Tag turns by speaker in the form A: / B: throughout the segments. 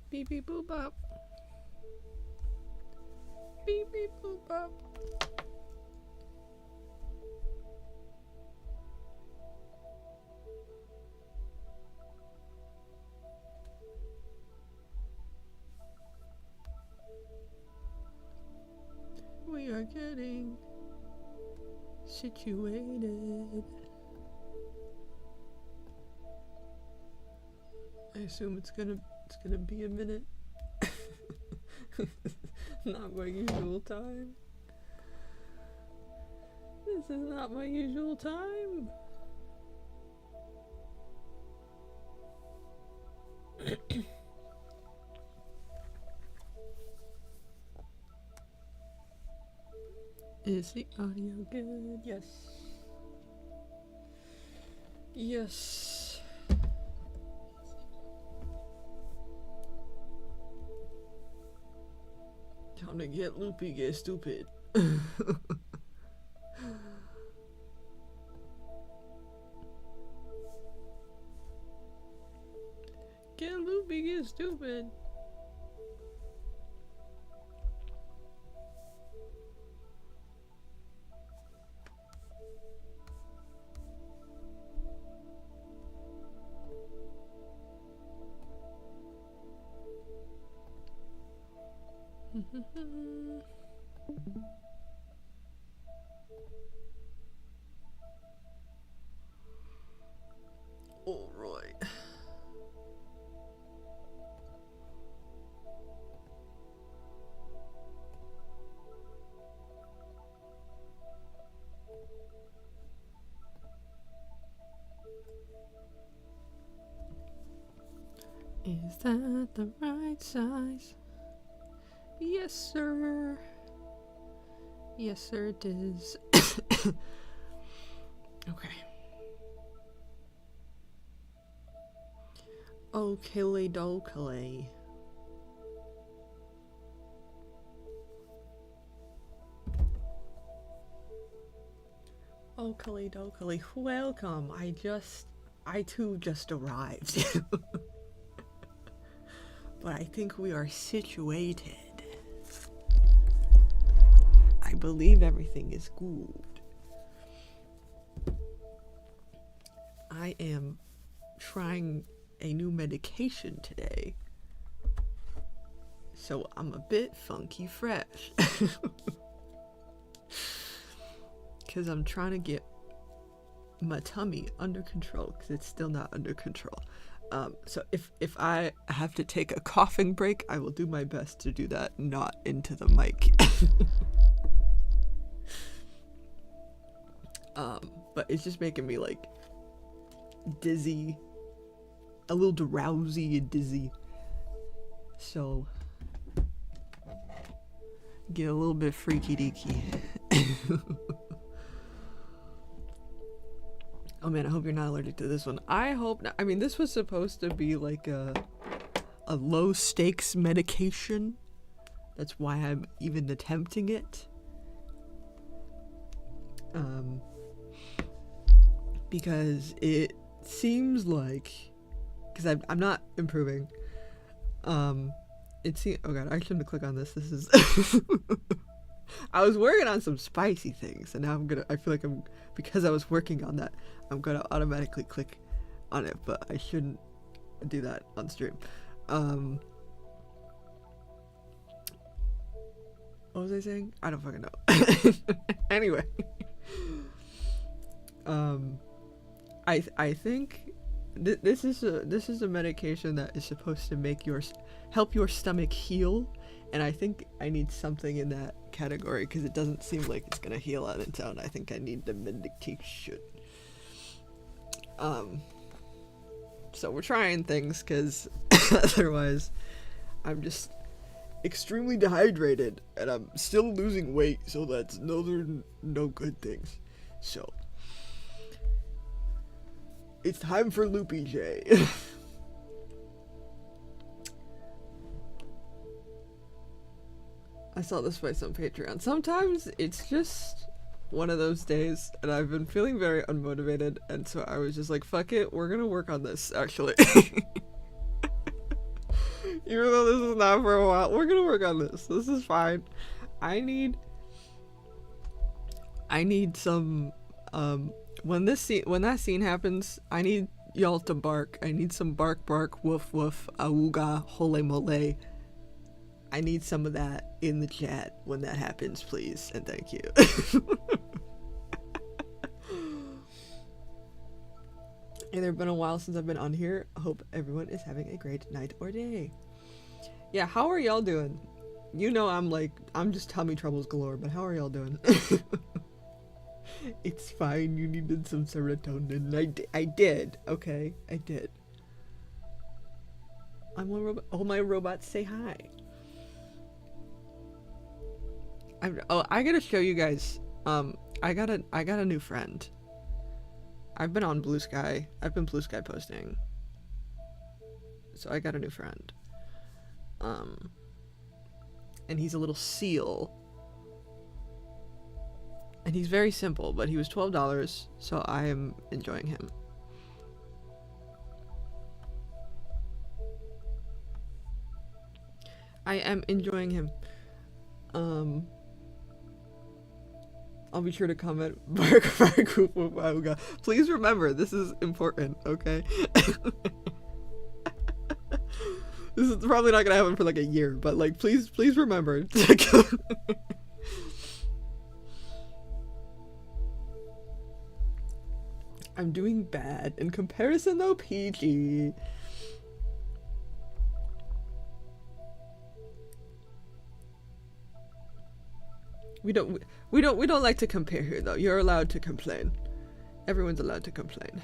A: Beep beep boop bop. Beep beep boop bop. We are getting situated. I assume it's gonna be a minute. Not my usual time. This is not my usual time. Is the audio good? Yes. Yes. Time to get loopy, get stupid. Get loopy, get stupid. All right. Is that the right size? Yes, sir. Yes, sir, it is. Okay. Okilly dokilly. Okilly dokilly. Welcome. I too just arrived. But I think we are situated. I believe everything is good. I am trying a new medication today, so I'm a bit funky fresh. Because I'm trying to get my tummy under control, because it's still not under control. So if I have to take a coughing break, I will do my best to do that not into the mic. But it's just making me like dizzy, a little drowsy and dizzy. So get a little bit freaky deaky. Oh man, I hope you're not allergic to this one. I hope not. I mean, this was supposed to be like a low stakes medication. That's why I'm even attempting it. Because it seems like, because I'm not improving. It seems, oh god, I shouldn't click on this. This is, I was working on some spicy things, and now I feel like because I was working on that, I'm gonna automatically click on it, but I shouldn't do that on stream. What was I saying? I don't fucking know. Anyway. I think this is a medication that is supposed to help your stomach heal, and I think I need something in that category, because it doesn't seem like it's gonna heal on its own. I think I need the medication. So we're trying things, because otherwise I'm just extremely dehydrated, and I'm still losing weight, so those are no good things. So it's time for Loopy J. I saw this place on Patreon. Sometimes it's just one of those days, and I've been feeling very unmotivated, and so I was just like, fuck it, we're gonna work on this, actually. Even though this is not for a while, we're gonna work on this. This is fine. I need some, when that scene happens, I need y'all to bark. I need some bark bark, woof woof, auga, hole mole. I need some of that in the chat when that happens, please, and thank you. It's been a while since I've been on here. I hope everyone is having a great night or day. Yeah, how are y'all doing? You know I'm just tummy troubles galore, but how are y'all doing? It's fine, you needed some serotonin. I did, okay? I did. I'm a robot. All my robots say hi. I gotta show you guys. I got a new friend. I've been on Blue Sky. I've been Blue Sky posting. So I got a new friend. And he's a little seal. And he's very simple, but he was $12, so I am enjoying him. I am enjoying him. I'll be sure to comment. Please remember, this is important, okay? This is probably not gonna happen for like a year, but like, please remember. I'm doing bad in comparison though, PG. We don't like to compare here though. You're allowed to complain. Everyone's allowed to complain.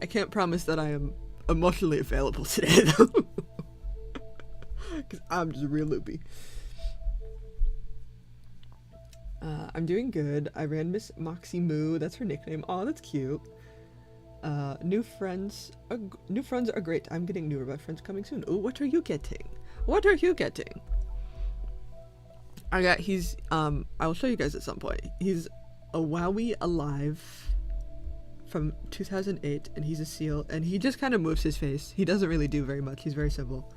A: I can't promise that I am emotionally available today though. Cause I'm just real loopy. I'm doing good. I ran Miss Moxie Moo. That's her nickname. Oh, that's cute. New friends are great. I'm getting new robot friends coming soon. Oh, what are you getting? What are you getting? I will show you guys at some point. He's a Wowie Alive from 2008, and he's a seal, and he just kind of moves his face. He doesn't really do very much. He's very simple.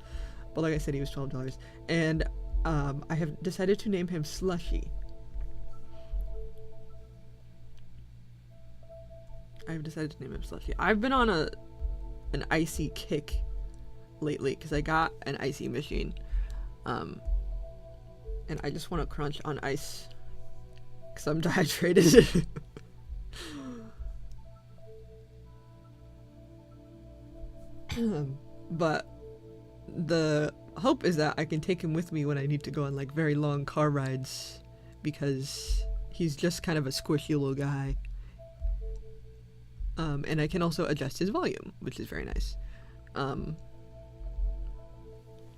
A: But like I said, he was $12. And I have decided to name him Slushy. I've decided to name him Slushy. I've been on an icy kick lately because I got an icy machine. And I just want to crunch on ice because I'm dehydrated. But the hope is that I can take him with me when I need to go on like very long car rides, because he's just kind of a squishy little guy. And I can also adjust his volume, which is very nice.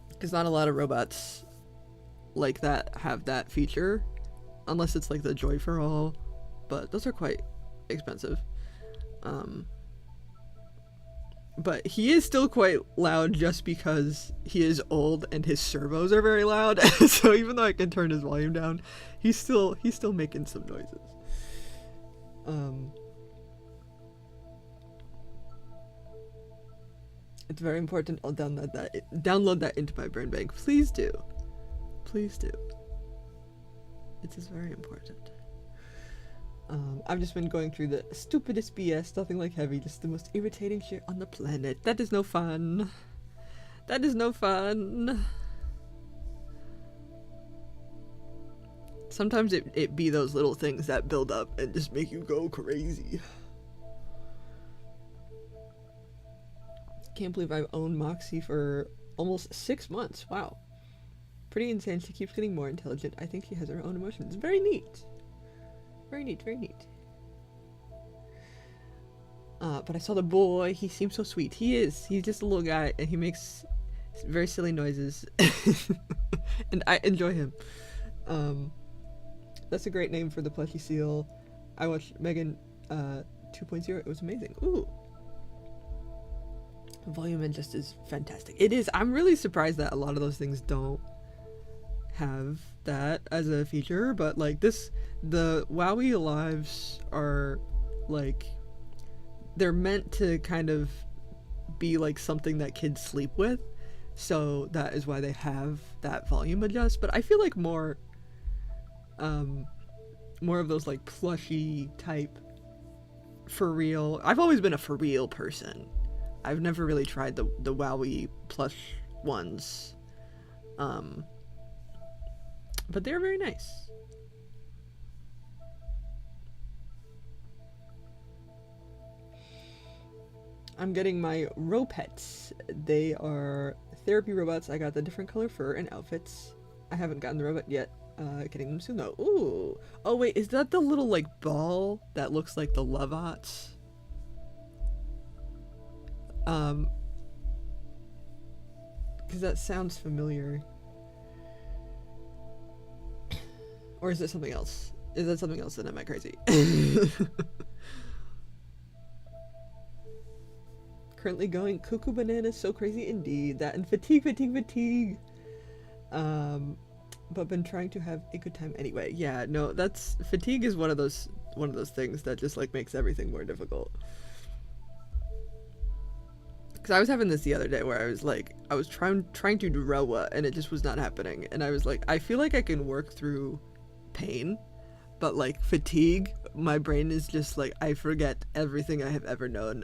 A: Because not a lot of robots like that have that feature, unless it's like the Joy for All, but those are quite expensive. But he is still quite loud just because he is old and his servos are very loud. So even though I can turn his volume down, he's still making some noises. It's very important. I'll download that into my brain bank. Please do. Please do. It is very important. I've just been going through the stupidest BS, nothing like heavy, just the most irritating shit on the planet. That is no fun. That is no fun. Sometimes it be those little things that build up and just make you go crazy. Can't believe I've owned Moxie for almost 6 months. Wow. Pretty insane. She keeps getting more intelligent. I think she has her own emotions. Very neat. Very neat, very neat. But I saw the boy. He seems so sweet. He is. He's just a little guy, and he makes very silly noises. And I enjoy him. That's a great name for the plushie seal. I watched Megan 2.0. It was amazing. Ooh. Volume adjust is fantastic. It is. I'm really surprised that a lot of those things don't have that as a feature, but like the Wowie lives are like, they're meant to kind of be like something that kids sleep with, so that is why they have that volume adjust. But I feel like more of those like plushy type for real. I've always been a for real person. I've never really tried the Wowie plush ones, but they're very nice. I'm getting my Ropets. They are therapy robots. I got the different color fur and outfits. I haven't gotten the robot yet. Getting them soon though. Ooh. Oh wait, is that the little like ball that looks like the Lovots? Because that sounds familiar. Or is it something else? Is that something else, then am I crazy? Currently going cuckoo bananas, so crazy indeed. That and fatigue. But been trying to have a good time anyway. Yeah, no, that's fatigue is one of those things that just like makes everything more difficult. Because I was having this the other day where I was trying to draw and it just was not happening, and I was like, I feel like I can work through pain, but like fatigue, my brain is just like, I forget everything I have ever known.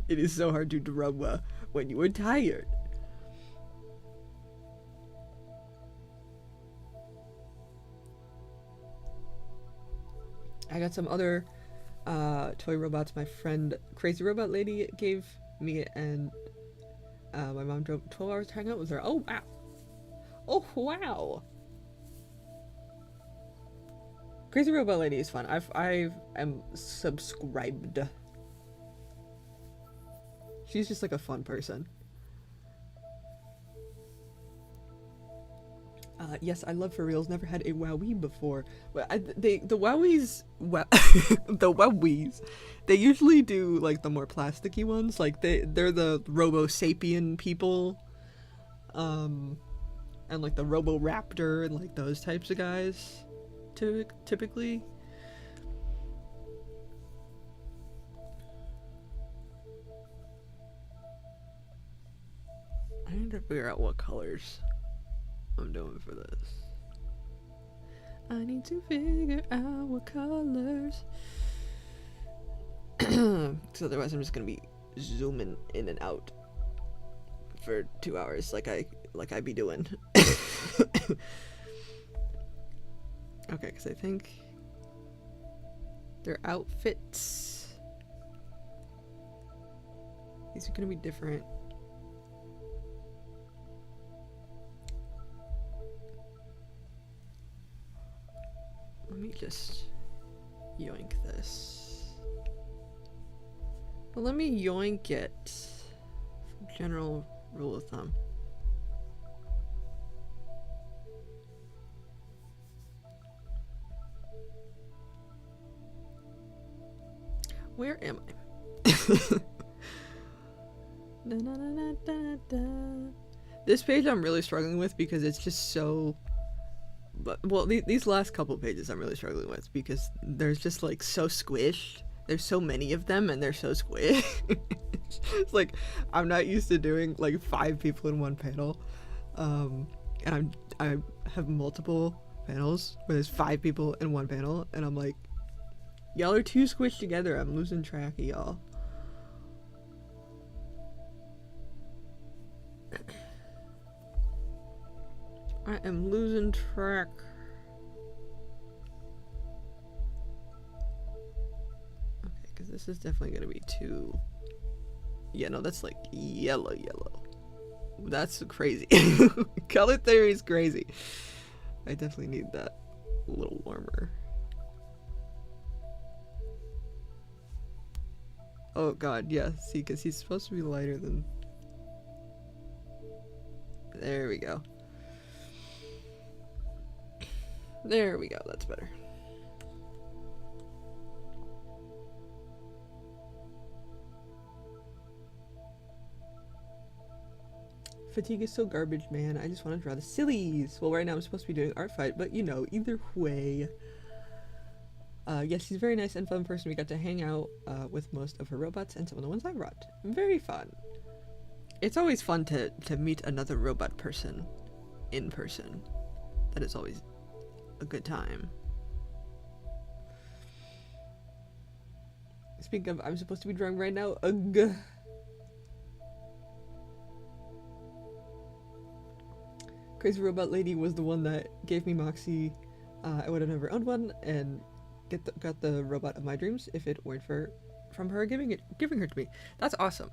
A: It is so hard to draw when you are tired. I got some other toy robots my friend Crazy Robot Lady gave me, and my mom drove 12 hours to hang out with her. Oh wow. Oh wow. Crazy Robot Lady is fun. I am subscribed. She's just like a fun person. Yes, I love for reals. Never had a Wowie before. Well, the Wowies, the Wowies, they usually do like the more plasticky ones. Like they're the Robo Sapien people, and like the Robo Raptor and like those types of guys, typically. I need to figure out what colors I'm doing for this. I need to figure out what colors. So otherwise I'm just gonna be zooming in and out for 2 hours like I be doing. Okay, because I think their outfits, these are gonna be different. Let me just yoink this. But let me yoink it from general rule of thumb. Where am I? Da, da, da, da, da. This page I'm really struggling with because it's just so... Well, these last couple pages I'm really struggling with because there's just like so squished. There's so many of them and they're so squished. It's like I'm not used to doing like 5 people in one panel, and I have multiple panels where there's 5 people in one panel, and I'm like, y'all are too squished together. I'm losing track of y'all. I am losing track. Okay, because this is definitely going to be too... Yeah, no, that's like yellow. That's crazy. Color theory is crazy. I definitely need that a little warmer. Oh god, yeah, see, because he's supposed to be lighter than... There we go. There we go, that's better. Fatigue is so garbage, man. I just want to draw the sillies. Well, right now I'm supposed to be doing art fight, but you know, either way. Yes, she's a very nice and fun person. We got to hang out with most of her robots and some of the ones I brought. Very fun. It's always fun to meet another robot person in person. That is always a good time. Speaking of, I'm supposed to be drawing right now. Ugh. Crazy Robot Lady was the one that gave me Moxie. I would have never owned one and got the robot of my dreams if it weren't from her giving her to me. That's awesome.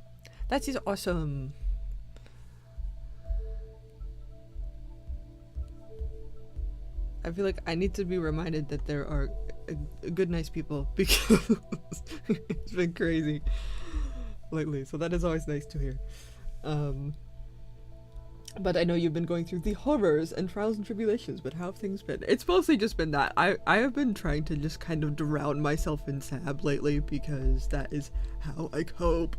A: That is awesome. I feel like I need to be reminded that there are good, nice people because it's been crazy lately. So that is always nice to hear. But I know you've been going through the horrors and trials and tribulations, but how have things been? It's mostly just been that. I have been trying to just kind of drown myself in sab lately because that is how I cope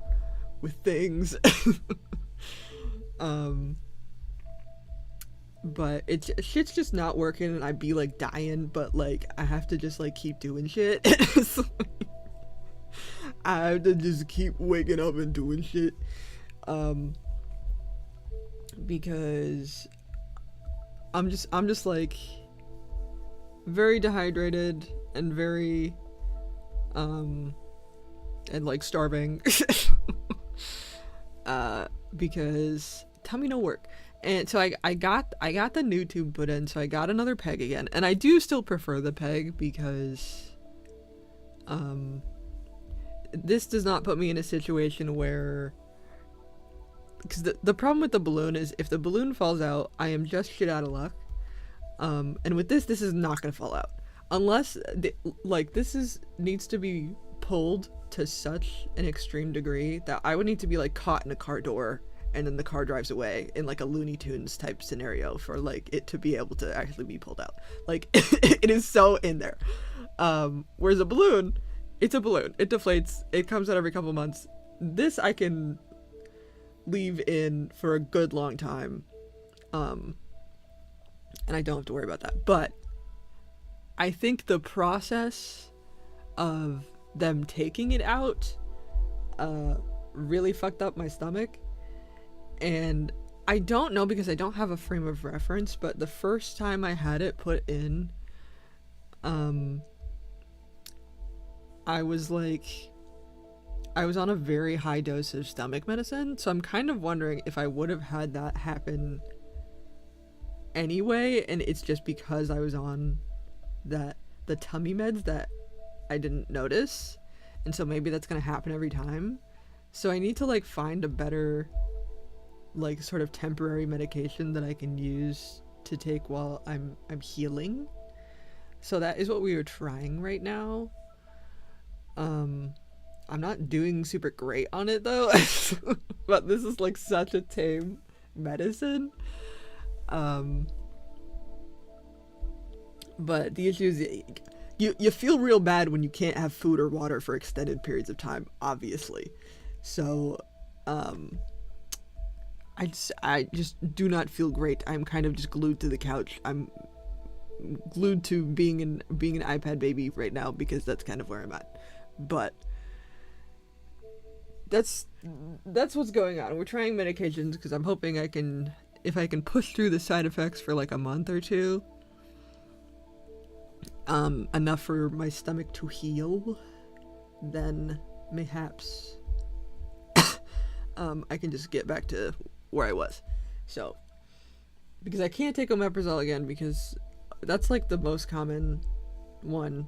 A: with things. But shit's just not working and I'd be like dying, but like I have to just like keep doing shit. I have to just keep waking up and doing shit. Because I'm just like very dehydrated and very and like starving because tummy no work. And so I got the new tube put in, so I got another peg again, and I do still prefer the peg because this does not put me in a situation where, because the problem with the balloon is if the balloon falls out, I am just shit out of luck. And with this is not gonna fall out unless needs to be pulled to such an extreme degree that I would need to be like caught in a car door and then the car drives away in like a Looney Tunes type scenario for like it to be able to actually be pulled out. Like it is so in there. Whereas a balloon, it's a balloon. It deflates. It comes out every couple months. This I can leave in for a good long time. And I don't have to worry about that. But I think the process of them taking it out really fucked up my stomach. And I don't know because I don't have a frame of reference, but the first time I had it put in, I was on a very high dose of stomach medicine, so I'm kind of wondering if I would have had that happen anyway, and it's just because I was on the tummy meds that I didn't notice, and so maybe that's gonna happen every time. So I need to like find a better like sort of temporary medication that I can use to take while I'm healing. So that is what we are trying right now. I'm not doing super great on it though. But this is like such a tame medicine. But the issue is you feel real bad when you can't have food or water for extended periods of time, obviously. So I just do not feel great. I'm kind of just glued to the couch. I'm glued to being an iPad baby right now because that's kind of where I'm at. But that's what's going on. We're trying medications because I'm hoping if I can push through the side effects for like a month or two, enough for my stomach to heal, then mayhaps I can just get back to where I was. So, because I can't take omeprazole again because that's like the most common one,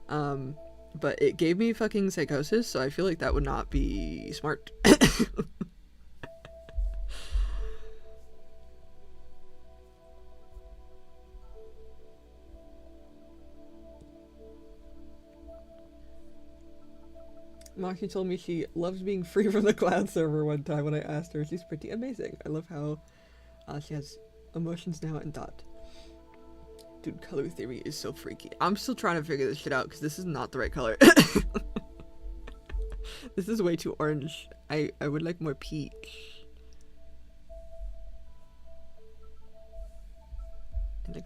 A: but it gave me fucking psychosis, so I feel like that would not be smart. Moxie told me she loves being free from the cloud server one time when I asked her. She's pretty amazing. I love how she has emotions now and thought. Dude, color theory is so freaky. I'm still trying to figure this shit out because this is not the right color. This is way too orange. I would like more peach.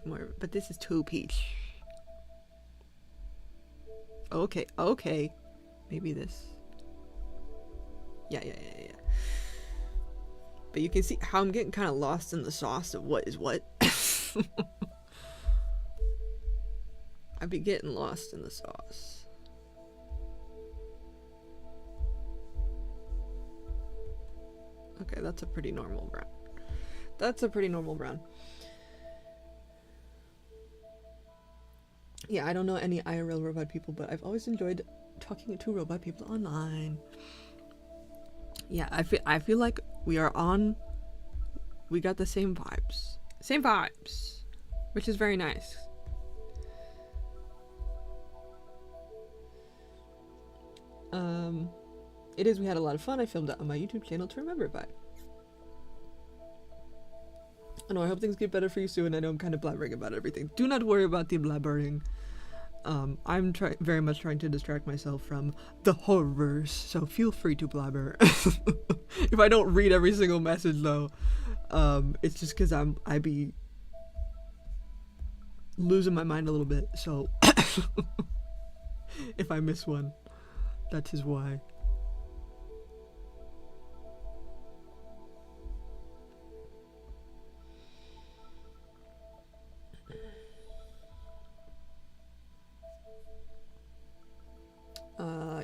A: more, but this is too peach. Okay, okay. Maybe this. Yeah. But you can see how I'm getting kind of lost in the sauce of what is what. I'd be getting lost in the sauce. Okay, that's a pretty normal brown. That's a pretty normal brown. Yeah, I don't know any IRL robot people, but I've always enjoyed talking to robot people online. Yeah, I feel like we got the same vibes. Same vibes, which is very nice. We had a lot of fun. I filmed it on my YouTube channel to remember it by. I know, I hope things get better for you soon. I know I'm kind of blabbering about everything. Do not worry about the blabbering. I'm very much trying to distract myself from the horrors, so feel free to blabber. If I don't read every single message though, it's just because I be losing my mind a little bit, so if I miss one, that is why.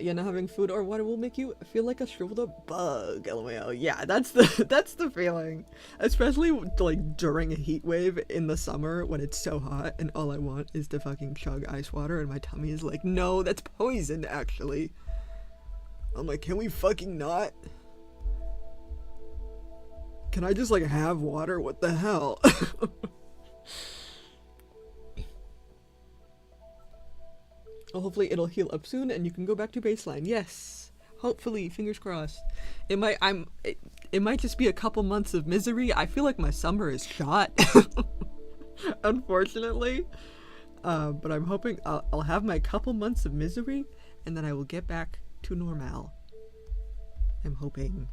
A: Yeah, not having food or water will make you feel like a shriveled up bug. LMAO. Yeah, that's the feeling. Especially like during a heat wave in the summer when it's so hot and all I want is to fucking chug ice water and my tummy is like, no, that's poison actually. I'm like, can we fucking not? Can I just like have water? What the hell? Well, hopefully it'll heal up soon and you can go back to baseline. Yes. Hopefully, fingers crossed. It might just be a couple months of misery. I feel like my summer is shot. Unfortunately. But I'm hoping I'll have my couple months of misery and then I will get back to normal. I'm hoping.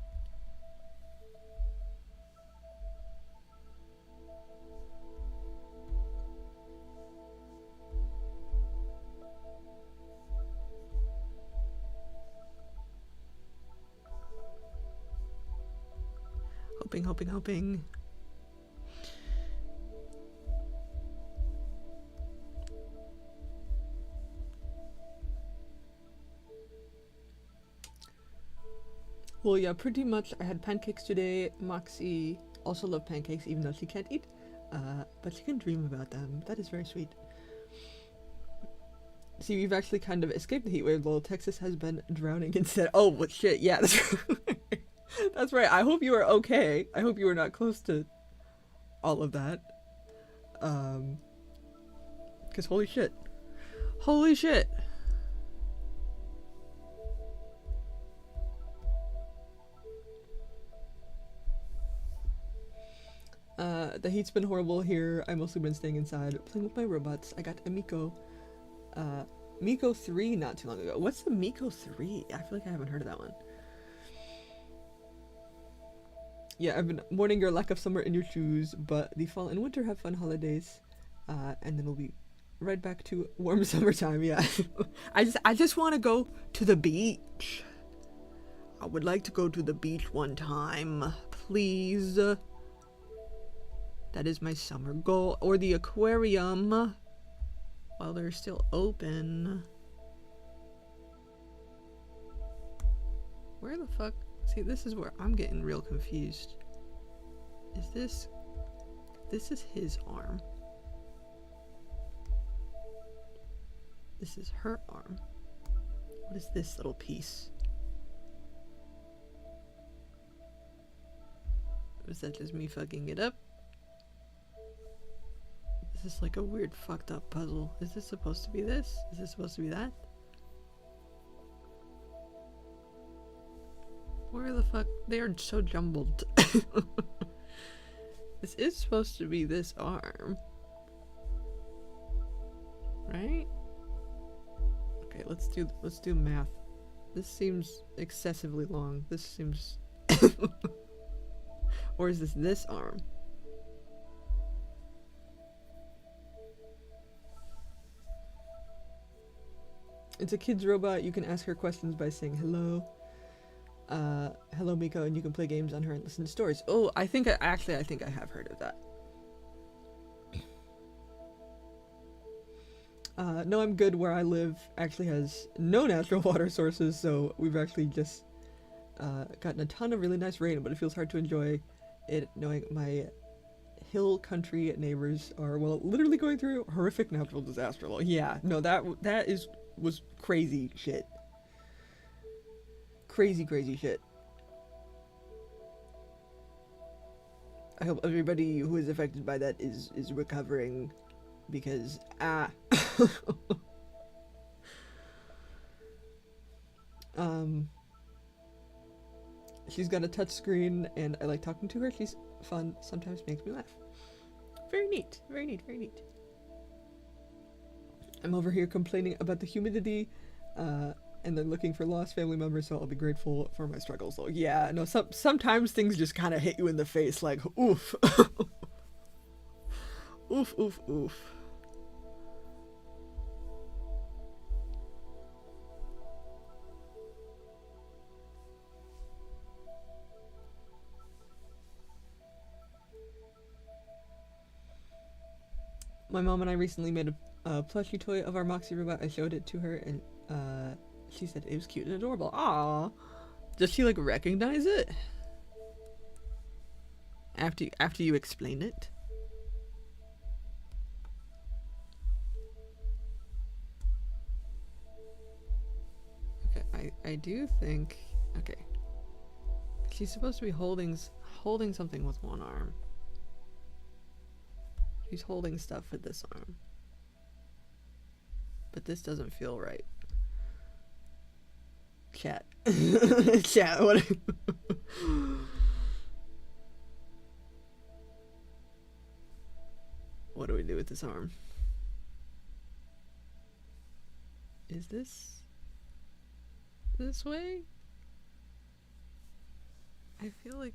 A: Hoping. Well, yeah, pretty much. I had pancakes today. Moxie also loves pancakes, even though she can't eat. But she can dream about them. That is very sweet. See, we've actually kind of escaped the heat wave, though. Texas has been drowning instead. Oh, what shit? Yeah, that's right. I hope you are okay. I hope you are not close to all of that. Because holy shit. Holy shit. The heat's been horrible here. I've mostly been staying inside, playing with my robots. I got a Miko 3 not too long ago. What's the Miko 3? I feel like I haven't heard of that one. Yeah, I've been mourning your lack of summer in your shoes, but the fall and winter have fun holidays, and then we'll be right back to warm summertime. Yeah, I just want to go to the beach. I would like to go to the beach one time, please. That is my summer goal, or the aquarium while they're still open. Where the fuck? See, this is where I'm getting real confused. This is his arm. This is her arm. What is this little piece? Was that just me fucking it up? This is like a weird fucked up puzzle. Is this supposed to be this? Is this supposed to be that? Where the fuck? They are so jumbled. This is supposed to be this arm. Right? Okay, let's do math. This seems excessively long. This seems or is this arm? It's a kid's robot. You can ask her questions by saying hello. Hello Miko, and you can play games on her and listen to stories. Oh, I think I have heard of that. No, I'm good. Where I live actually has no natural water sources, so we've actually just gotten a ton of really nice rain, but it feels hard to enjoy it knowing my hill country neighbors are, well, literally going through horrific natural disaster. Yeah, no, that was crazy shit. Crazy shit. I hope everybody who is affected by that is recovering, because she's got a touch screen and I like talking to her. She's fun, sometimes makes me laugh. Very neat. I'm over here complaining about the humidity, and then looking for lost family members, so I'll be grateful for my struggles. So yeah, no, sometimes things just kind of hit you in the face, like, oof. oof. My mom and I recently made a plushie toy of our Moxie robot. I showed it to her, and she said it was cute and adorable. Aww. Does she, like, recognize it? After you explain it? Okay, I do think... Okay. She's supposed to be holding something with one arm. She's holding stuff with this arm. But this doesn't feel right. Chat. Chat, what? What do we do with this arm? Is this way? I feel like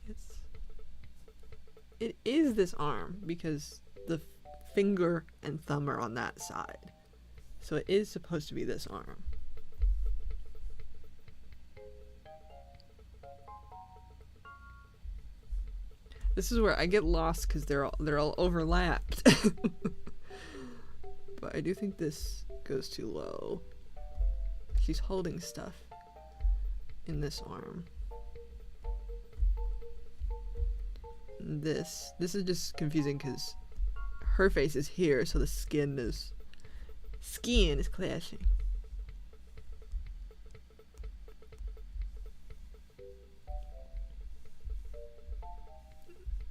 A: it is this arm, because the finger and thumb are on that side. So it is supposed to be this arm. This is where I get lost because they're all overlapped. But I do think this goes too low. She's holding stuff in this arm. And this is just confusing because her face is here, so the skin is clashing.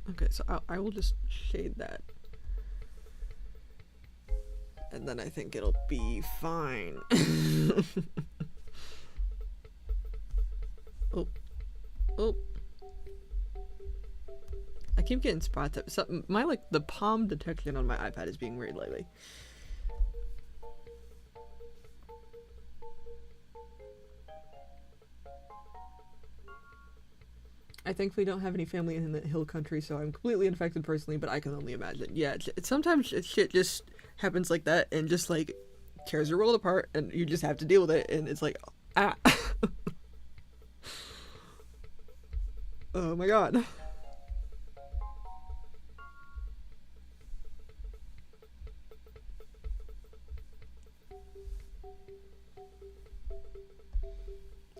A: Okay, so I will just shade that. And then I think it'll be fine. Oh. I keep getting spots up. So the palm detection on my iPad is being weird lately. I thankfully don't have any family in the hill country, so I'm completely unaffected personally, but I can only imagine. Yeah, sometimes shit just happens like that and just, like, tears your world apart, and you just have to deal with it, and it's like, ah. Oh my god.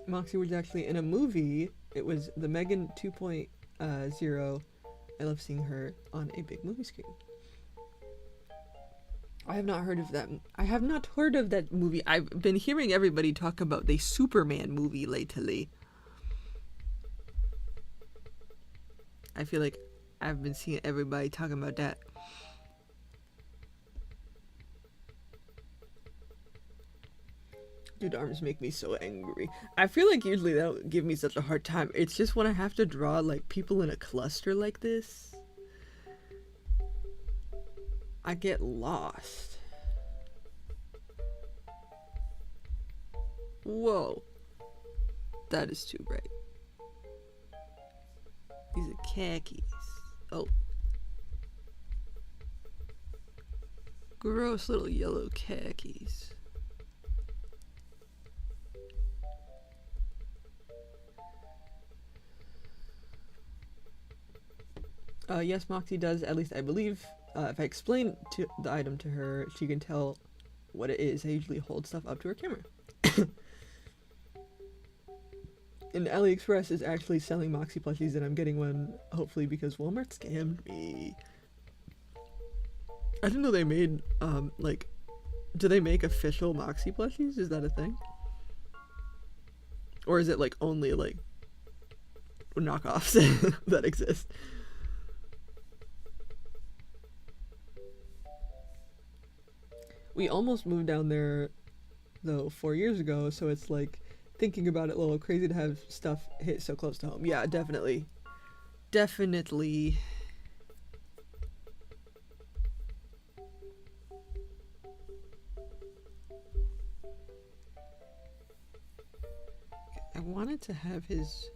A: Moxie was actually in a movie. It was the Megan 2.0. I love seeing her on a big movie screen. I have not heard of that. I have not heard of that movie. I've been hearing everybody talk about the Superman movie lately. I feel like I've been seeing everybody talking about that. Dude, arms make me so angry. I feel like usually they don't give me such a hard time. It's just when I have to draw, like, people in a cluster like this, I get lost. Whoa. That is too bright. These are khakis. Oh. Gross little yellow khakis. Yes, Moxie does, at least I believe. If I explain the item to her, she can tell what it is. I usually hold stuff up to her camera. And AliExpress is actually selling Moxie plushies, and I'm getting one, hopefully, because Walmart scammed me. I didn't know they made, like, do they make official Moxie plushies? Is that a thing? Or is it, like, only, like, knockoffs that exist? We almost moved down there, though, 4 years ago, so it's, like, thinking about it a little crazy to have stuff hit so close to home. Yeah, definitely. Definitely. I wanted to have his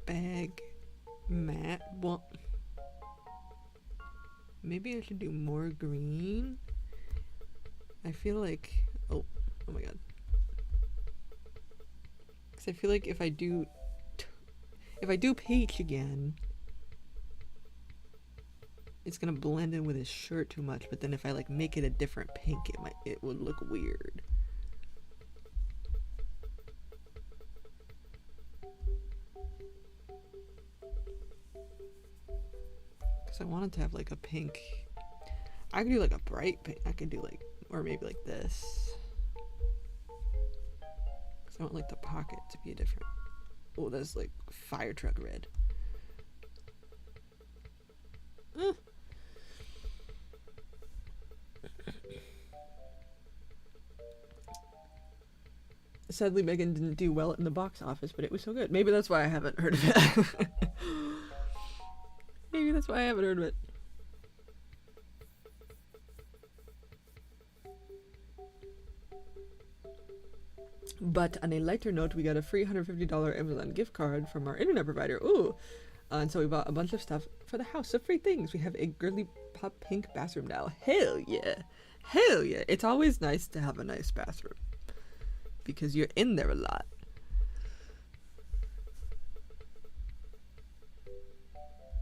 A: bag matte. Well, maybe I should do more green. I feel like, oh my god. Because I feel like if I do peach again, it's gonna blend in with his shirt too much. But then if I like make it a different pink, it would look weird. Because I wanted to have like a pink. I could do like a bright pink. I could do like, or maybe like this. Because I want like the pocket to be a different. Oh, that's like fire truck red. Sadly, Megan didn't do well in the box office, but it was so good. Maybe that's why I haven't heard of it. Maybe that's why I haven't heard of it. But on a lighter note, we got a free $150 Amazon gift card from our internet provider. Ooh! And so we bought a bunch of stuff for the house. So free things. We have a girly pop pink bathroom now. Hell yeah! Hell yeah! It's always nice to have a nice bathroom. Because you're in there a lot.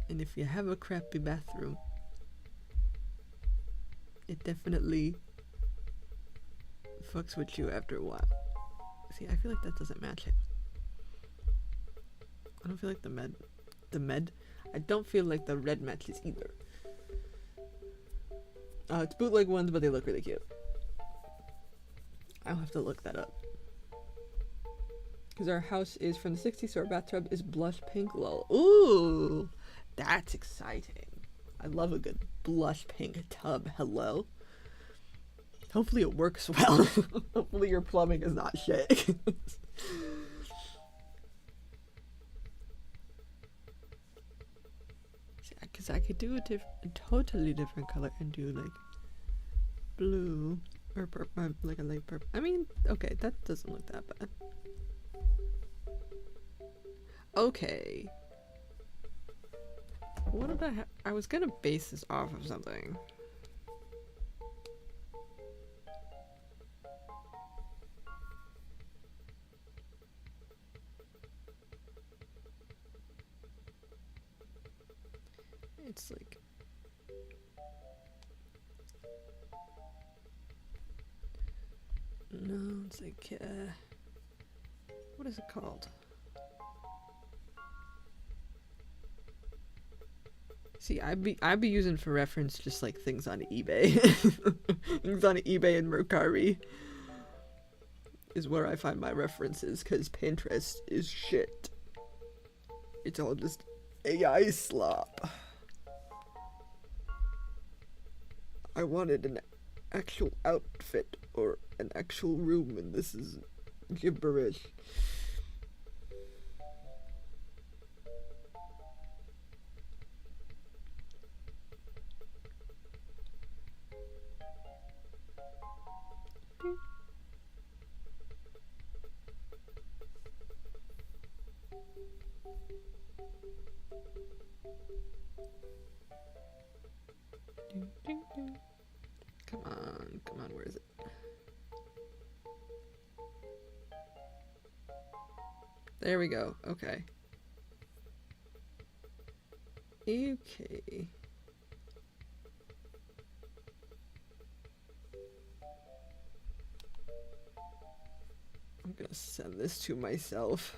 A: And if you have a crappy bathroom, it definitely fucks with you after a while. See, I feel like that doesn't match it. I don't feel like I don't feel like the red matches either. It's bootleg ones, but they look really cute. I'll have to look that up. Because our house is from the 60s, so our bathtub is blush pink lol. Ooh, that's exciting. I love a good blush pink tub. Hello. Hopefully it works well. Hopefully your plumbing is not shit. Because I could do a totally different color and do like blue or purple, like a light purple. I mean, okay, that doesn't look that bad. Okay. What did I have? I was gonna base this off of something. It's like no, it's like what is it called? See, I'd be using for reference just like things on eBay. Things on eBay and Mercari is where I find my references, because Pinterest is shit. It's all just AI slop. I wanted an actual outfit or an actual room, and this is gibberish. Come on, where is it? There we go, okay. Okay. I'm gonna send this to myself.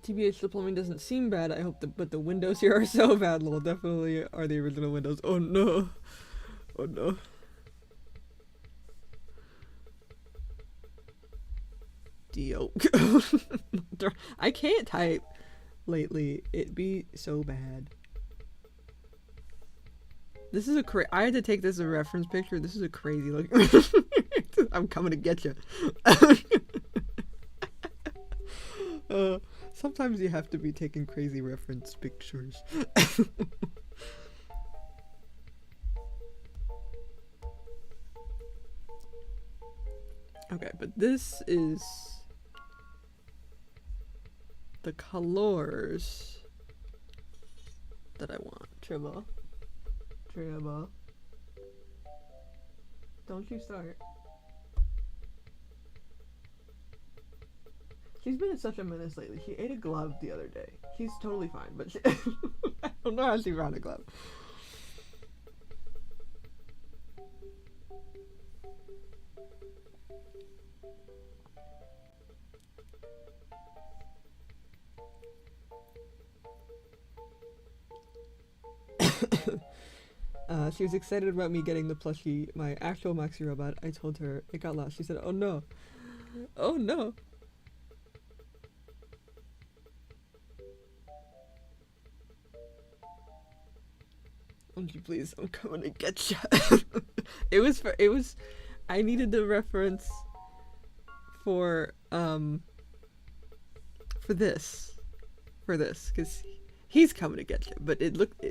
A: TBH, the plumbing doesn't seem bad. I hope but the windows here are so bad. Lol, definitely are the original windows. Oh no. Oh no. Dio. I can't type lately. It'd be so bad. This is I had to take this as a reference picture. This is a crazy look. I'm coming to get you. Sometimes you have to be taking crazy reference pictures. Okay, but this is the colors that I want. Tribble. Don't you start. She's been such a menace lately. She ate a glove the other day. She's totally fine, but I don't know how she found a glove. She was excited about me getting the plushie, my actual Maxi robot. I told her it got lost. She said, "Oh no. Oh no." Won't you please? I'm coming to get you. It was, I needed the reference for this, because he's coming to get you, but it looked,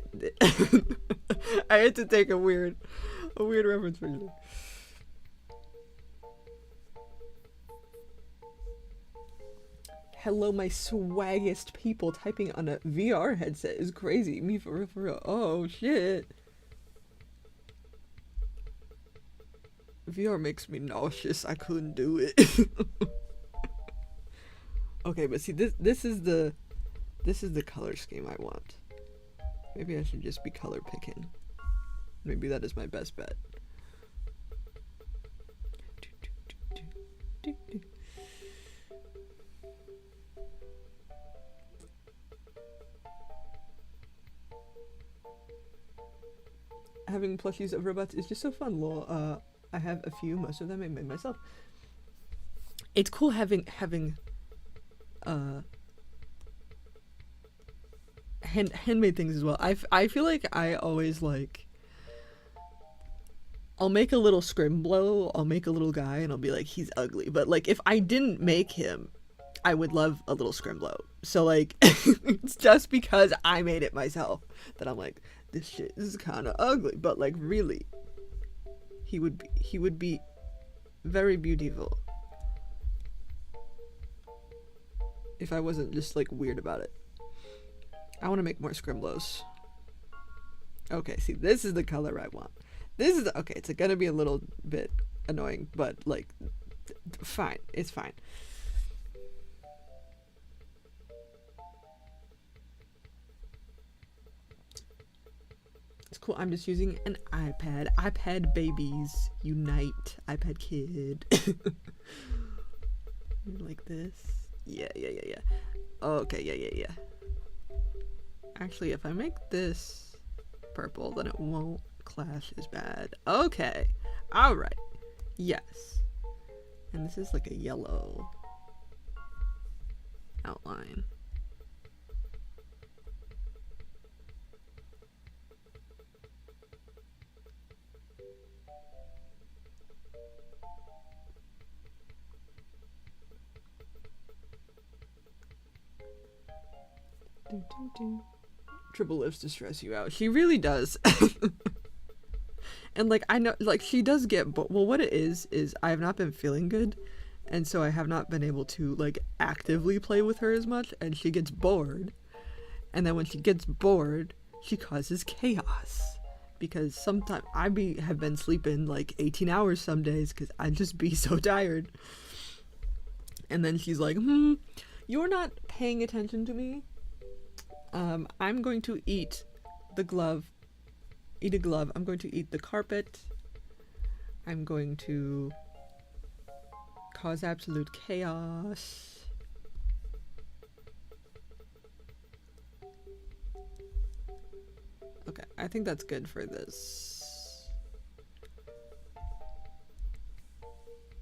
A: I had to take a weird reference for you. Hello, my swaggiest people. Typing on a VR headset is crazy. Me for real. Oh shit. VR makes me nauseous. I couldn't do it. Okay, but see, this is the color scheme I want. Maybe I should just be color picking. Maybe that is my best bet. Having plushies of robots is just so fun, lol. I have a few, most of them I made myself. It's cool having handmade things as well. I feel like I always like, I'll make a little Scrimblow, I'll make a little guy, and I'll be like, he's ugly. But like, if I didn't make him, I would love a little Scrimblow. So like, it's just because I made it myself that I'm like, this shit is kind of ugly. But like, really, he would be very beautiful if I wasn't just like weird about it. I want to make more Scrimblows. Okay, see, this is the color I want. This is okay. It's gonna be a little bit annoying, but like, fine. It's fine. It's cool. I'm just using an iPad. iPad babies unite. iPad kid. Like this. Yeah. Okay, yeah. Actually, if I make this purple, then it won't clash as bad. Okay. Alright. Yes. And this is like a yellow outline. Triple lives to stress you out. She really does. And like, I know, like, she does get, but well, what it is I have not been feeling good, And so I have not been able to like actively play with her as much, and she gets bored. And then when she gets bored, she causes chaos. Because sometimes have been sleeping like 18 hours some days because I just be so tired. And then she's like, you're not paying attention to me. I'm going to eat a glove. I'm going to eat the carpet. I'm going to cause absolute chaos. Okay, I think that's good for this.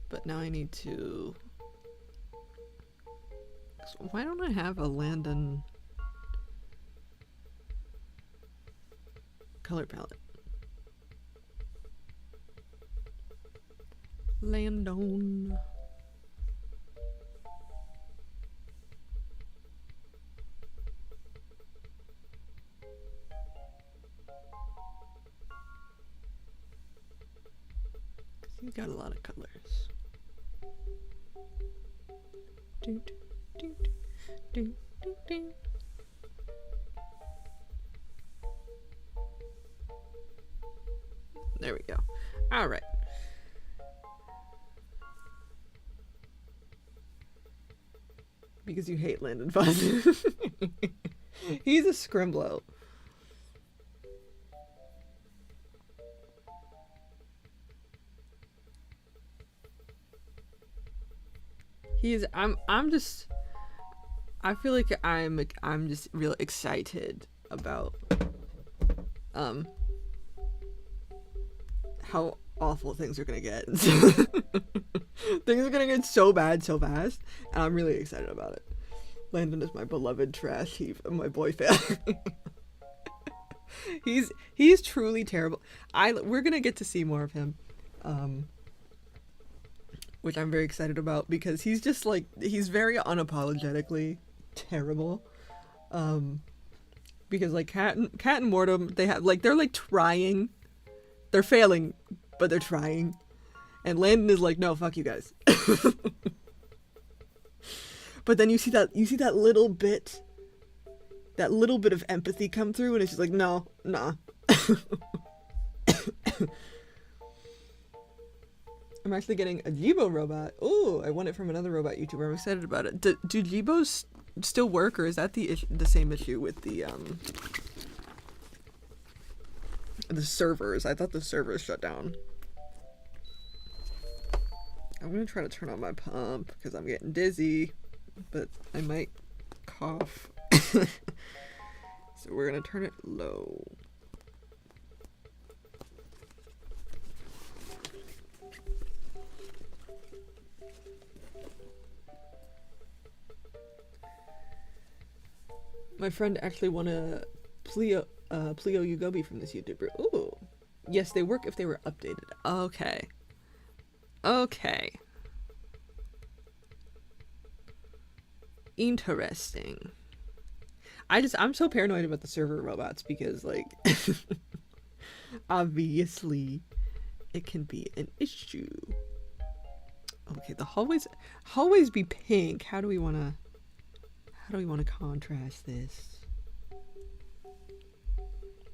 A: But now I need to... So why don't I have a Landon color palette? Landon. He's got a lot of colors. Do, do, do, do, do. There we go. All right. Because you hate Landon Fun. He's a scrimblow. I feel like I'm just real excited about how awful things are gonna get. Things are gonna get so bad so fast, and I'm really excited about it. Landon is my beloved trash heap of my boy family. He's truly terrible. We're gonna get to see more of him. Which I'm very excited about because he's just like, he's very unapologetically terrible. Because like Cat and Mortem, they're like trying. They're failing, but they're trying. And Landon is like, no, fuck you guys. But then you see that little bit of empathy come through, and it's just like, no, nah. I'm actually getting a Jibo robot. Oh, I won it from another robot YouTuber. I'm excited about it. Do Jibos still work, or is that the same issue with the servers? I thought the servers shut down. I'm gonna try to turn on my pump because I'm getting dizzy, but I might cough. So we're gonna turn it low. My friend actually won a Pleo Ugobi from this YouTuber. Ooh. Yes, they work if they were updated. Okay. Okay. Interesting. I'm so paranoid about the server robots because, like, obviously it can be an issue. Okay, the hallways be pink. How do we want to contrast this?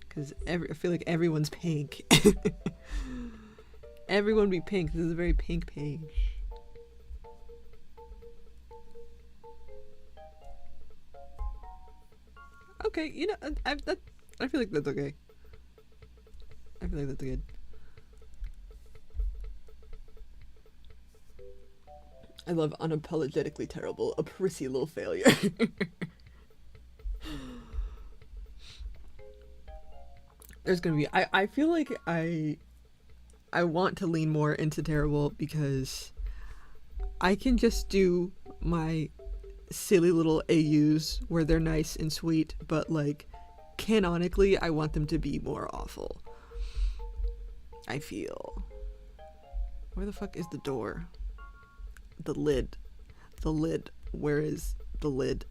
A: Because I feel like everyone's pink. Everyone be pink. This is a very pink page. Okay, you know, I feel like that's okay. I feel like that's good. I love unapologetically terrible, a prissy little failure. There's gonna be, I feel like I want to lean more into terrible because I can just do my silly little AUs where they're nice and sweet, but like canonically I want them to be more awful. I feel. Where the fuck is the door? The lid. Where is the lid?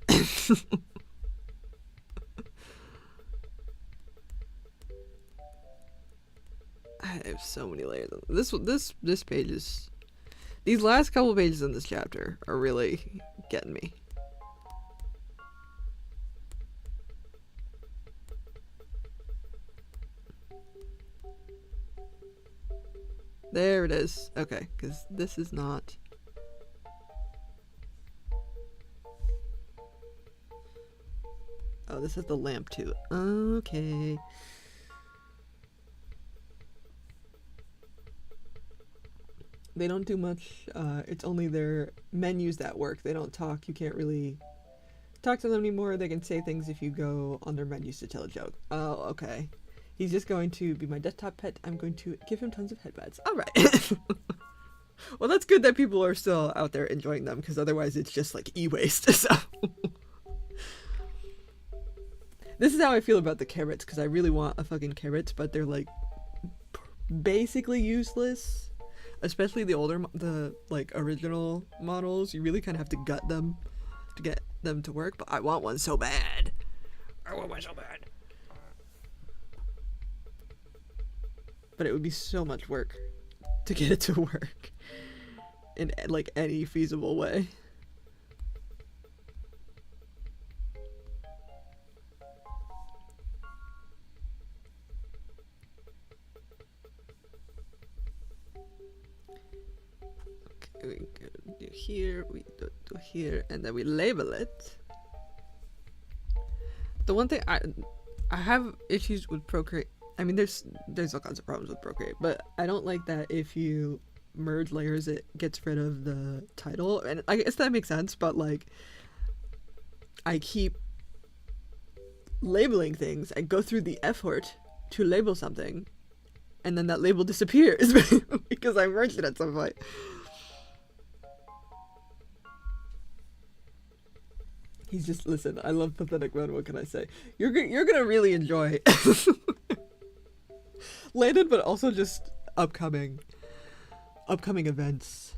A: I have so many layers. This page is These last couple pages in this chapter are really getting me. There it is. Okay, because this is not... Oh, this is the lamp too. Okay. They don't do much. It's only their menus that work. They don't talk. You can't really talk to them anymore. They can say things if you go on their menus to tell a joke. Oh, okay. He's just going to be my desktop pet. I'm going to give him tons of headbands. All right. Well, that's good that people are still out there enjoying them, because otherwise it's just like e-waste. So this is how I feel about the carrots, because I really want a fucking carrots, but they're like basically useless. Especially the older, the like original models. You really kind of have to gut them to get them to work. But I want one so bad. I want one so bad. But it would be so much work to get it to work in like any feasible way. Okay, we go do here, we do here, and then we label it. The one thing I have issues with Procreate. I mean, there's all kinds of problems with Procreate, but I don't like that if you merge layers, it gets rid of the title, and I guess that makes sense. But like, I keep labeling things. I go through the effort to label something, and then that label disappears because I merged it at some point. He's just, listen, I love Pathetic Man, what can I say? You're gonna really enjoy Landed, but also just upcoming events.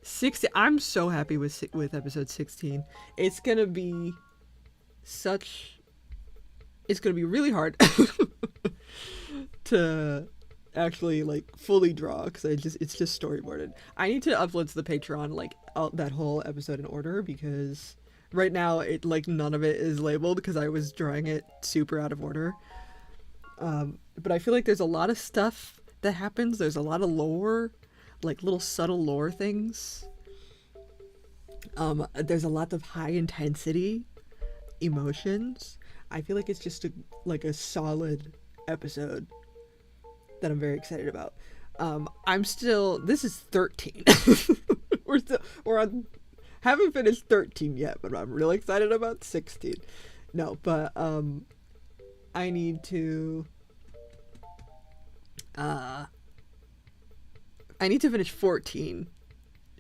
A: 60, I'm so happy with episode 16. It's gonna be really hard to actually like fully draw, because it's just storyboarded. I need to upload to the Patreon like that whole episode in order, because right now it like none of it is labeled because I was drawing it super out of order. But I feel like there's a lot of stuff that happens. There's a lot of lore, like little subtle lore things. There's a lot of high intensity emotions. I feel like it's just a solid episode that I'm very excited about. This is 13. Haven't finished 13 yet, but I'm really excited about 16. No, but I need to finish 14.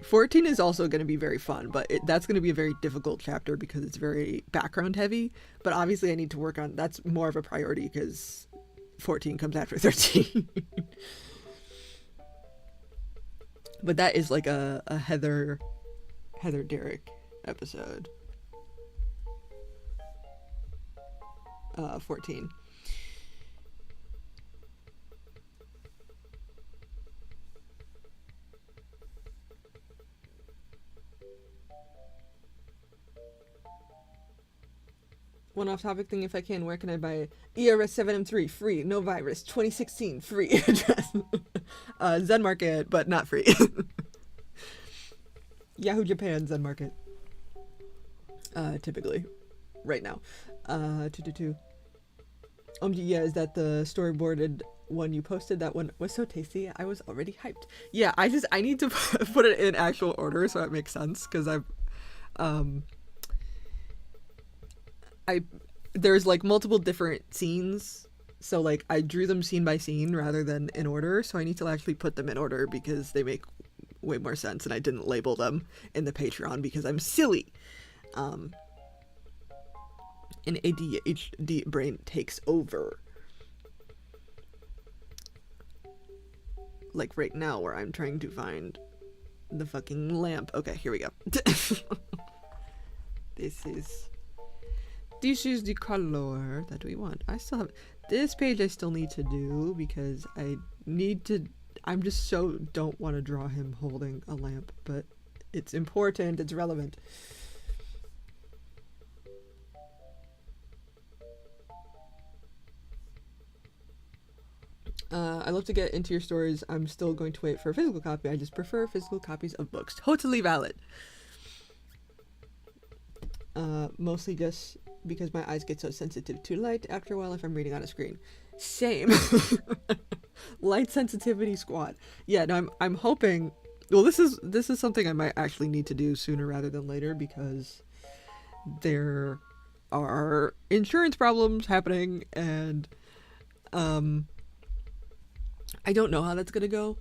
A: 14 is also going to be very fun, but that's going to be a very difficult chapter because it's very background heavy. But obviously I need to work on, that's more of a priority because 14 comes after 13. But that is like a Heather Derrick episode. 14. One off-topic thing, if I can, where can I buy it? ERS 7M3 free, no virus, 2016 free address. Zen Market, but not free. Yahoo Japan Zen Market. Typically, right now. Yeah, is that the storyboarded one you posted? That one was so tasty. I was already hyped. Yeah, I need to put it in actual order so it makes sense, because there's like multiple different scenes, so like I drew them scene by scene rather than in order, so I need to actually put them in order because they make way more sense, and I didn't label them in the Patreon because I'm silly. An ADHD brain takes over. Like right now where I'm trying to find the fucking lamp. Okay, here we go. This is the color that we want. I still have this page I still need to do because I need to I'm just so don't want to draw him holding a lamp, but it's important, it's relevant. I love to get into your stories. I'm still going to wait for a physical copy. I just prefer physical copies of books. Totally valid. Mostly just because my eyes get so sensitive to light after a while if I'm reading on a screen. Same. Light sensitivity squad. Yeah, no, I'm hoping. Well, this is something I might actually need to do sooner rather than later, because there are insurance problems happening, and I don't know how that's gonna go.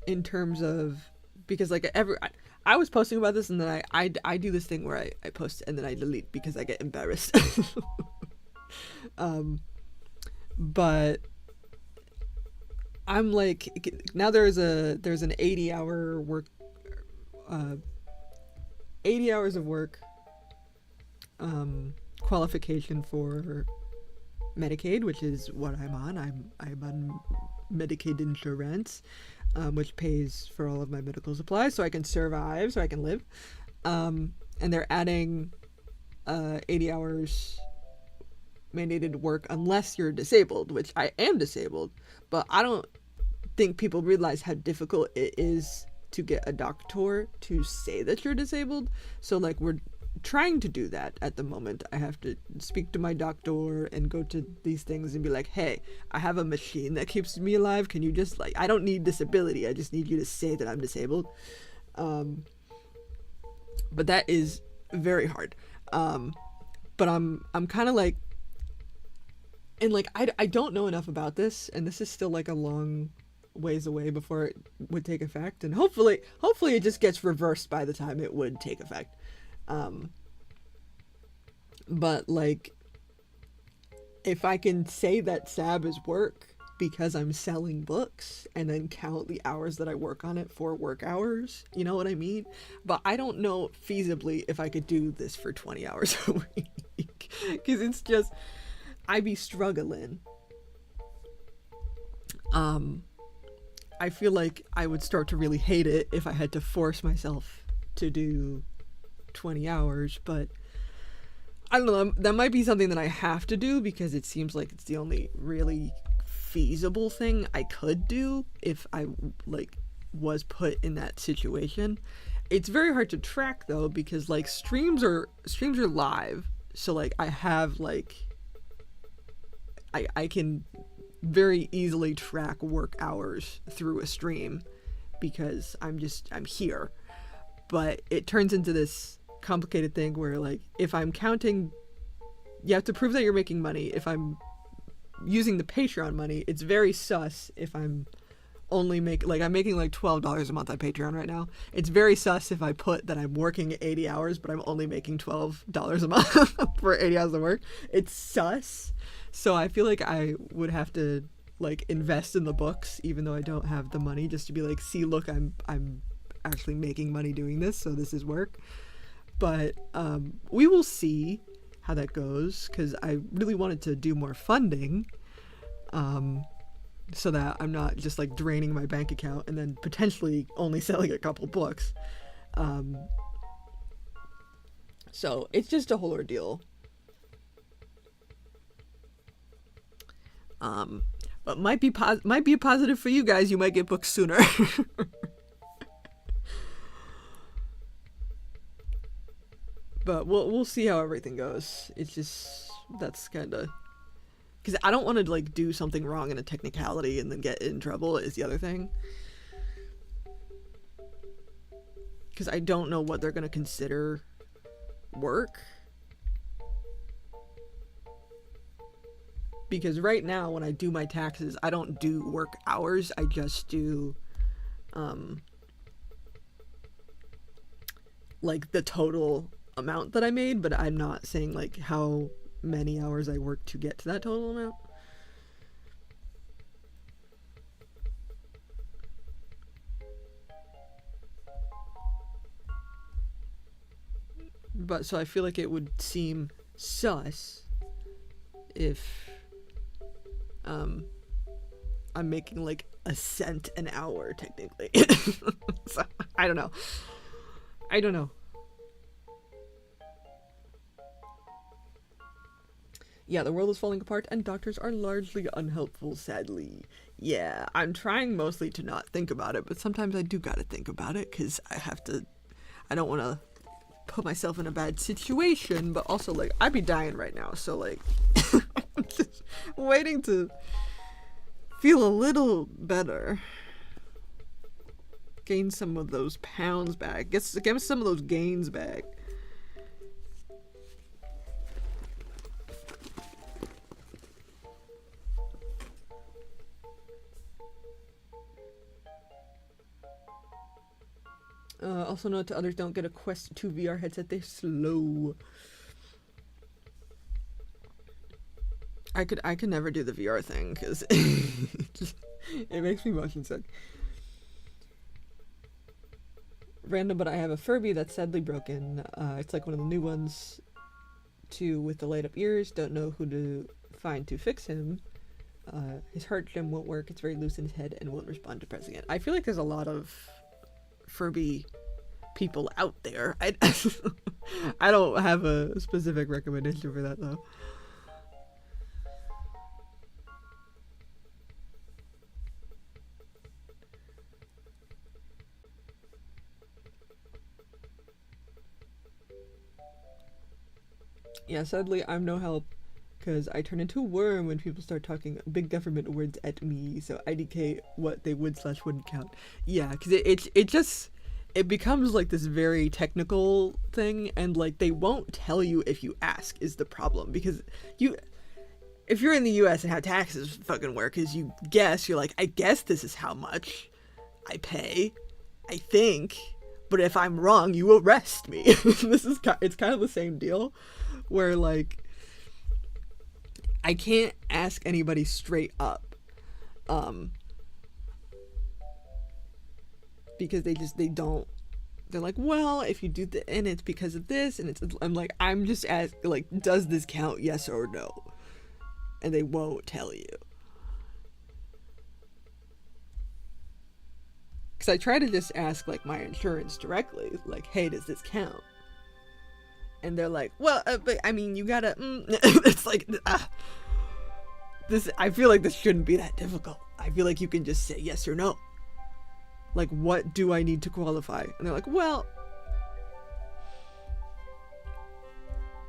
A: In terms of, because like I was posting about this, and then I do this thing where I post and then I delete because I get embarrassed. But I'm like, now there's an 80-hour work, 80 hours of work qualification for Medicaid, which is what I'm on. I'm on Medicaid insurance, which pays for all of my medical supplies so I can survive, so I can live. And they're adding 80 hours mandated work unless you're disabled, which I am disabled, but I don't think people realize how difficult it is to get a doctor to say that you're disabled. So like, we're trying to do that at the moment. I have to speak to my doctor and go to these things and be like, hey, I have a machine that keeps me alive. Can you just, like, I don't need disability, I just need you to say that I'm disabled. But that is very hard. But I'm kind of like, and like, I don't know enough about this, and this is still like a long ways away before it would take effect, and hopefully it just gets reversed by the time it would take effect. But like, if I can say that SAB is work because I'm selling books, and then count the hours that I work on it for work hours, you know what I mean? But I don't know feasibly if I could do this for 20 hours a week, because it's just, I be struggling. I feel like I would start to really hate it if I had to force myself to do 20 hours, but I don't know, that might be something that I have to do, because it seems like it's the only really feasible thing I could do if I like was put in that situation. It's very hard to track though, because like streams are live, so like I have like, I can very easily track work hours through a stream because I'm here. But it turns into this complicated thing where like, if I'm counting, you have to prove that you're making money. If I'm using the Patreon money, it's very sus if I'm only I'm making like $12 a month on Patreon right now. It's very sus if I put that I'm working 80 hours but I'm only making $12 a month for 80 hours of work. It's sus. So I feel like I would have to like invest in the books even though I don't have the money, just to be like, see, look, I'm actually making money doing this, so this is work. But we will see how that goes, because I really wanted to do more funding, so that I'm not just like draining my bank account and then potentially only selling a couple books. So it's just a whole ordeal. But might be a positive for you guys. You might get books sooner. But we'll see how everything goes. It's just, that's kind of, because I don't want to like do something wrong in a technicality and then get in trouble is the other thing. Because I don't know what they're going to consider work. Because right now when I do my taxes, I don't do work hours. I just do like the total amount that I made, but I'm not saying like how many hours I worked to get to that total amount. But so I feel like it would seem sus if I'm making like a cent an hour technically. So, I don't know. I don't know. Yeah, the world is falling apart and doctors are largely unhelpful, sadly. Yeah, I'm trying mostly to not think about it, but sometimes I do gotta think about it because I don't want to put myself in a bad situation, but also, like, I'd be dying right now, so, like, I'm just waiting to feel a little better. Gain some of those pounds back. Get some of those gains back. Also note to others, don't get a Quest 2 VR headset, they're slow. I could never do the VR thing, because it makes me motion sick. Random, but I have a Furby that's sadly broken. It's like one of the new ones, too, with the light up ears. Don't know who to find to fix him. His heart gem won't work, it's very loose in his head and won't respond to pressing it. I feel like there's a lot of Furby people out there. I don't have a specific recommendation for that though. Yeah, sadly I'm no help because I turn into a worm when people start talking big government words at me, so IDK what they would/wouldn't count. Yeah, because it becomes like this very technical thing, and like they won't tell you if you ask is the problem, because if you're in the US and how taxes fucking work is you guess, you're like, I guess this is how much I pay, I think, but if I'm wrong you arrest me. It's kind of the same deal where like I can't ask anybody straight up because they don't, they're like, well, if you do and it's because of this, and I'm like, I'm just asking, like, does this count, yes or no? And they won't tell you. Because I try to just ask, like, my insurance directly, like, hey, does this count? And they're like, well, but I mean, you gotta, it's like, this, I feel like this shouldn't be that difficult. I feel like you can just say yes or no. Like, what do I need to qualify? And they're like, well,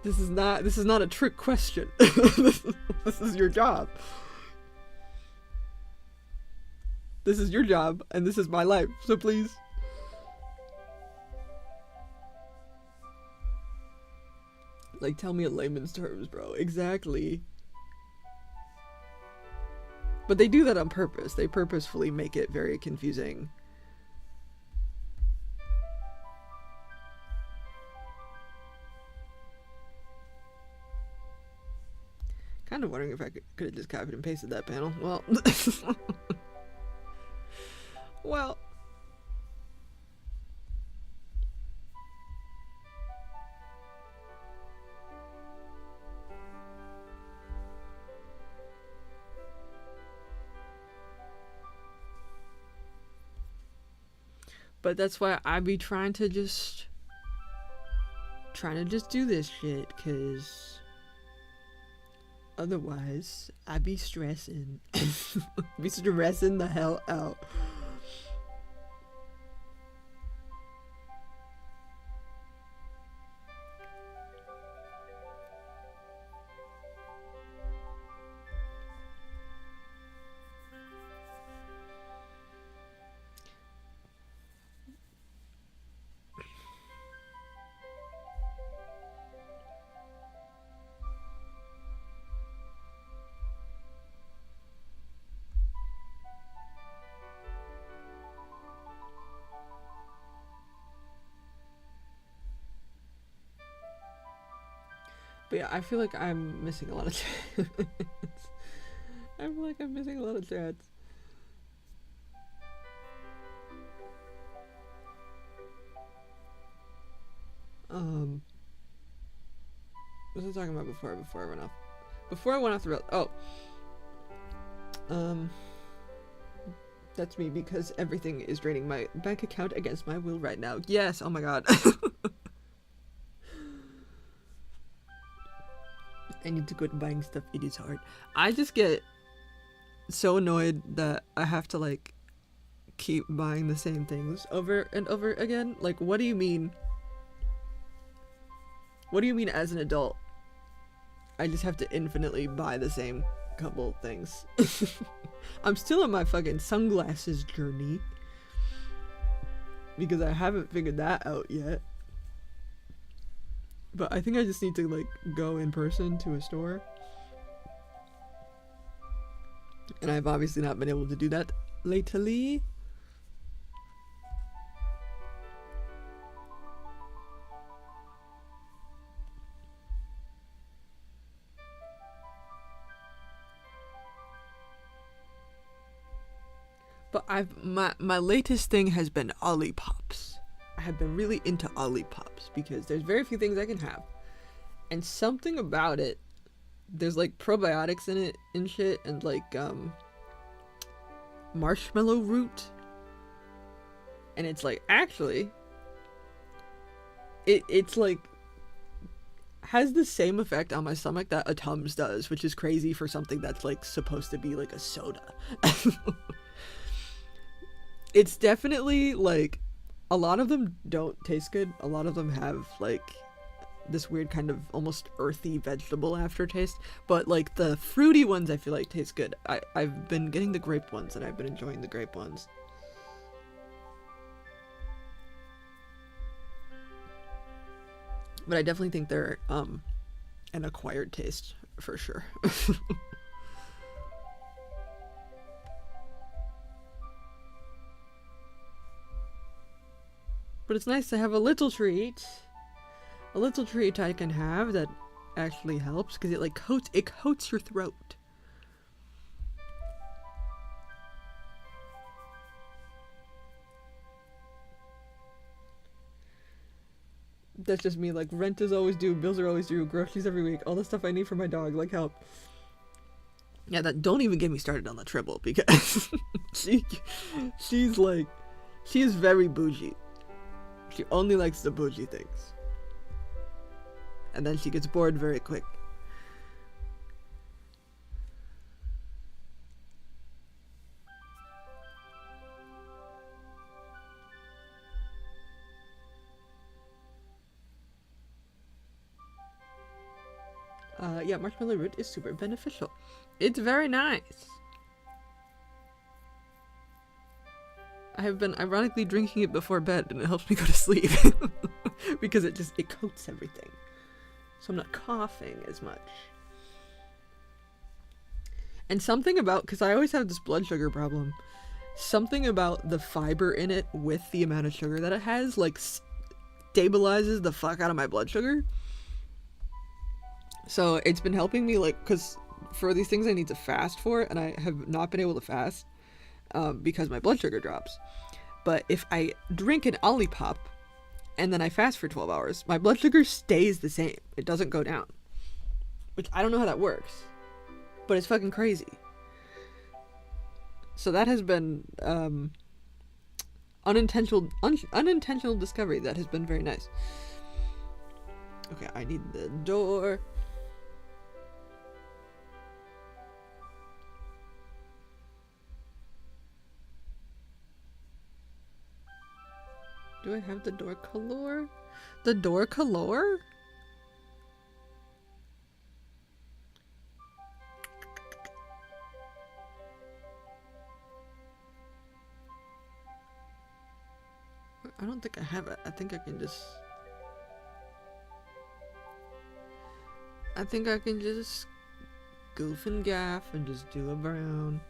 A: this is not a trick question. This is your job. This is your job, and this is my life, so please. Like, tell me in layman's terms, bro. Exactly. But they do that on purpose. They purposefully make it very confusing. Kind of wondering if I could have just copied and pasted that panel. Well, well. But that's why I be trying to just do this shit, cause otherwise I be stressing. Be stressing the hell out. But yeah, I feel like I'm missing a lot of chats. I feel like I'm missing a lot of chats. What was I talking about before I went off? Before I went off the rails. Oh. That's me because everything is draining my bank account against my will right now. Yes, oh my god. I need to quit buying stuff. It is hard. I just get so annoyed that I have to like keep buying the same things over and over again. Like, what do you mean? What do you mean as an adult? I just have to infinitely buy the same couple things. I'm still on my fucking sunglasses journey because I haven't figured that out yet. But I think I just need to like go in person to a store. And I've obviously not been able to do that lately. But my latest thing has been Ollipops. I have been really into Ollipops because there's very few things I can have. And something about it, there's like probiotics in it and shit, and like marshmallow root. And it's like, actually, it's like has the same effect on my stomach that a Tums does, which is crazy for something that's like supposed to be like a soda. It's definitely like, a lot of them don't taste good. A lot of them have like this weird kind of almost earthy vegetable aftertaste, but like the fruity ones I feel like taste good. I've been getting the grape ones and I've been enjoying the grape ones. But I definitely think they're an acquired taste for sure. But it's nice to have a little treat. A little treat I can have that actually helps because it like coats your throat. That's just me, like rent is always due, bills are always due, groceries every week, all the stuff I need for my dog, like help. Yeah, that don't even get me started on the Tribble because she's like, she is very bougie. She only likes the bougie things. And then she gets bored very quick. Yeah, marshmallow root is super beneficial. It's very nice. I have been ironically drinking it before bed and it helps me go to sleep. Because it coats everything. So I'm not coughing as much. And something about, because I always have this blood sugar problem, something about the fiber in it with the amount of sugar that it has, like, stabilizes the fuck out of my blood sugar. So it's been helping me, like, because for these things I need to fast for, and I have not been able to fast because my blood sugar drops. But if I drink an Olipop and then I fast for 12 hours, my blood sugar stays the same. It doesn't go down. Which I don't know how that works. But it's fucking crazy. So that has been unintentional discovery that has been very nice. Okay, I need the door. Do I have the door color? The door color? I don't think I have it. I think I can just goof and gaff and just do a brown.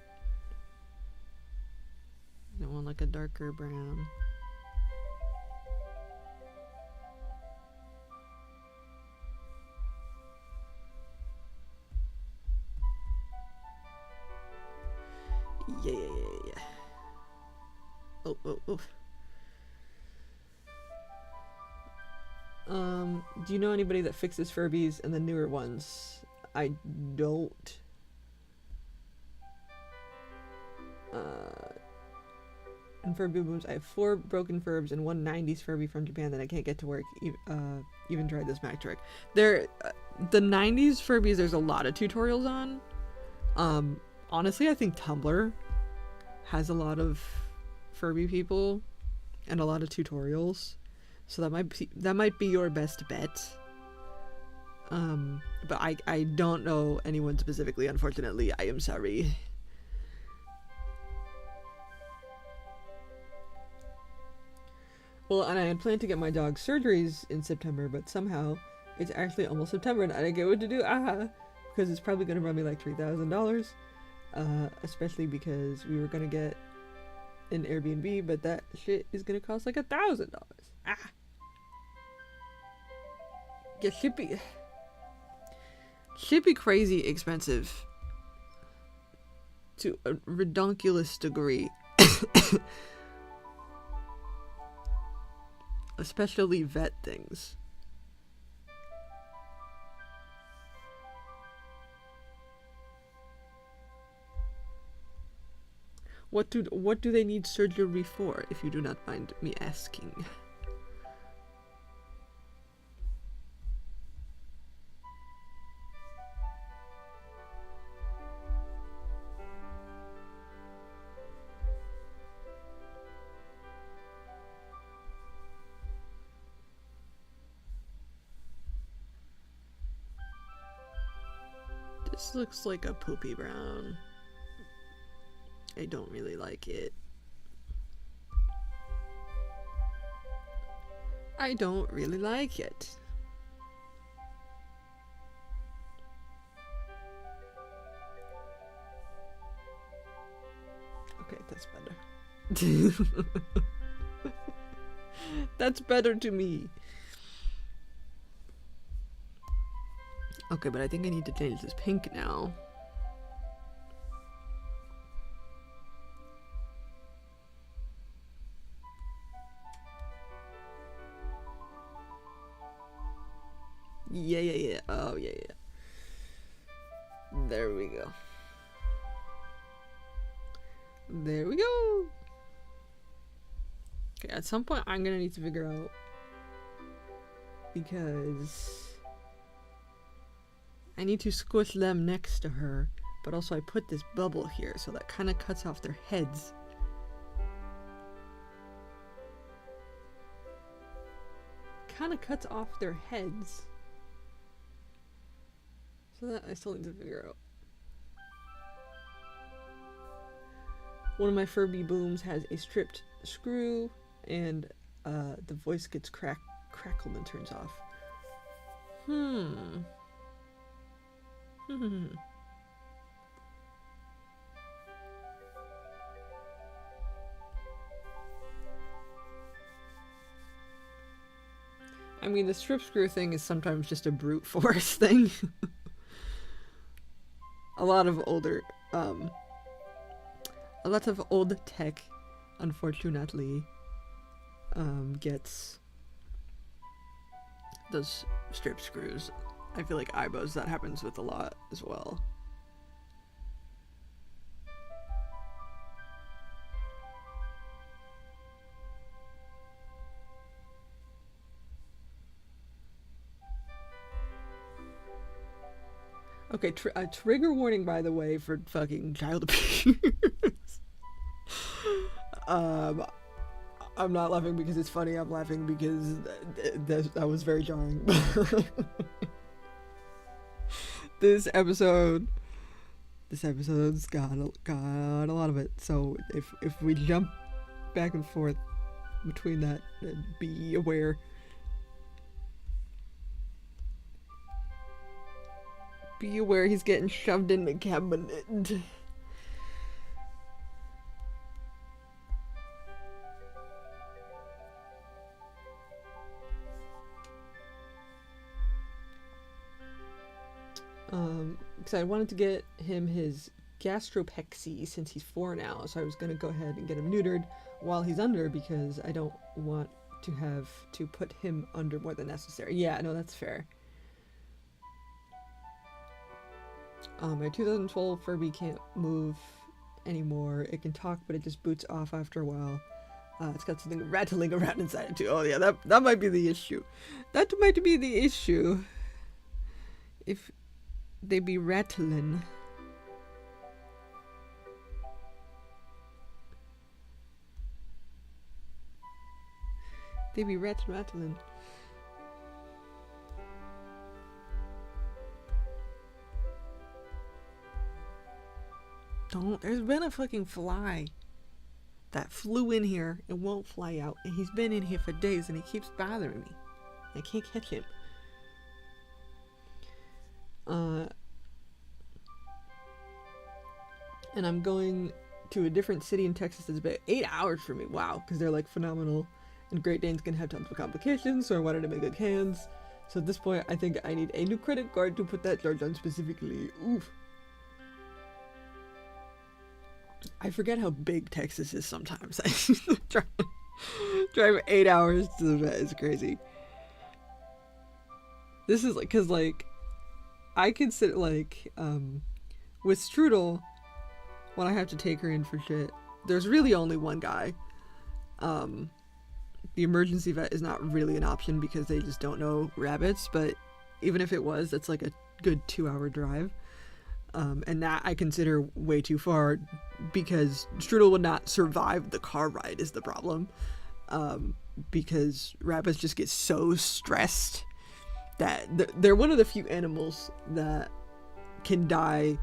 A: I want like a darker brown. Yeah. Oh. Do you know anybody that fixes Furbies and the newer ones? I don't. and Furby booms. I have 4 broken Furbs and 1 90s Furby from Japan that I can't get to work. Even tried this Mac trick. The 90s Furbies, there's a lot of tutorials on. Honestly, I think Tumblr has a lot of Furby people and a lot of tutorials, so that might be your best bet. But I don't know anyone specifically, unfortunately. I am sorry. Well, and I had planned to get my dog surgeries in September, but somehow it's actually almost September and I didn't get what to do. Because it's probably going to run me like $3,000. Especially because we were going to get an Airbnb, but that shit is going to cost like $1,000. Yeah, should be crazy expensive to a redonkulous degree. Especially vet things. What do they need surgery for, if you do not mind me asking? This looks like a poopy brown. I don't really like it. I don't really like it. Okay, that's better. That's better to me. Okay, but I think I need to change this pink now. Yeah. Oh, yeah. There we go. There we go. Okay, at some point I'm gonna need to figure out, because I need to squish them next to her, but also I put this bubble here, so that kind of cuts off their heads. Kind of cuts off their heads. So that I still need to figure out. One of my Furby booms has a stripped screw, and the voice gets crackled and turns off. I mean, the strip screw thing is sometimes just a brute force thing. A lot of old tech, unfortunately, gets those strip screws. I feel like Ibos, that happens with a lot as well. Okay, a trigger warning, by the way, for fucking child abuse. I'm not laughing because it's funny, I'm laughing because that was very jarring. This episode's got a lot of it, so if we jump back and forth between that, be aware. Be aware he's getting shoved in the cabinet. Because I wanted to get him his gastropexy since he's 4 now, so I was going to go ahead and get him neutered while he's under, because I don't want to have to put him under more than necessary. Yeah, no, that's fair. My 2012 Furby can't move anymore. It can talk, but it just boots off after a while. It's got something rattling around inside it too. Oh yeah, that might be the issue. That might be the issue. If they be rattling. They be rattling. Don't. There's been a fucking fly that flew in here and won't fly out, and he's been in here for days and he keeps bothering me. I can't catch him. And I'm going to a different city in Texas that's about 8 hours from me. Wow, because they're like phenomenal. And Great Danes can have tons of complications, so I wanted to make good hands. So at this point, I think I need a new credit card to put that charge on specifically. Oof. I forget how big Texas is sometimes. I drive 8 hours to the vet is crazy. This is like, cause like, I consider like, with Strudel, when I have to take her in for shit, there's really only one guy. The emergency vet is not really an option because they just don't know rabbits, but even if it was, that's like a good 2-hour drive. And that I consider way too far because Strudel would not survive the car ride is the problem. Because rabbits just get so stressed that they're one of the few animals that can die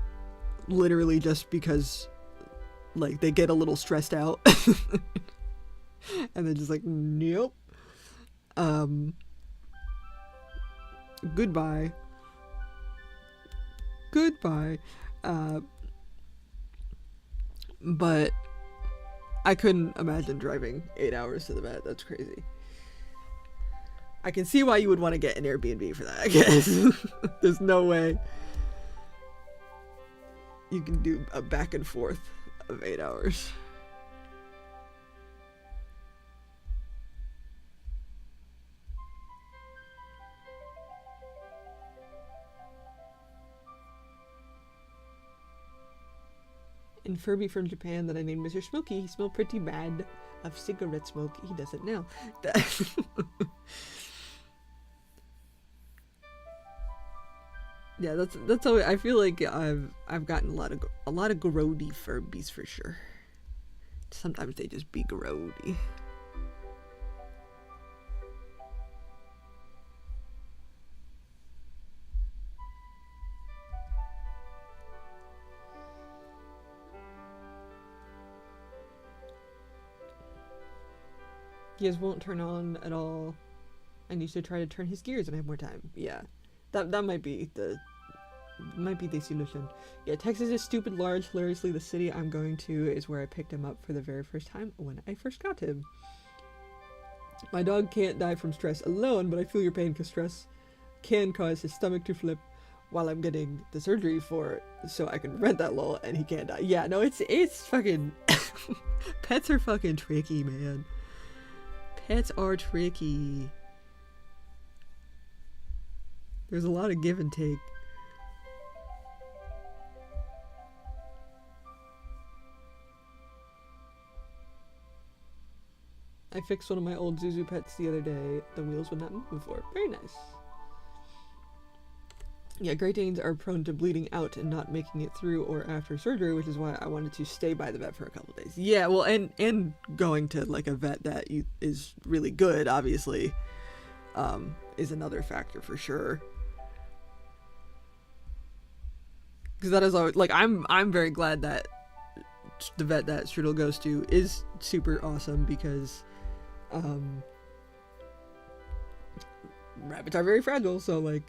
A: literally just because like they get a little stressed out. And they're just like, nope. Goodbye. But I couldn't imagine driving 8 hours to the vet. That's crazy. I can see why you would want to get an Airbnb for that, I guess. There's no way you can do a back and forth of 8 hours. And Furby from Japan that I named Mr. Smokey, he smelled pretty bad of cigarette smoke. He doesn't now. Yeah, that's always, I feel like I've gotten a lot of grody Furbies for sure. Sometimes they just be grody. Gears won't turn on at all. I need to try to turn his gears when I have more time. Yeah, that might be the solution. Yeah, Texas is stupid large. Hilariously, the city I'm going to is where I picked him up for the very first time when I first got him. My dog can't die from stress alone, but I feel your pain because stress can cause his stomach to flip while I'm getting the surgery for it, so I can prevent that lull and he can't die. Yeah, no, it's fucking pets are fucking tricky, man. Pets are tricky. There's a lot of give and take. I fixed one of my old Zuzu pets the other day. The wheels would not move before. Very nice. Yeah, Great Danes are prone to bleeding out and not making it through or after surgery, which is why I wanted to stay by the vet for a couple of days. Yeah, well, and going to like a vet that is really good, obviously, is another factor for sure. Because that is always, like, I'm very glad that the vet that Strudel goes to is super awesome because rabbits are very fragile, so like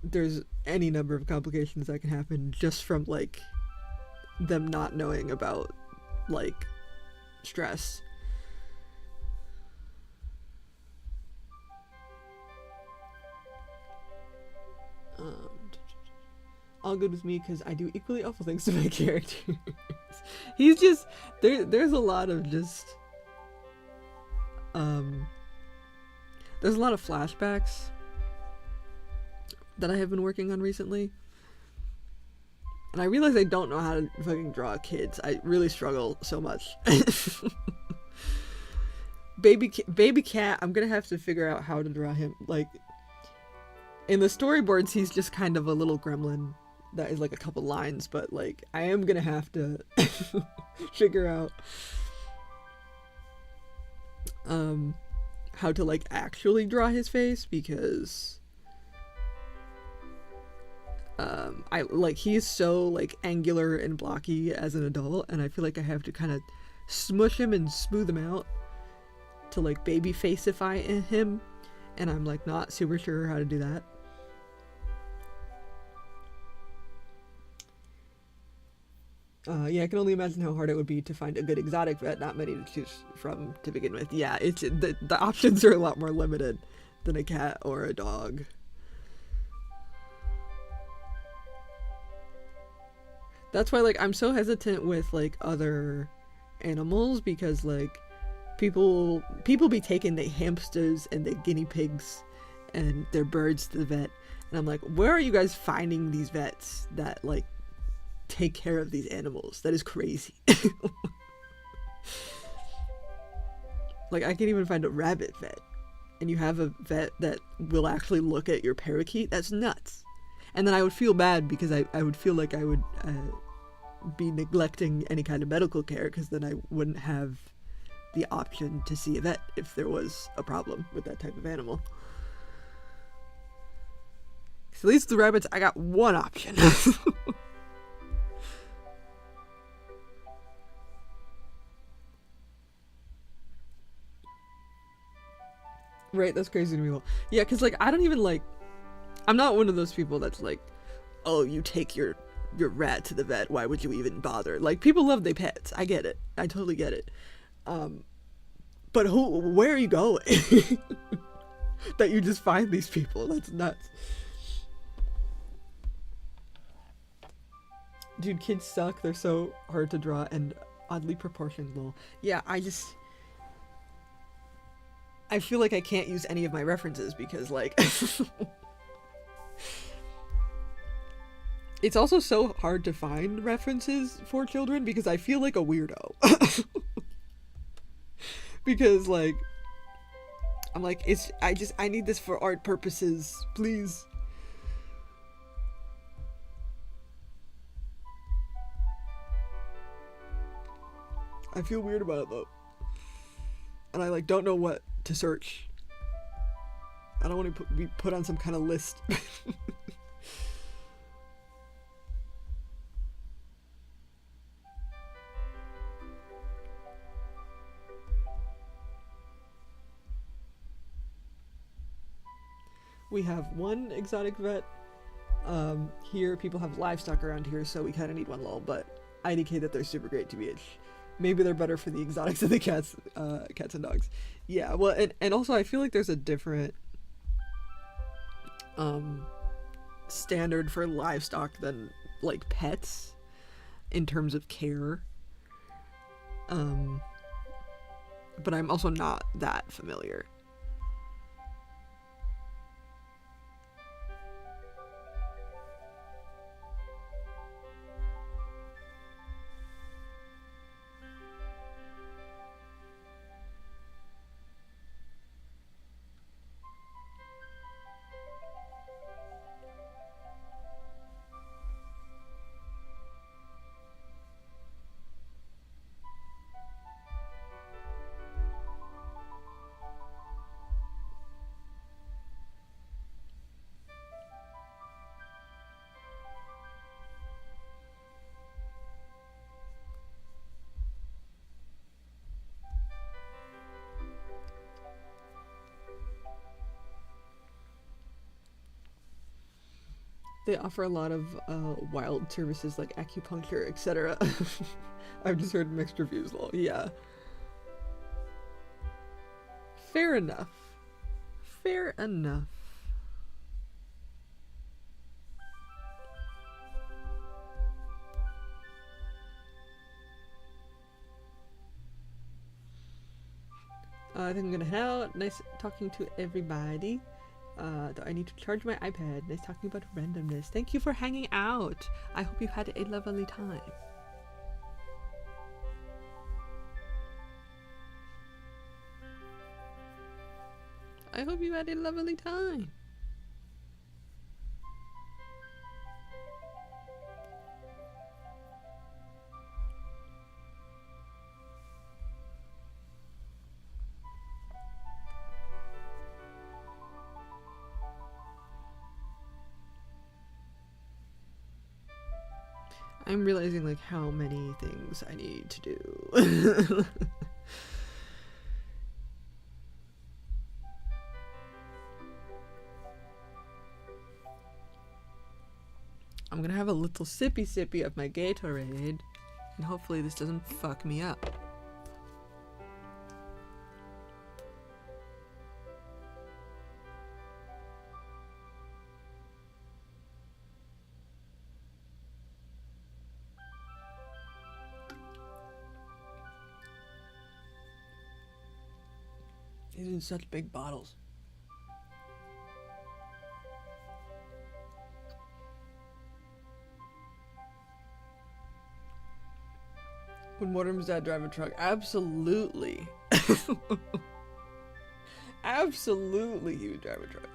A: there's any number of complications that can happen just from like them not knowing about like stress. All good with me because I do equally awful things to my characters. He's just there's a lot of just there's a lot of flashbacks that I have been working on recently, And I realize I don't know how to fucking draw kids. I really struggle so much. Baby cat, I'm gonna have to figure out how to draw him. Like, in the storyboards, he's just kind of a little gremlin that is like a couple lines, but like, I am gonna have to figure out how to like actually draw his face, because he's so like angular and blocky as an adult, and I feel like I have to kind of smush him and smooth him out to like baby faceify him, and I'm like not super sure how to do that. Yeah, I can only imagine how hard it would be to find a good exotic vet, not many to choose from to begin with. Yeah, it's the options are a lot more limited than a cat or a dog. That's why like I'm so hesitant with like other animals, because like people be taking their hamsters and their guinea pigs and their birds to the vet, and I'm like, where are you guys finding these vets that like take care of these animals? That is crazy. Like, I can't even find a rabbit vet, and you have a vet that will actually look at your parakeet? That's nuts. And then I would feel bad, because I would feel like I would be neglecting any kind of medical care, because then I wouldn't have the option to see a vet if there was a problem with that type of animal. So at least the rabbits, I got one option. Right, that's crazy to me. Yeah, because like I don't even like, I'm not one of those people that's like, oh, you take your rat to the vet, why would you even bother? Like, people love their pets, I get it, I totally get it, but where are you going? That you just find these people? That's nuts. Dude, kids suck. They're so hard to draw and oddly proportioned. Lol. Yeah, I feel like I can't use any of my references, because like it's also so hard to find references for children, because I feel like a weirdo. Because like I'm like, I need this for art purposes, please. I feel weird about it though, and I like don't know what to search. I don't want to be put on some kind of list. We have one exotic vet. Here, people have livestock around here, so we kind of need one lol, but IDK that they're super great TBH. Maybe they're better for the exotics than the cats and dogs. Yeah, well, and also I feel like there's a different standard for livestock than like pets in terms of care. But I'm also not that familiar. They offer a lot of wild services like acupuncture, etc. I've just heard mixed reviews, lol. Yeah. Fair enough. Fair enough. I think I'm gonna head out. Nice talking to everybody. I need to charge my iPad. Nice talking about randomness. Thank you for hanging out. I hope you had a lovely time. I hope you had a lovely time. I'm realizing like how many things I need to do. I'm gonna have a little sippy of my Gatorade, and hopefully this doesn't fuck me up. These are in such big bottles. Would Mortimer's dad drive a truck? Absolutely. Absolutely he would drive a truck.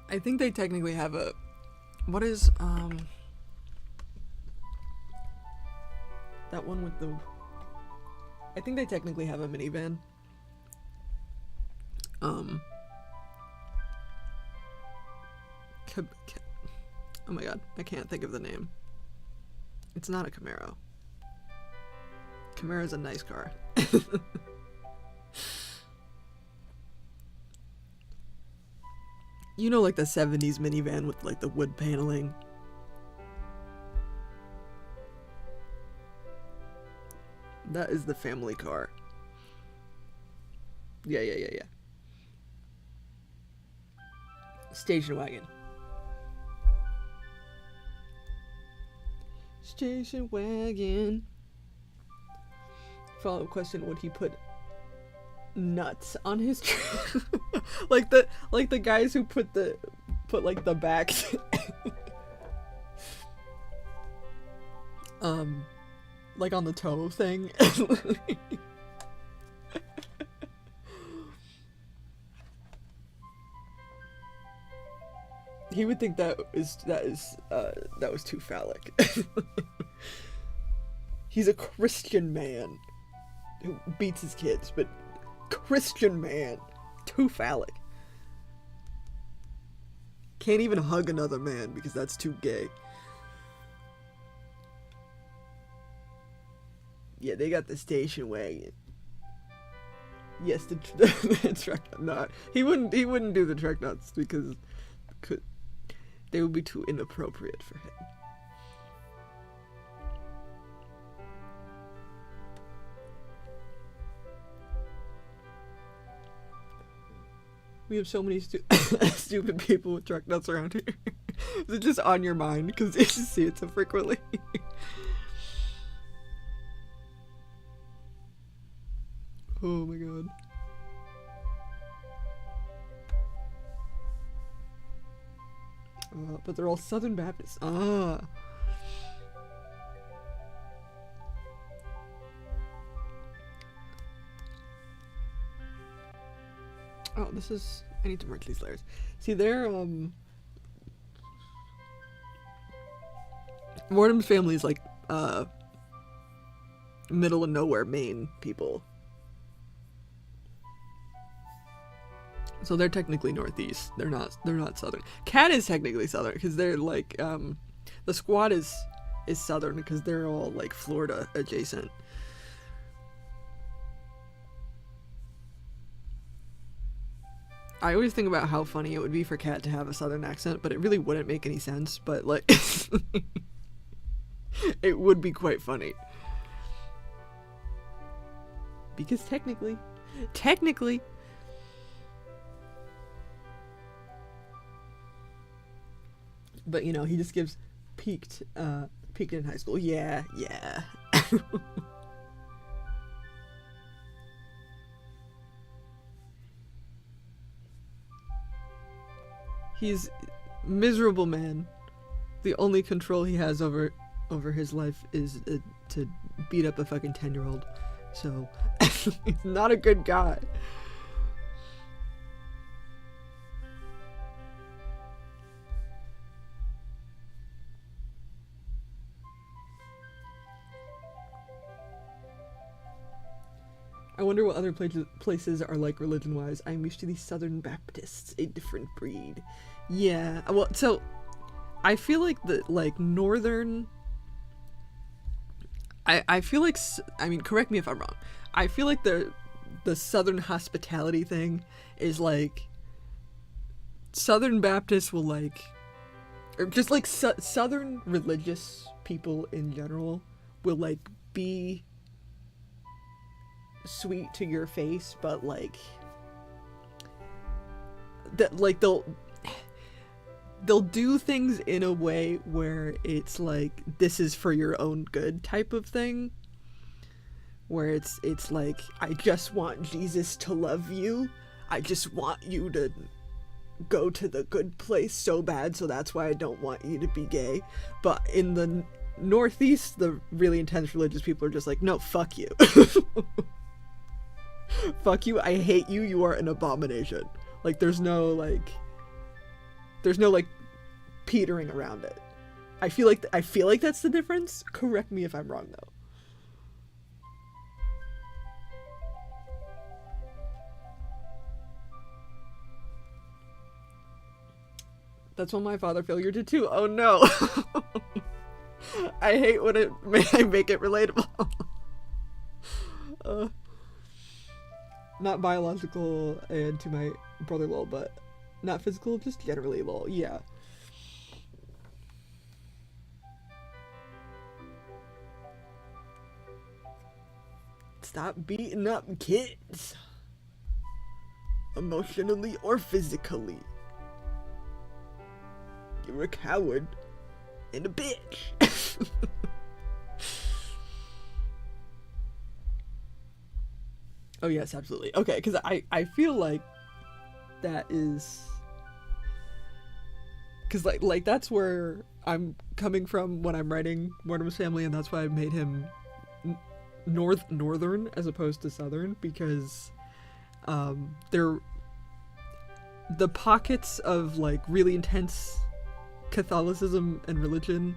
A: I think they technically have a... What is, that one with the... I think they technically have a minivan. Oh my god, I can't think of the name. It's not a Camaro. Camaro's a nice car. You know, like the 70s minivan with like the wood paneling. That is the family car. Yeah. Station wagon. Station wagon. Follow-up question, would he put nuts on his truck? like the guys who put like the back like on the toe thing. He would think that was too phallic. He's a Christian man who beats his kids, but Christian man, too phallic. Can't even hug another man because that's too gay. Yeah, they got the station wagon. Yes, the truck nut. He wouldn't do the truck nuts because they would be too inappropriate for him. We have so many stupid people with truck nuts around here. Is it just on your mind because you just see it so frequently? Oh my god. But they're all Southern Baptists. Ah. Oh, this is... I need to mark these layers. See, they're, Mortem's family is like, middle of nowhere Maine people. So they're technically northeast. They're not southern. Cat is technically southern because they're like, the squad is southern because they're all like Florida adjacent. I always think about how funny it would be for Cat to have a southern accent, but it really wouldn't make any sense, but like it would be quite funny. Because technically but you know, he just gives peaked Peaked in high school. Yeah, yeah. He's miserable man. The only control he has over his life is to beat up a fucking 10-year-old. So he's not a good guy. I wonder what other places are like religion-wise. I'm used to the Southern Baptists, a different breed. Yeah, well, so I feel like the northern. I feel like, I mean, correct me if I'm wrong. I feel like the Southern hospitality thing is like Southern Baptists will like, or just like Southern religious people in general will like be sweet to your face, but like that, like they'll do things in a way where it's like, this is for your own good type of thing, where it's like, I just want Jesus to love you, I just want you to go to the good place so bad, so that's why I don't want you to be gay. But in the Northeast, the really intense religious people are just like, no, fuck you. Fuck you, I hate you, you are an abomination. Like, there's no like petering around it. I feel like that's the difference. Correct me if I'm wrong though. That's what my father failure did too. Oh no. I hate when I make it relatable. Not biological and to my brother lol, but not physical, just generally lol. Yeah. Stop beating up kids. Emotionally or physically. You're a coward and a bitch. Oh yes, absolutely. Okay, because I feel like that is, because like that's where I'm coming from when I'm writing Mortimer's Family, and that's why I made him northern as opposed to southern, because they're the pockets of like really intense Catholicism and religion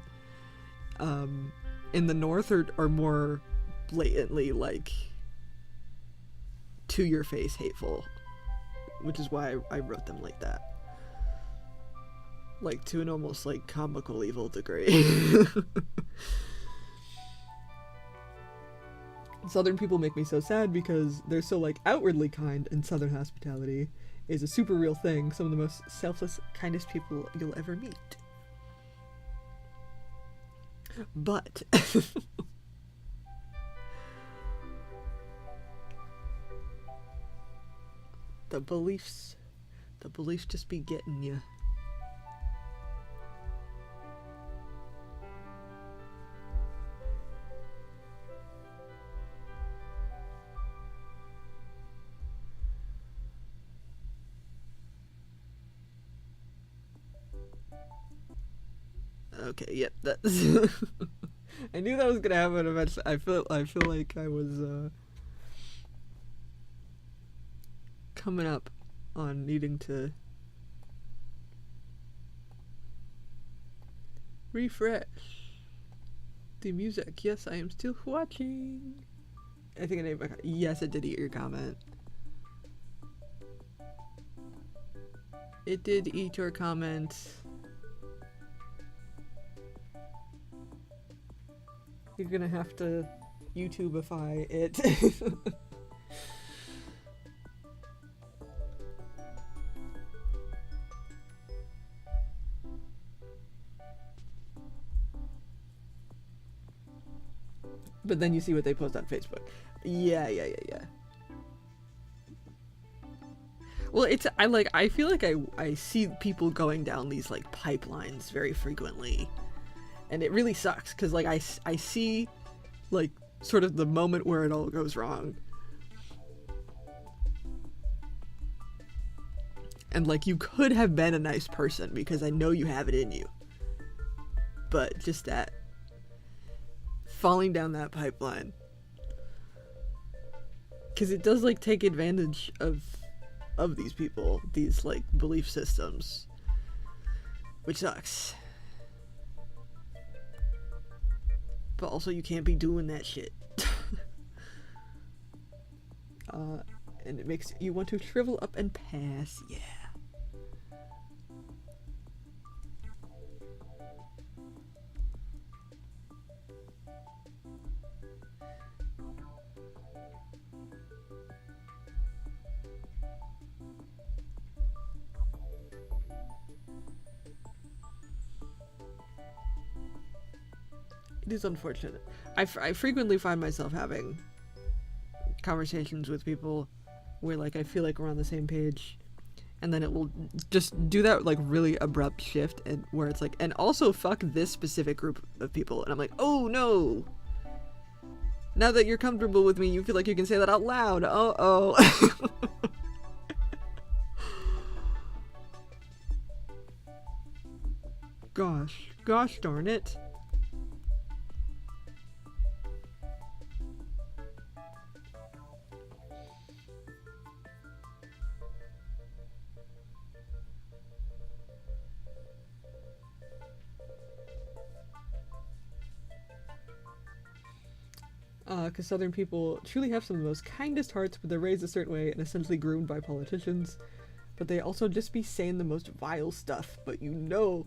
A: in the north are more blatantly like to your face hateful, which is why I wrote them like that, like to an almost like comical evil degree. Southern people make me so sad because they're so like outwardly kind, and Southern hospitality is a super real thing. Some of the most selfless, kindest people you'll ever meet. But the beliefs just be getting you. Okay, yep, that's I knew that was gonna happen eventually. I feel like I was coming up on needing to refresh the music. Yes, I am still watching. I think I named my yes, it did eat your comment. It did eat your comment. You're gonna have to YouTubeify it. But then you see what they post on Facebook. Yeah. Well, I feel like I see people going down these like pipelines very frequently. And it really sucks because like I see like sort of the moment where it all goes wrong. And like you could have been a nice person because I know you have it in you. But just that falling down that pipeline. Because it does like take advantage of these people, these like belief systems. Which sucks. But also you can't be doing that shit. And it makes you want to shrivel up and pass. Yeah. It is unfortunate. I frequently find myself having conversations with people where like I feel like we're on the same page, and then it will just do that like really abrupt shift, and where it's like, and also fuck this specific group of people, and I'm like, oh no, now that you're comfortable with me you feel like you can say that out loud. Oh gosh darn it. Because Southern people truly have some of the most kindest hearts, but they're raised a certain way and essentially groomed by politicians. But they also just be saying the most vile stuff, but you know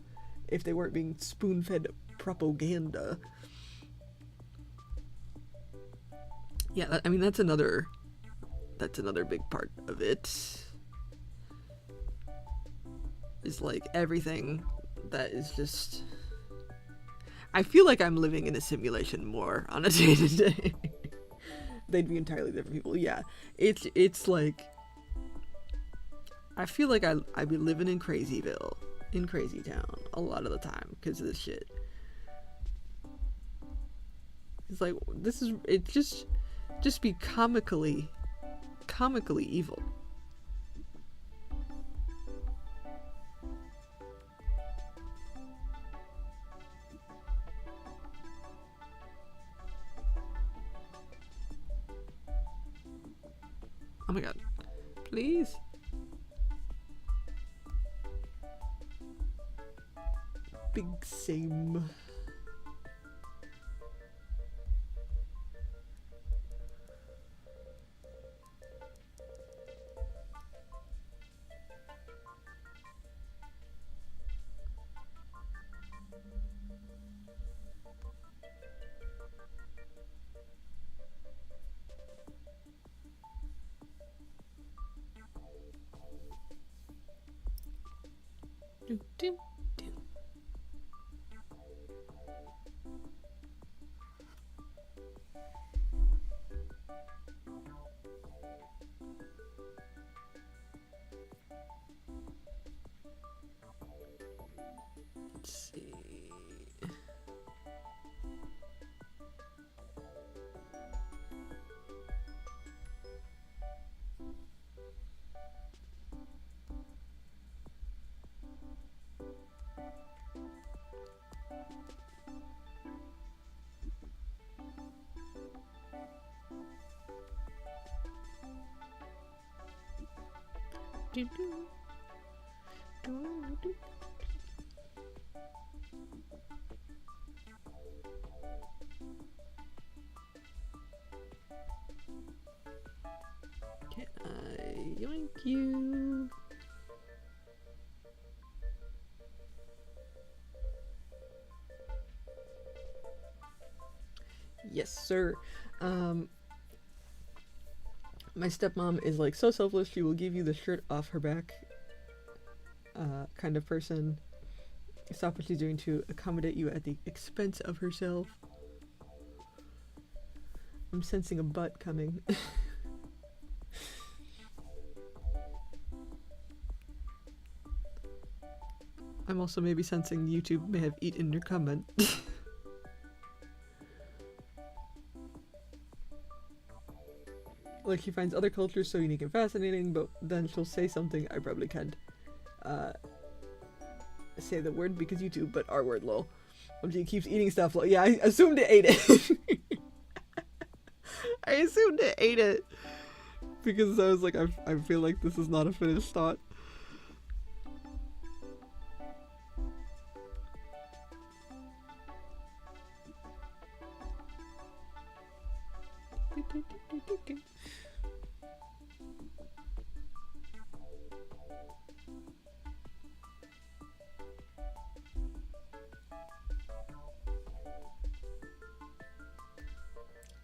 A: if they weren't being spoon-fed propaganda. Yeah, I mean, that's another big part of it. Is like everything that is just... I feel like I'm living in a simulation more on a day-to-day. They'd be entirely different people. Yeah, it's like... I feel like I'd be living in Crazyville, in Crazy Town, a lot of the time because of this shit. It's like, it just be comically evil. Oh my god. Please. Big same. Do, do, do. Let's see. Do, do. Do, do. Can I yoink you? Yes, sir. My stepmom is like so selfless, she will give you the shirt off her back kind of person. Stop what she's doing to accommodate you at the expense of herself. I'm sensing a butt coming. I'm also maybe sensing YouTube may have eaten your comment. Like, she finds other cultures so unique and fascinating, but then she'll say something I probably can't say the word because YouTube, but R word, lol. When she keeps eating stuff, lol. Yeah, I assumed it ate it. I assumed it ate it. Because I was like, I feel like this is not a finished thought.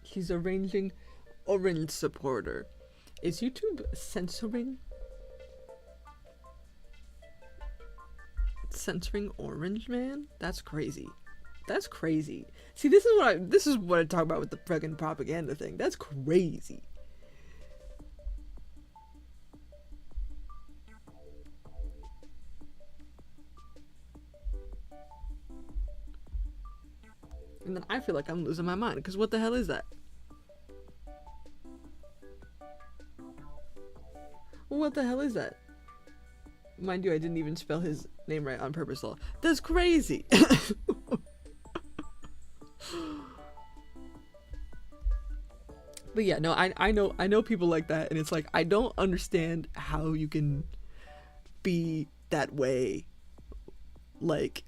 A: She's arranging orange supporter. Is YouTube censoring Orange Man? That's crazy. That's crazy. See, this is what I talk about with the friggin' propaganda thing. That's crazy. And then I feel like I'm losing my mind, because what the hell is that? What the hell is that? Mind you, I didn't even spell his name right on purpose, lol. That's crazy! But yeah, no, I know people like that, and it's like, I don't understand how you can be that way. Like,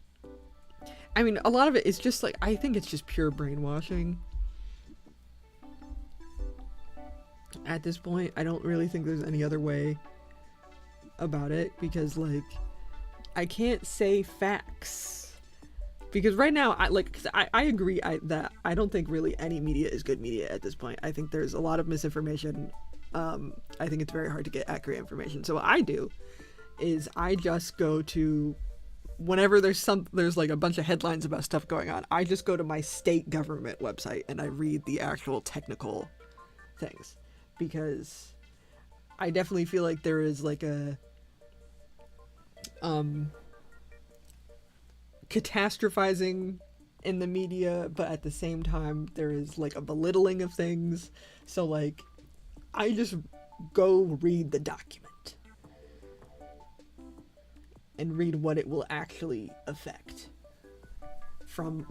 A: I mean, a lot of it is just like, I think it's just pure brainwashing. At this point, I don't really think there's any other way about it, because like, I can't say facts, because right now I agree that I don't think really any media is good media at this point. I think there's a lot of misinformation. I think it's very hard to get accurate information. So what I do is I just go to, whenever there's like a bunch of headlines about stuff going on, I just go to my state government website and I read the actual technical things, because I definitely feel like there is like a catastrophizing in the media, but at the same time there is like a belittling of things. So like, I just go read the document and read what it will actually affect from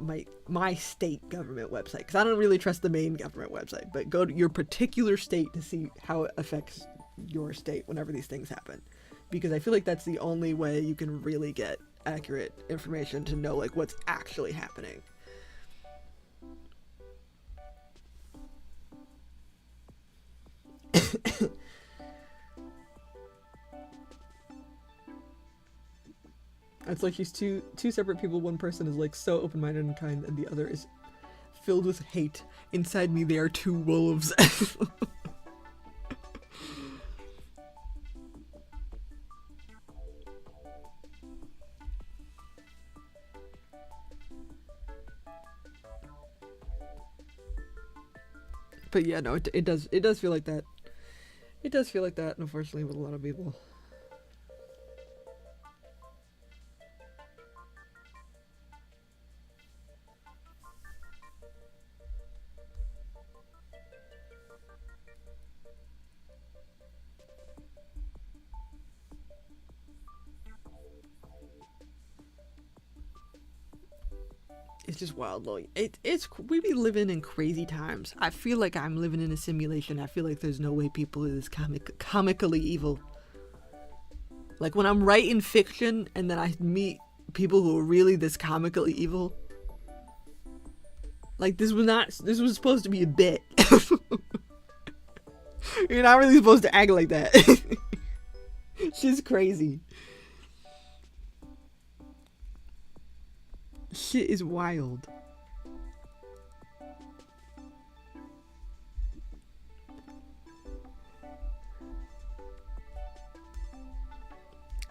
A: my state government website, because I don't really trust the main government website, but go to your particular state to see how it affects your state whenever these things happen, because I feel like that's the only way you can really get accurate information to know like what's actually happening. It's like she's two separate people. One person is like so open-minded and kind, and the other is filled with hate. Inside me, they are two wolves. But yeah, no, it does feel like that. It does feel like that, unfortunately, with a lot of people. It's just wild, though. We be living in crazy times. I feel like I'm living in a simulation. I feel like there's no way people are this comically evil. Like when I'm writing fiction and then I meet people who are really this comically evil. Like this was supposed to be a bit. You're not really supposed to act like that. She's crazy. Shit is wild.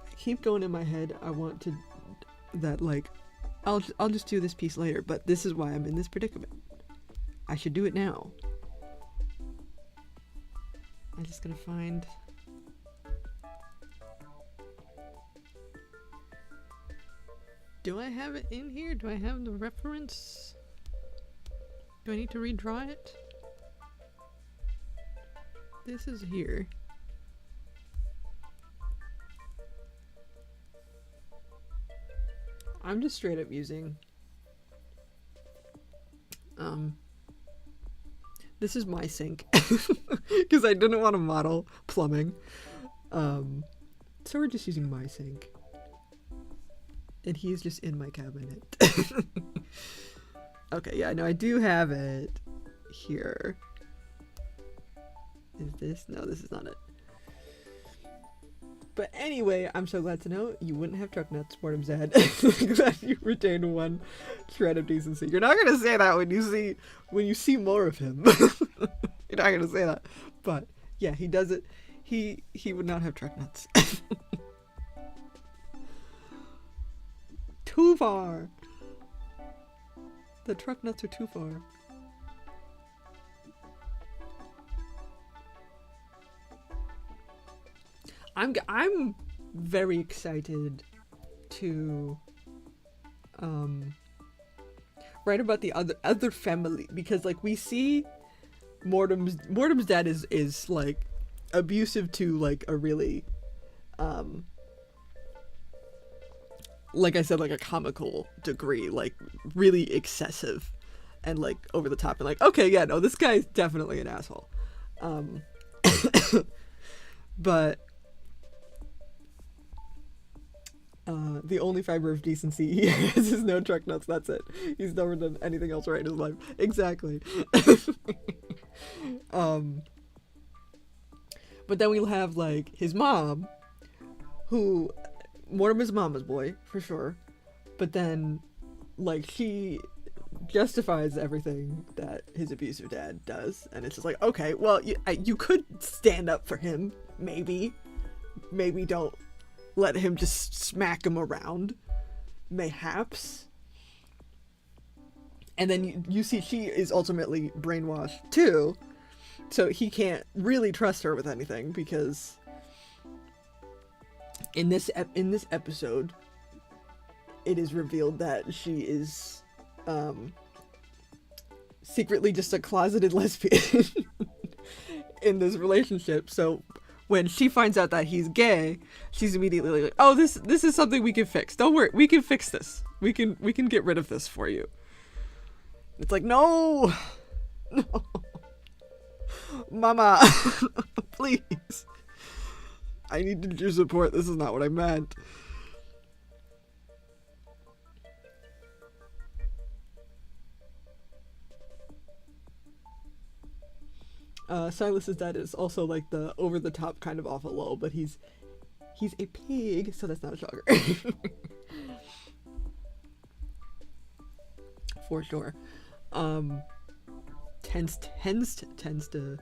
A: I keep going in my head. I want to that like I'll just do this piece later, but this is why I'm in this predicament. I should do it now. I'm just gonna find. Do I have it in here? Do I have the reference? Do I need to redraw it? This is here. I'm just straight up using this is my sink because I didn't want to model plumbing, so we're just using my sink, and he's just in my cabinet. Okay, yeah, no, I do have it here. Is this? No, this is not it. But anyway, I'm so glad to know you wouldn't have truck nuts, Mortem's dad. Glad you retained one shred of decency. You're not gonna say that when you see more of him. You're not gonna say that. But yeah, he does it. He would not have truck nuts. Too far. The truck nuts are too far. I'm very excited to write about the other family, because like we see Mortem's dad is like abusive to like a really like I said, like a comical degree, like really excessive and like over the top, and like, okay, yeah, no, this guy's definitely an asshole. But the only fiber of decency he has is no truck nuts. That's it. He's never done anything else right in his life. Exactly. But then we'll have like his mom, who Mortimer's mama's boy for sure, but then like she justifies everything that his abusive dad does, and it's just like, okay, well, you could stand up for him, maybe don't let him just smack him around, mayhaps. And then you see she is ultimately brainwashed too, so he can't really trust her with anything, because in this episode it is revealed that she is secretly just a closeted lesbian in this relationship. So when she finds out that he's gay, she's immediately like, oh, this is something we can fix. Don't worry, we can fix this. We can get rid of this for you. It's like, no, mama, please. I need your support. This is not what I meant. Silas's dad is also like the over-the-top kind of awful lol, but he's a pig, so that's not a shocker. For sure. Tends to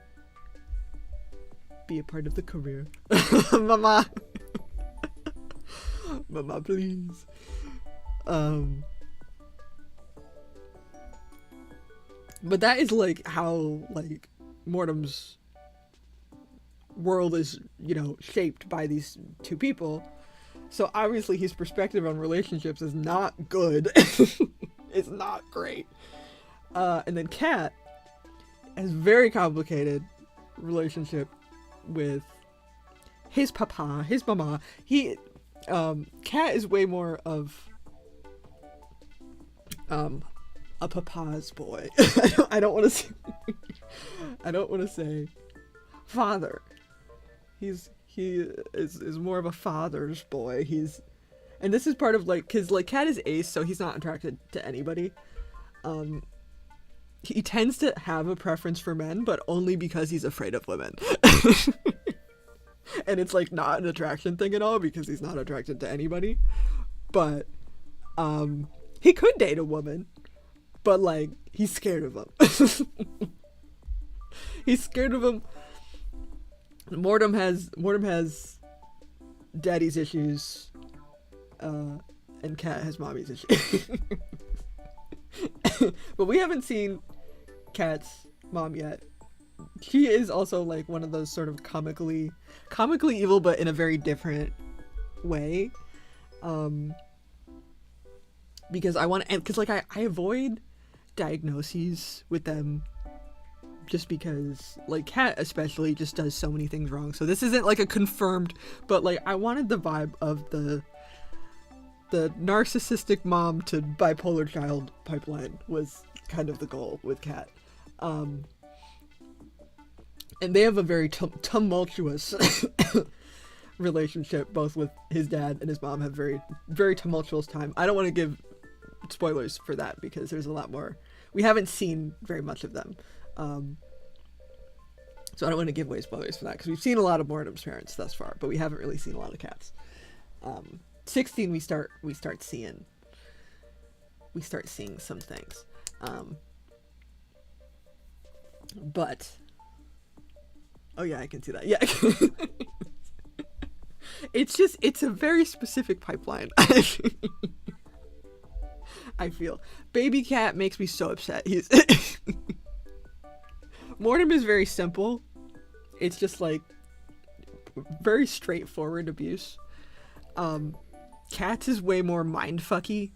A: be a part of the career. Mama. Mama, please. But that is like how like Mortem's world is, shaped by these two people. So obviously his perspective on relationships is not good. It's not great. And then Kat has very complicated relationship with his papa, his mama. Kat is way more of a papa's boy. I don't want to say father. He is more of a father's boy. And this is part of like, cause like Kat is ace, so he's not attracted to anybody. He tends to have a preference for men, but only because he's afraid of women. And it's like not an attraction thing at all, because he's not attracted to anybody. But he could date a woman, but like he's scared of them. He's scared of him. Mortem has daddy's issues, and Kat has mommy's issues. But we haven't seen Kat's mom yet. She is also like one of those sort of comically evil, but in a very different way. Because I avoid diagnoses with them just because, like, Cat especially just does so many things wrong. So this isn't like a confirmed, but like I wanted the vibe of the narcissistic mom to bipolar child pipeline was kind of the goal with Cat. And they have a very tumultuous relationship, both with his dad and his mom have very, very tumultuous time. I don't want to give spoilers for that because there's a lot more. We haven't seen very much of them. So I don't want to give away spoilers for that because we've seen a lot of Mortem's parents thus far, but we haven't really seen a lot of Cat's. 16 we start seeing some things. But oh yeah, I can see that. Yeah. It's a very specific pipeline. I feel Baby Cat makes me so upset. He's Mortem is very simple. It's just like very straightforward abuse. Cats is way more mindfucky.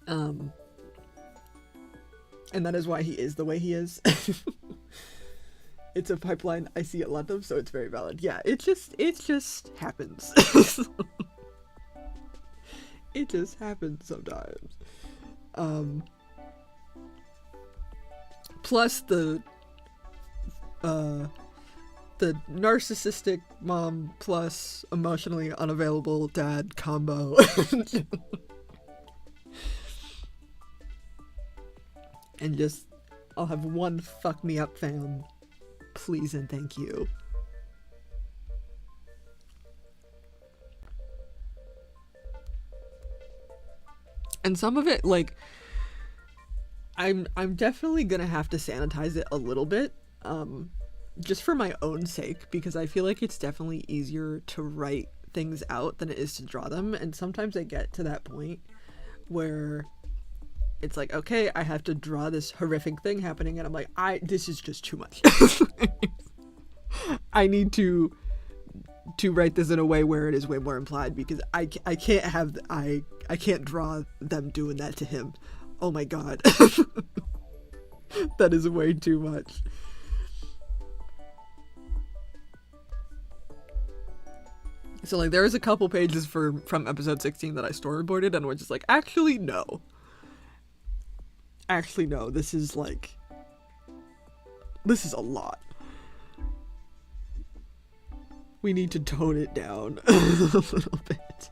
A: And that is why he is the way he is. It's a pipeline I see a lot of, so it's very valid. Yeah, it just happens. It just happens sometimes. Plus the narcissistic mom plus emotionally unavailable dad combo. And just, I'll have one fuck me up fam. Please and thank you. And some of it, like, I'm definitely gonna have to sanitize it a little bit, just for my own sake, because I feel like it's definitely easier to write things out than it is to draw them, and sometimes I get to that point where it's like, okay, I have to draw this horrific thing happening, and I'm like, this is just too much. I need to write this in a way where it is way more implied, because I can't have, I can't draw them doing that to him. Oh my god. That is way too much. So like there was a couple pages from episode 16 that I storyboarded and was just like, actually no, this is a lot. We need to tone it down a little bit.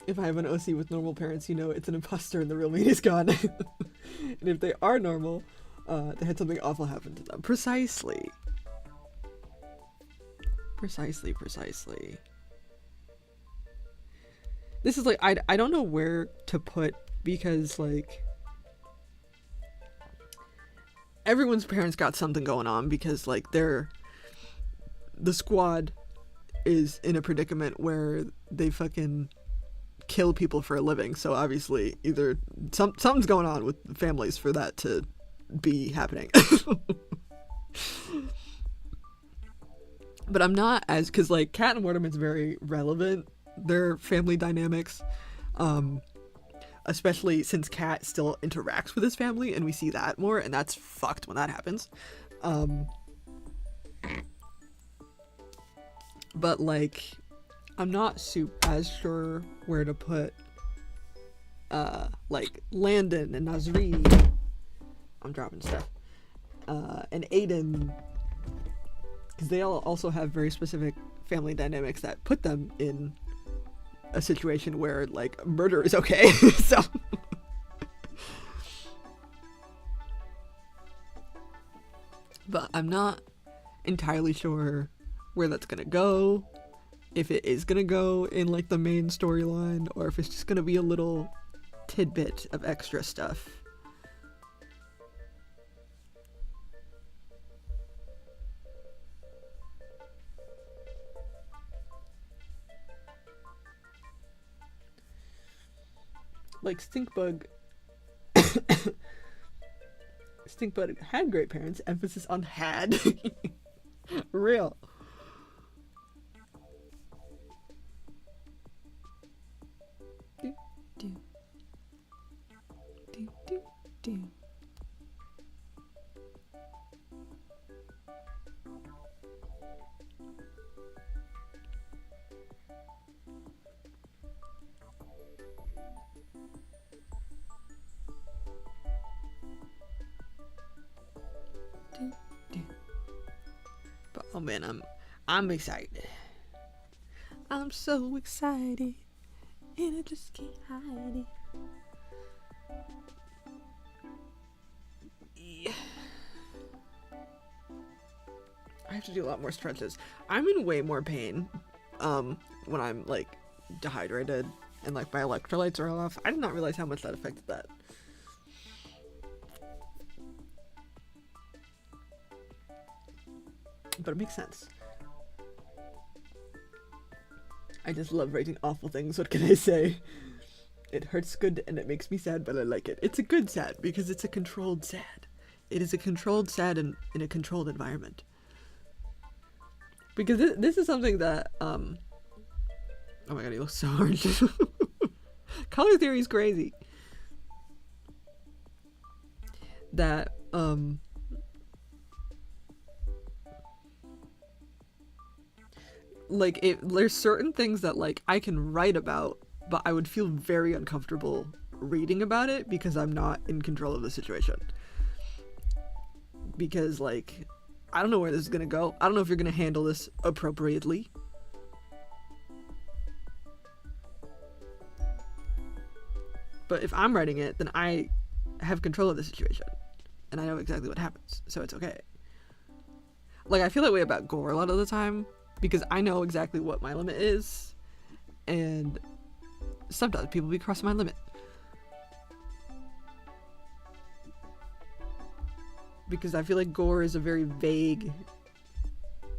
A: If I have an OC with normal parents, you know it's an imposter and the real me is gone. And if they are normal, they had something awful happen to them. Precisely. This is like, I don't know where to put, because like everyone's parents got something going on, because like the squad is in a predicament where they fucking kill people for a living, so obviously either something's going on with families for that to be happening. But I'm not as, because like Cat and Mortem is very relevant, their family dynamics, especially since Cat still interacts with his family and we see that more, and that's fucked when that happens. But like I'm not as sure where to put like Landon and Nasreen, I'm dropping stuff, and Aiden, because they all also have very specific family dynamics that put them in a situation where like murder is okay. So but I'm not entirely sure where that's gonna go, if it is gonna go in like the main storyline, or if it's just gonna be a little tidbit of extra stuff. Like Stinkbug had great parents, emphasis on had. Real. Do, do, do. Do, do. But oh man, I'm excited. I'm so excited, and I just can't hide it. Yeah. I have to do a lot more stretches. I'm in way more pain when I'm like dehydrated and like my electrolytes are all off. I did not realize how much that affected that. But it makes sense. I just love writing awful things. What can I say? It hurts good and it makes me sad, but I like it. It's a good sad because it's a controlled sad. It is a controlled sad in a controlled environment. Because this is something that, oh my god, he looks so orange. Color theory is crazy. That, like, there's certain things that, like, I can write about, but I would feel very uncomfortable reading about it because I'm not in control of the situation. Because, like, I don't know where this is gonna go. I don't know if you're gonna handle this appropriately. But if I'm writing it, then I have control of the situation. And I know exactly what happens, so it's okay. Like, I feel that way about gore a lot of the time, because I know exactly what my limit is, and sometimes people be crossing my limit. Because I feel like gore is a very vague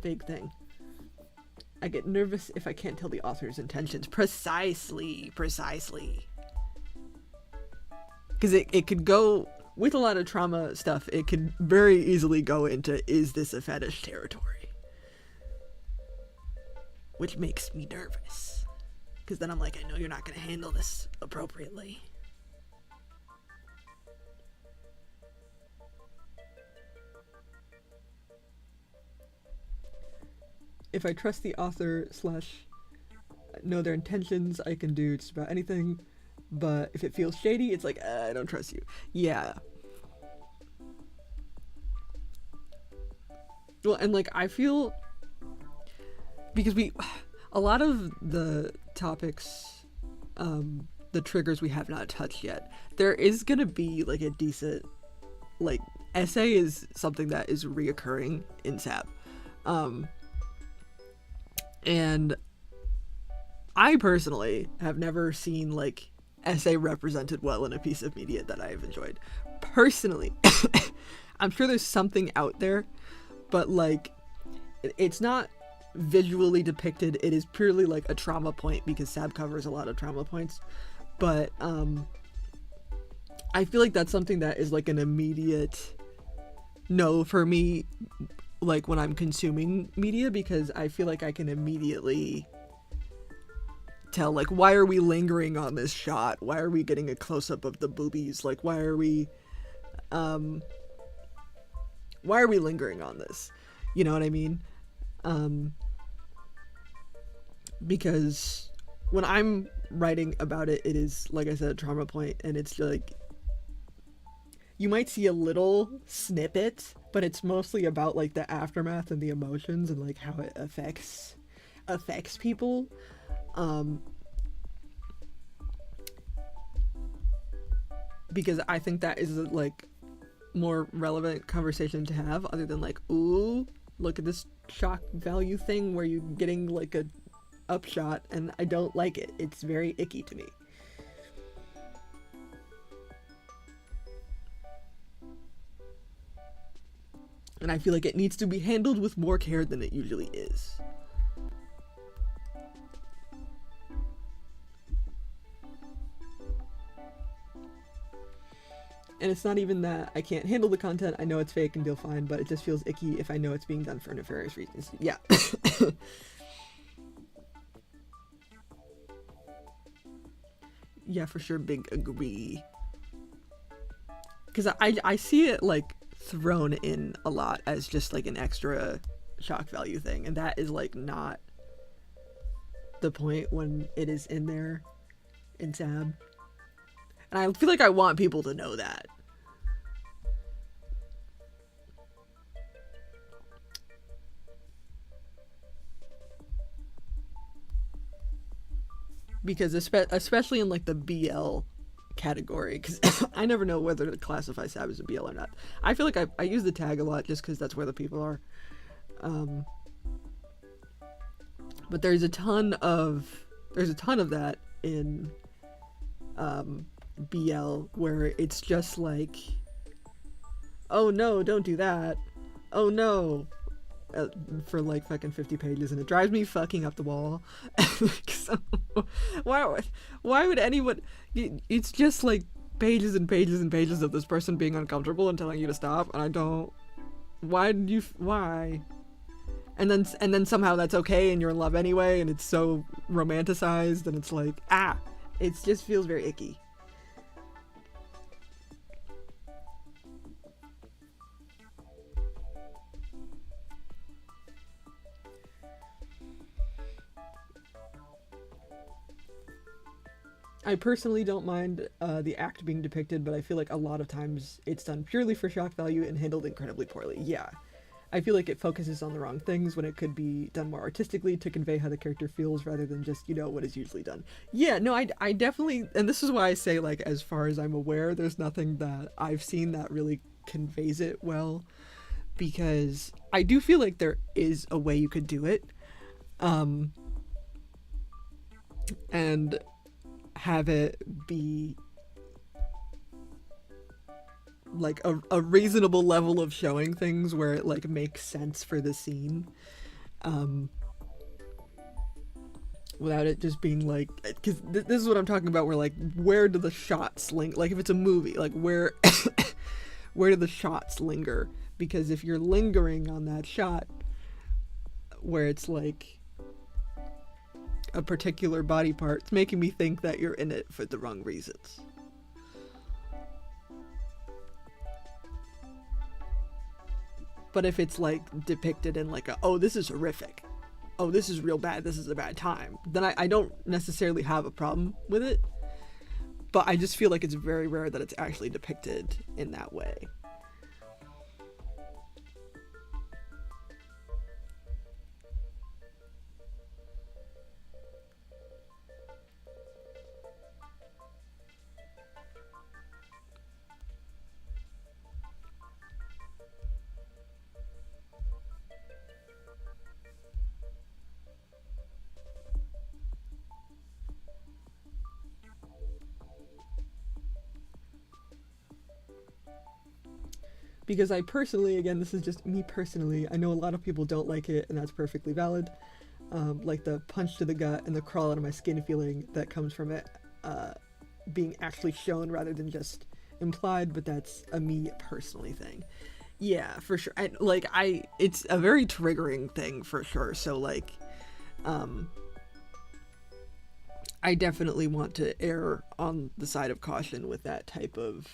A: thing. I get nervous if I can't tell the author's intentions. Precisely. Because it could go, with a lot of trauma stuff, it could very easily go into, is this a fetish territory? Which makes me nervous. Because then I'm like, I know you're not going to handle this appropriately. If I trust the author / know their intentions, I can do just about anything. But if it feels shady, it's like, I don't trust you. Yeah. Well, and like, I feel, because a lot of the topics, the triggers we have not touched yet, there is gonna be like a decent, like, essay is something that is reoccurring in SAP. And I personally have never seen like essay represented well in a piece of media that I've enjoyed. Personally, I'm sure there's something out there, but like, it's not visually depicted. It is purely like a trauma point, because SAB covers a lot of trauma points. But I feel like that's something that is like an immediate no for me, like when I'm consuming media, because I feel like I can immediately tell, like, why are we lingering on this shot? Why are we getting a close-up of the boobies? Like, why are we lingering on this? You know what I mean? Because when I'm writing about it, it is, like I said, a trauma point, and it's like, you might see a little snippet, but it's mostly about like the aftermath and the emotions and like how it affects people. Because I think that is like more relevant conversation to have, other than like, ooh, look at this shock value thing where you're getting like a upshot, and I don't like it. It's very icky to me. And I feel like it needs to be handled with more care than it usually is. And it's not even that I can't handle the content. I know it's fake and feel fine, but it just feels icky if I know it's being done for nefarious reasons. Yeah. Yeah, for sure. Big agree. because I see it like thrown in a lot as just like an extra shock value thing, and that is like not the point when it is in there in Sab. And I feel like I want people to know that. Because especially in like the BL category, because I never know whether to classify Sab as a BL or not. I feel like I use the tag a lot just because that's where the people are. But there's a ton of that in BL where it's just like, oh no, don't do that, oh no, for like fucking 50 pages, and it drives me fucking up the wall. So, why would anyone? It's just like pages and pages and pages of this person being uncomfortable and telling you to stop, and I don't. Why? And then somehow that's okay, and you're in love anyway, and it's so romanticized, and it's like, it just feels very icky. I personally don't mind the act being depicted, but I feel like a lot of times it's done purely for shock value and handled incredibly poorly. Yeah. I feel like it focuses on the wrong things when it could be done more artistically to convey how the character feels rather than just, what is usually done. Yeah, no, I definitely, and this is why I say, like, as far as I'm aware, there's nothing that I've seen that really conveys it well, because I do feel like there is a way you could do it, and have it be like a reasonable level of showing things where it like makes sense for the scene, without it just being like, because this is what I'm talking about, where like, where do the shots linger? Like if it's a movie, like where do the shots linger? Because if you're lingering on that shot where it's like a particular body part, it's making me think that you're in it for the wrong reasons. But if it's like depicted in like oh, this is horrific, oh, this is real bad, this is a bad time, then I don't necessarily have a problem with it. But I just feel like it's very rare that it's actually depicted in that way. Because I personally, again, this is just me personally, I know a lot of people don't like it, and that's perfectly valid. Like the punch to the gut and the crawl out of my skin feeling that comes from it being actually shown rather than just implied, but that's a me personally thing. Yeah, for sure. And like it's a very triggering thing for sure. So like, I definitely want to err on the side of caution with that type of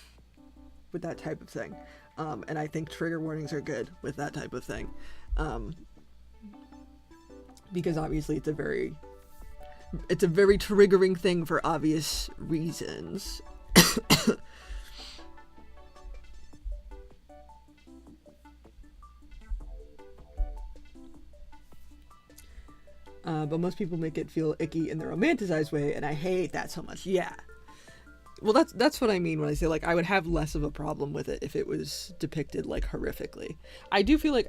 A: thing. And I think trigger warnings are good with that type of thing. Because obviously it's a very triggering thing for obvious reasons. But most people make it feel icky in the romanticized way, and I hate that so much. Yeah. Well, that's what I mean when I say, like, I would have less of a problem with it if it was depicted, like, horrifically. I do feel like,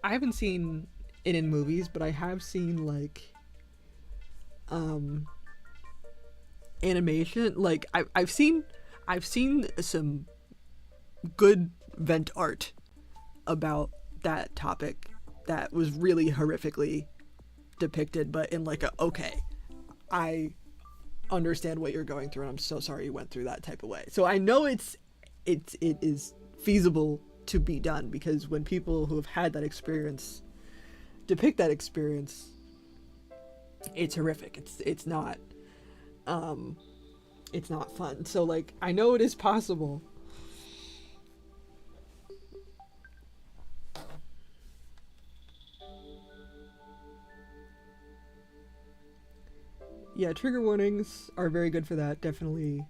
A: I haven't seen it in movies, but I have seen, like, animation. Like, I've seen some good vent art about that topic that was really horrifically depicted, but in, like, I understand what you're going through, and I'm so sorry you went through that type of way. So I know it is feasible to be done, because when people who have had that experience depict that experience, it's horrific. It's not fun. So like, I know it is possible, Yeah, trigger warnings are very good for that. Definitely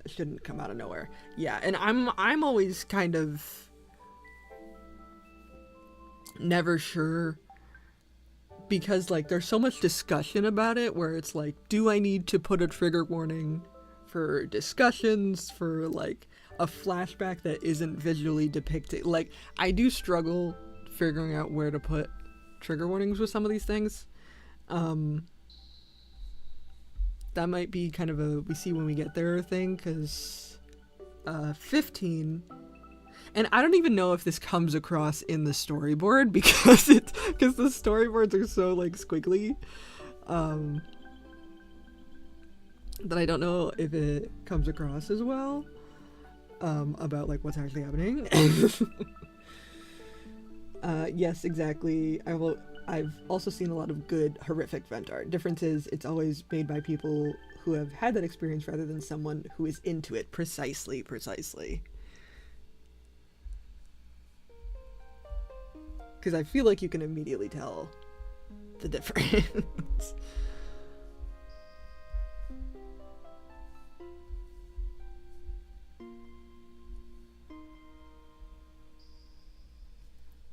A: shouldn't come out of nowhere. Yeah, and I'm always kind of never sure, because like there's so much discussion about it where it's like, do I need to put a trigger warning for discussions, for like a flashback that isn't visually depicted? Like, I do struggle figuring out where to put trigger warnings with some of these things. That might be kind of a we see when we get there thing, because 15, and I don't even know if this comes across in the storyboard because the storyboards are so like squiggly, that I don't know if it comes across as well, about like what's actually happening. Yes, exactly. I've also seen a lot of good horrific vent art. Difference is it's always made by people who have had that experience rather than someone who is into it. Precisely. Because I feel like you can immediately tell the difference.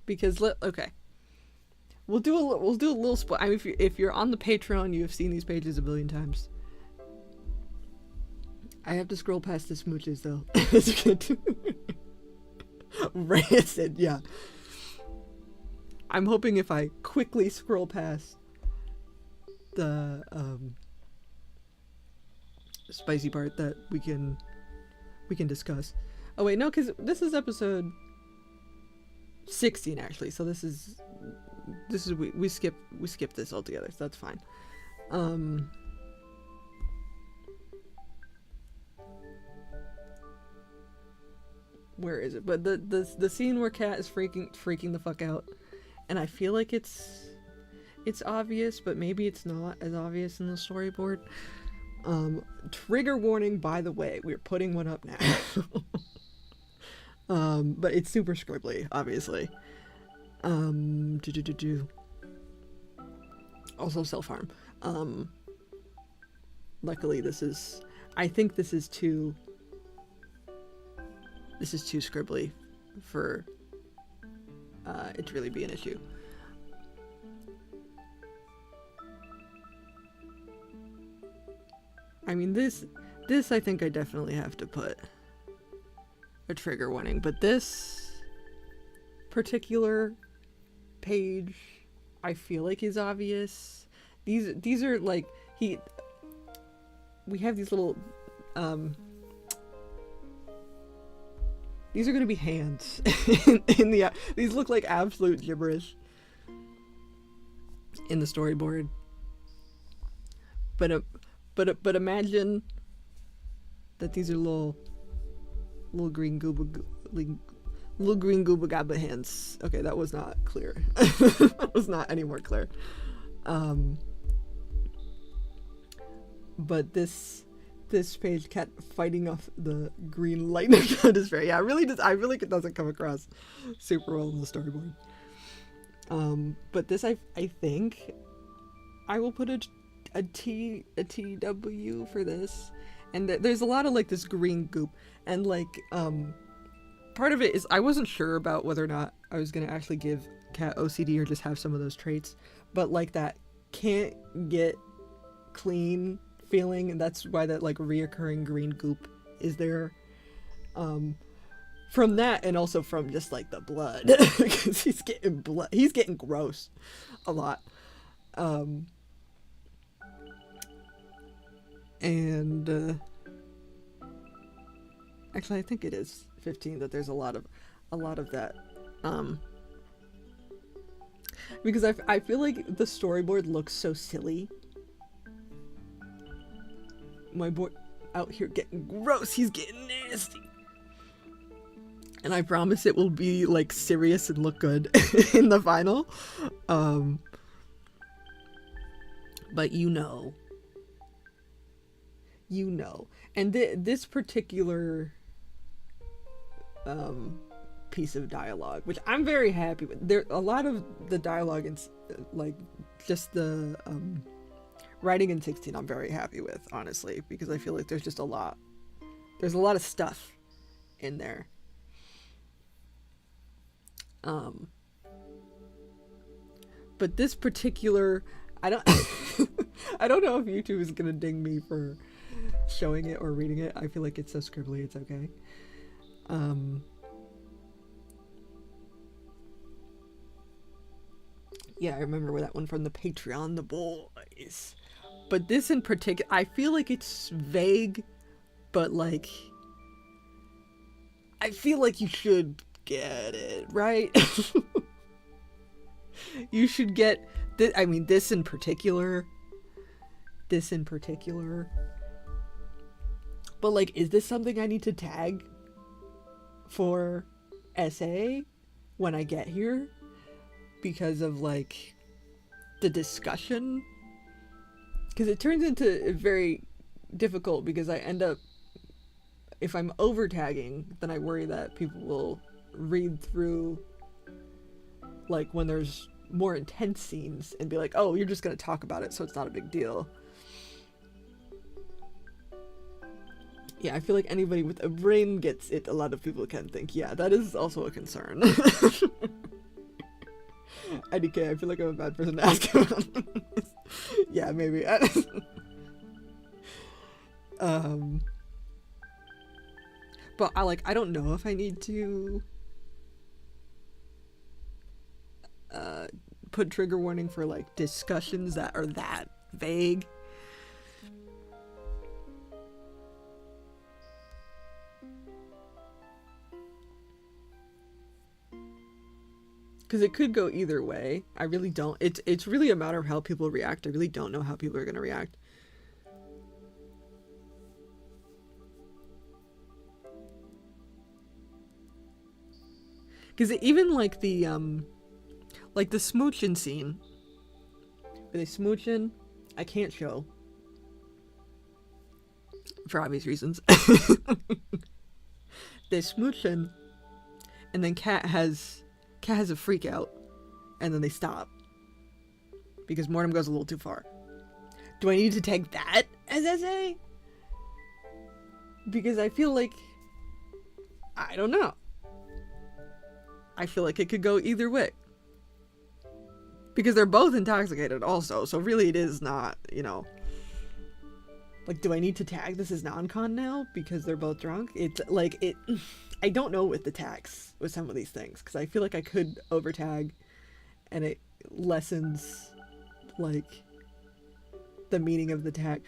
A: Because okay, we'll do a little split. I mean, if you're on the Patreon, you have seen these pages a billion times. I have to scroll past the smooches though. Rancid, yeah. I'm hoping if I quickly scroll past the spicy part that we can discuss. Oh wait, no, because this is episode 16 actually, so this is we skip this altogether, so that's fine. Where is it? But the scene where Kat is freaking the fuck out, and I feel like it's obvious, but maybe it's not as obvious in the storyboard. Trigger warning, by the way, we're putting one up now. But it's super scribbly, obviously. Also self-harm. Luckily I think this is too scribbly for it to really be an issue. I mean, this I think I definitely have to put a trigger warning, but this particular page I feel like is obvious. These are like we have these little these are gonna be hands in the these look like absolute gibberish in the storyboard, but imagine that these are little green gooba gabba hands. Okay, that was not clear. That was not any more clear. But this page, Cat fighting off the green lightning gun is very, I really it doesn't come across super well in the storyboard. But this I think I will put a TW for this. And there's a lot of like this green goop, and like part of it is I wasn't sure about whether or not I was gonna actually give Cat OCD or just have some of those traits, but like that can't get clean feeling, and that's why that like reoccurring green goop is there, from that, and also from just like the blood, because he's getting gross a lot, and actually I think it is 15 that there's a lot of that, because I feel like the storyboard looks so silly. My boy out here getting gross, he's getting nasty, and I promise it will be like serious and look good in the final, but you know, and this particular piece of dialogue, which I'm very happy with. There a lot of the dialogue and like just the Writing in 16 I'm very happy with, honestly, because I feel like there's just a lot. There's a lot of stuff in there. But this particular, I don't I don't know if YouTube is gonna ding me for showing it or reading it. I feel like it's so scribbly, it's okay. Yeah, I remember that one from the Patreon, the boys. But this in particular, I feel like it's vague, but like, I feel like you should get it, right? You should get this. I mean, this in particular. But like, is this something I need to tag for essay when I get here? Because of like the discussion? Because it turns into very difficult, because I end up, if I'm over tagging, then I worry that people will read through like when there's more intense scenes and be like, oh, you're just gonna talk about it, so it's not a big deal. Yeah, I feel like anybody with a brain gets it. A lot of people can think, yeah, that is also a concern. IDK, I feel like I'm a bad person to ask about this. Yeah, maybe. But I don't know if I need to put trigger warning for like discussions that are that vague. Because it could go either way. I really don't. It's really a matter of how people react. I really don't know how people are going to react. Because even like the smooching scene. Where they smooching, I can't show. For obvious reasons. They're smooching, and then Cat has a freak out, and then they stop because Mortem goes a little too far. Do I need to tag that as essay? Because I feel like, I don't know. I feel like it could go either way. Because they're both intoxicated also, so really it is not, you know. Like, do I need to tag this as non-con now because they're both drunk? It's like, I don't know with the tags with some of these things, because I feel like I could over-tag and it lessens, like, the meaning of the tag.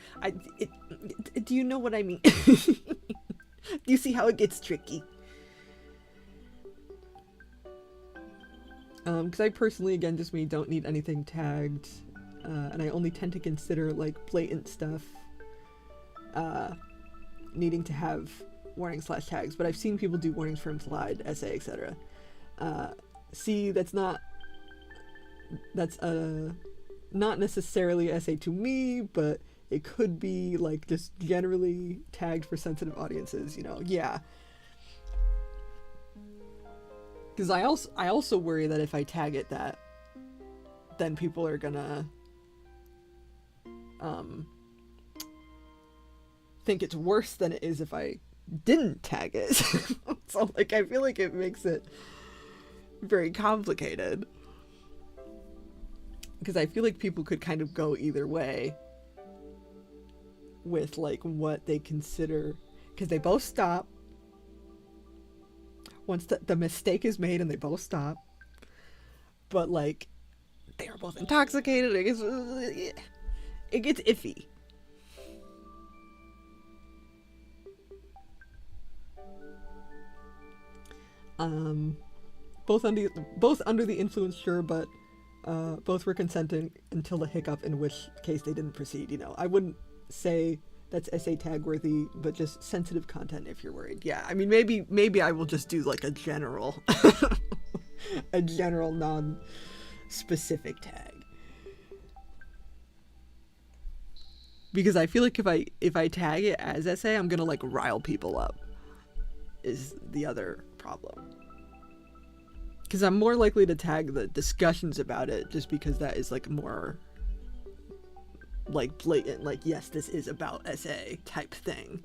A: Do you know what I mean? Do you see how it gets tricky? Because I personally, again, just me, don't need anything tagged, and I only tend to consider, like, blatant stuff needing to have warnings / tags, but I've seen people do warnings for implied, essay, etc. See, that's not necessarily essay to me, but it could be, like, just generally tagged for sensitive audiences, you know. Yeah. Because I also worry that if I tag it that, then people are gonna think it's worse than it is if I didn't tag it. So, like, I feel like it makes it very complicated. Because I feel like people could kind of go either way with, like, what they consider, because they both stop. Once the mistake is made and they both stop, but like they are both intoxicated, it gets iffy. Both under the influence, sure, but both were consenting until the hiccup, in which case they didn't proceed. You know, I wouldn't say that's essay tag worthy, but just sensitive content if you're worried. Yeah, I mean, maybe I will just do like a general a general non-specific tag, because I feel like if I tag it as essay, I'm gonna like rile people up, is the other problem. Because I'm more likely to tag the discussions about it, just because that is like more like blatant, like, yes, this is about SA type thing.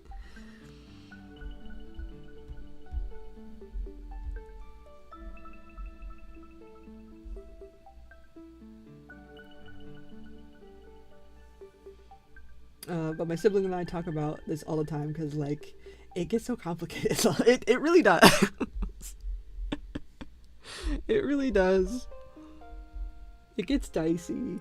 A: But my sibling and I talk about this all the time because, like, it gets so complicated. It really does. It really does. It gets dicey.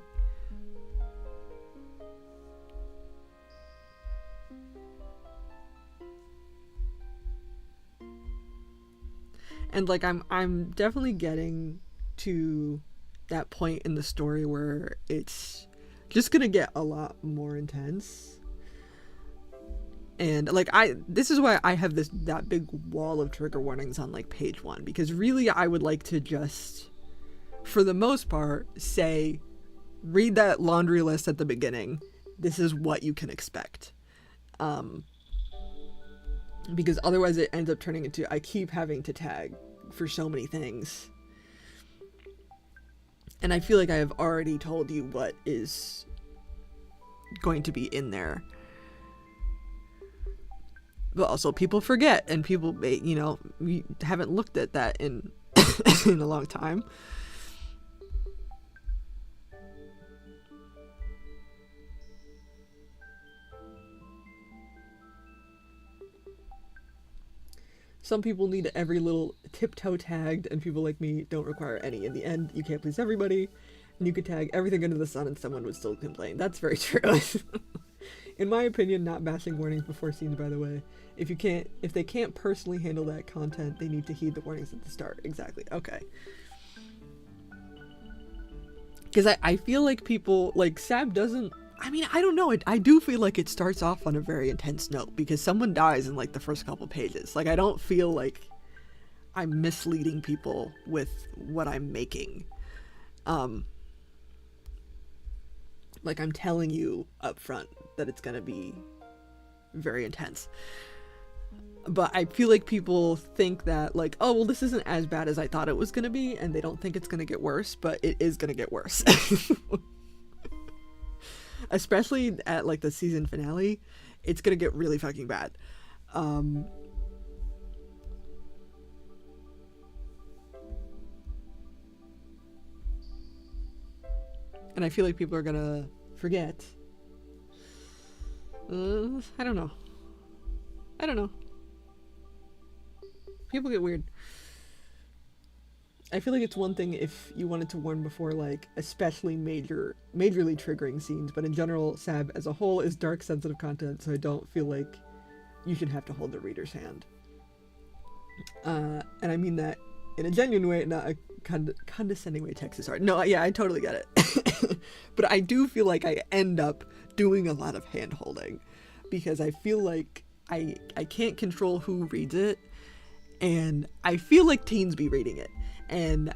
A: And, like, I'm definitely getting to that point in the story where it's just gonna get a lot more intense. And, like, this is why I have that big wall of trigger warnings on, like, page 1, because really I would like to just, for the most part, say, read that laundry list at the beginning. This is what you can expect. Because otherwise it ends up turning into, I keep having to tag for so many things. And I feel like I have already told you what is going to be in there. But also people forget, and people, we haven't looked at that in in a long time. Some people need every little tiptoe tagged, and people like me don't require any. In the end, you can't please everybody, and you could tag everything under the sun and someone would still complain. That's very true. In my opinion, not bashing warnings before scenes, by the way. If they can't personally handle that content, they need to heed the warnings at the start. Exactly. Okay. Because I feel like people, like, Sab doesn't, I mean, I don't know. I do feel like it starts off on a very intense note because someone dies in, like, the first couple pages. Like, I don't feel like I'm misleading people with what I'm making. Like, I'm telling you up front that it's gonna be very intense. But I feel like people think that, like, oh, well, this isn't as bad as I thought it was gonna be, and they don't think it's gonna get worse, but it is gonna get worse. Especially at, like, the season finale, it's gonna get really fucking bad. And I feel like people are gonna forget. I don't know. People get weird. I feel like it's one thing if you wanted to warn before, like, especially majorly triggering scenes, but in general, Sab as a whole is dark, sensitive content, so I don't feel like you should have to hold the reader's hand. And I mean that in a genuine way, not a condescending way. Texas art. No, yeah, I totally get it. But I do feel like I end up doing a lot of hand holding because I feel like I can't control who reads it, and I feel like teens be reading it, and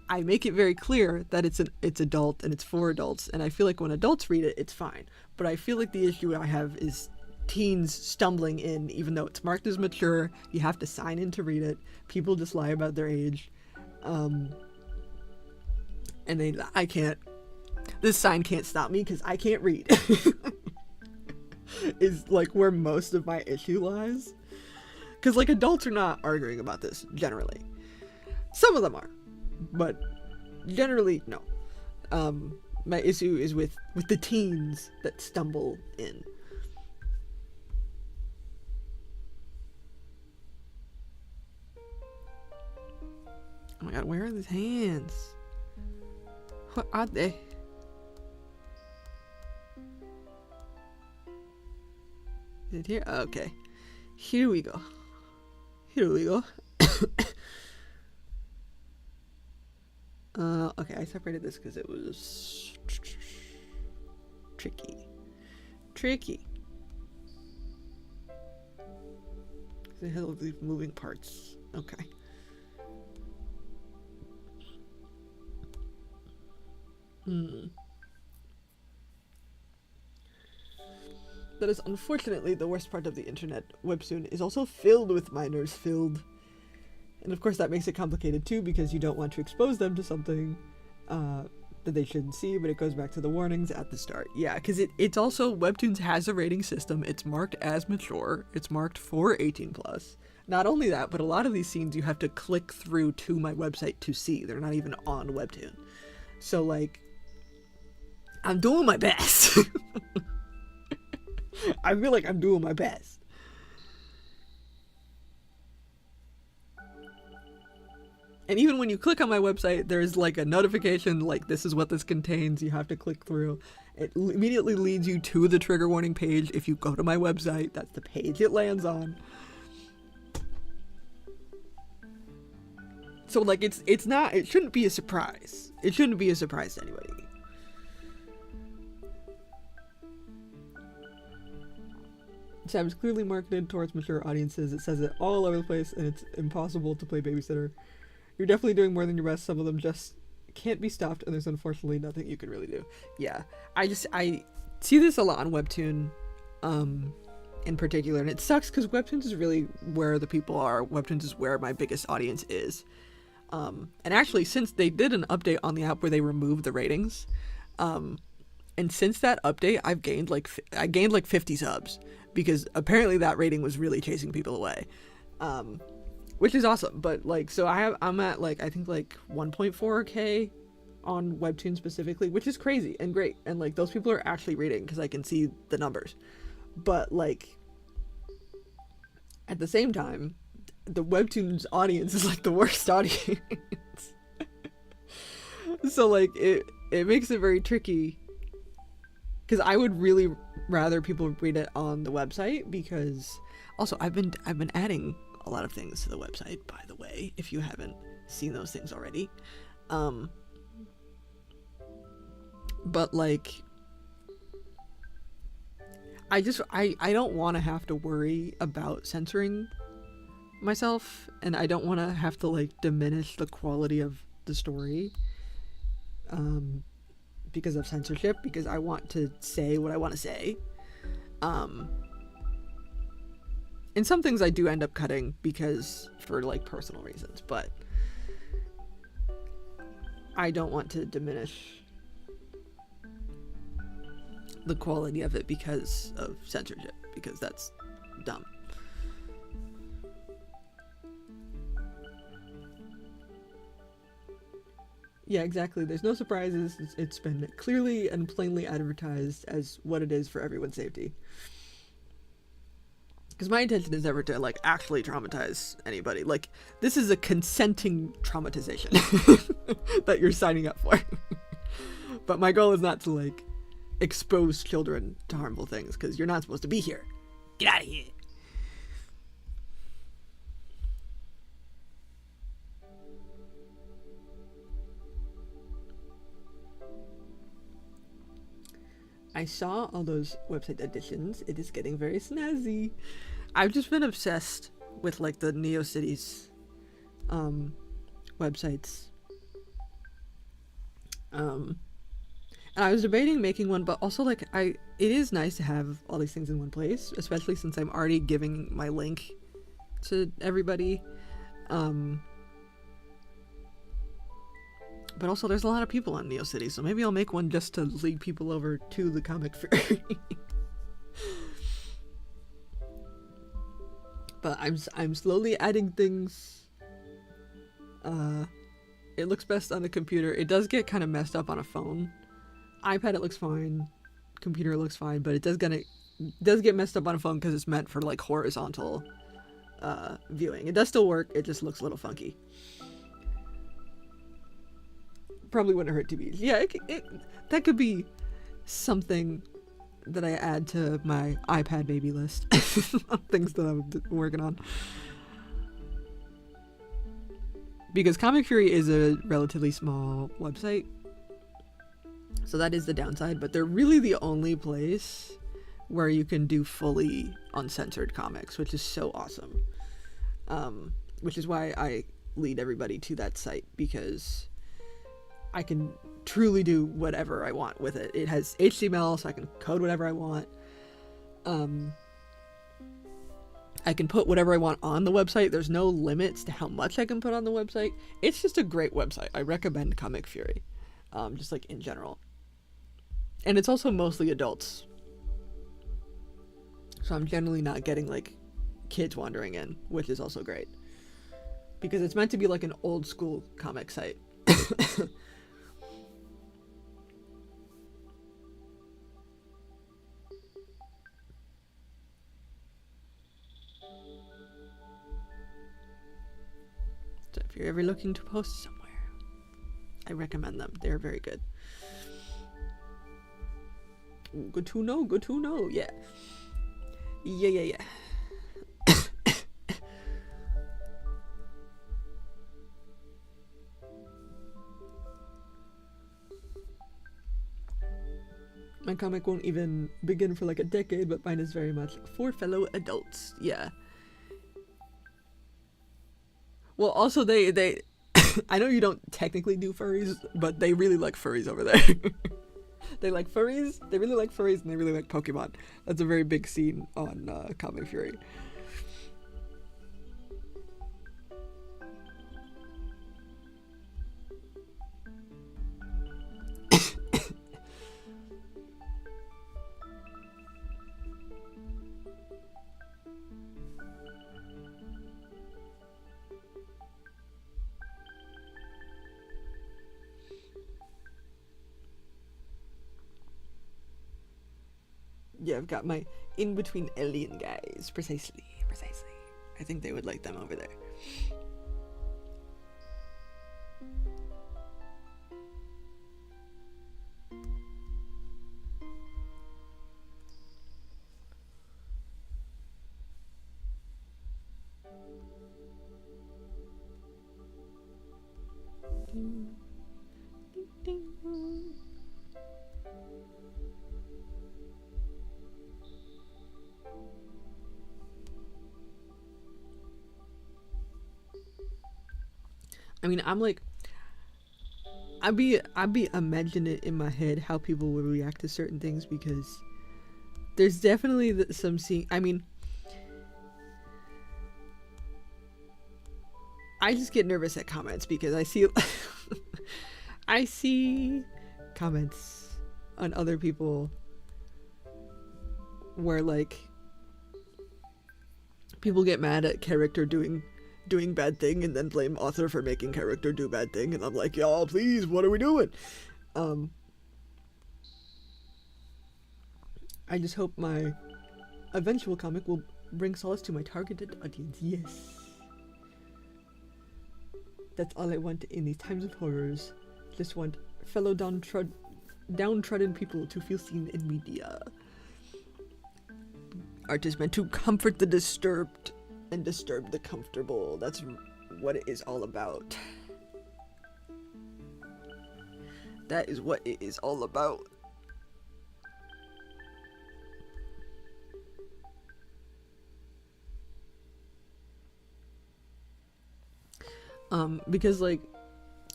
A: I make it very clear that it's adult and it's for adults, and I feel like when adults read it, it's fine. But I feel like the issue I have is teens stumbling in, even though it's marked as mature. You have to sign in to read it. People just lie about their age, and this sign can't stop me because I can't read. Is, like, where most of my issue lies. Because, like, adults are not arguing about this, generally. Some of them are, but generally, no. My issue is with the teens that stumble in. Oh my god, where are these hands? What are they? Is it here? Okay. Here we go. Okay, I separated this because it was tricky. Because it has all these moving parts. Okay. That is unfortunately the worst part of the internet. Webtoon is also filled with minors. And of course that makes it complicated too, because you don't want to expose them to something that they shouldn't see, but it goes back to the warnings at the start. Yeah, because it's also, Webtoons has a rating system. It's marked as mature. It's marked for 18 plus. Not only that, but a lot of these scenes you have to click through to my website to see. They're not even on Webtoon. So, like, I'm doing my best. I feel like I'm doing my best. And even when you click on my website, there's like a notification, like, this is what this contains. You have to click through. It immediately leads you to the trigger warning page. If you go to my website, that's the page it lands on. So, like, it shouldn't be a surprise. It shouldn't be a surprise to anybody. Sam's clearly marketed towards mature audiences. It says it all over the place, and it's impossible to play babysitter. You're definitely doing more than your best. Some of them just can't be stopped, and there's unfortunately nothing you can really do. Yeah, I see this a lot on Webtoon, in particular, and it sucks because Webtoons is really where the people are. Webtoons is where my biggest audience is. And actually, since they did an update on the app where they removed the ratings, and since that update, I gained like 50 subs, because apparently that rating was really chasing people away. Which is awesome, but like, so I'm at like, I think like 1.4K on Webtoon specifically, which is crazy and great, and like those people are actually reading because I can see the numbers. But like, at the same time, the Webtoons audience is like the worst audience. So like, it makes it very tricky, because I would really rather people read it on the website, because also I've been adding a lot of things to the website, by the way, if you haven't seen those things already. But like, I don't want to have to worry about censoring myself, and I don't want to have to like diminish the quality of the story because of censorship, because I want to say what I want to say. And some things I do end up cutting because for like personal reasons, but I don't want to diminish the quality of it because of censorship, because that's dumb. Yeah, exactly. There's no surprises. It's been clearly and plainly advertised as what it is for everyone's safety. Because my intention is never to, like, actually traumatize anybody. Like, this is a consenting traumatization that you're signing up for. But my goal is not to, like, expose children to harmful things, because you're not supposed to be here. Get out of here. I saw all those website additions. It is getting very snazzy. I've just been obsessed with like the NeoCities websites. And I was debating making one, but also like it is nice to have all these things in one place, especially since I'm already giving my link to everybody. But also there's a lot of people on NeoCities, so maybe I'll make one just to lead people over to the comic fair. But I'm slowly adding things. It looks best on a computer. It does get kind of messed up on a phone. iPad, it looks fine. Computer, it looks fine, but it does get messed up on a phone because it's meant for like horizontal viewing. It does still work. It just looks a little funky. Probably wouldn't hurt to be. Yeah, that could be something that I add to my iPad baby list of things that I'm working on. Because Comic Fury is a relatively small website, so that is the downside, but they're really the only place where you can do fully uncensored comics, which is so awesome. Which is why I lead everybody to that site, because I can truly do whatever I want with it. It has HTML, so I can code whatever I want. I can put whatever I want on the website. There's no limits to how much I can put on the website. It's just a great website. I recommend Comic Fury. just like in general. And it's also mostly adults, so I'm generally not getting like kids wandering in, which is also great because it's meant to be like an old school comic site. So if you're ever looking to post somewhere, I recommend them. They're very good. Ooh, good to know, good to know. Yeah. Yeah. My comic won't even begin for like a decade, but mine is very much for fellow adults. Yeah. Well, also they I know you don't technically do furries, but they really like furries over there. They like furries, they really like furries, and they really like Pokemon. That's a very big scene on Comic Fury. Yeah, I've got my in-between alien guys. Precisely. I think they would like them over there. I mean, I'm like, I'd be imagining it in my head how people would react to certain things because there's definitely some scene. I mean, I just get nervous at comments because I see I see comments on other people where like people get mad at character doing bad thing and then blame author for making character do bad thing, and I'm like, y'all, please, what are we doing? I just hope my eventual comic will bring solace to my targeted audience. Yes, that's all I want in these times of horrors. Just want fellow downtrodden people to feel seen in media. Art is meant to comfort the disturbed and disturb the comfortable. That's what it is all about. That is what it is all about. Because like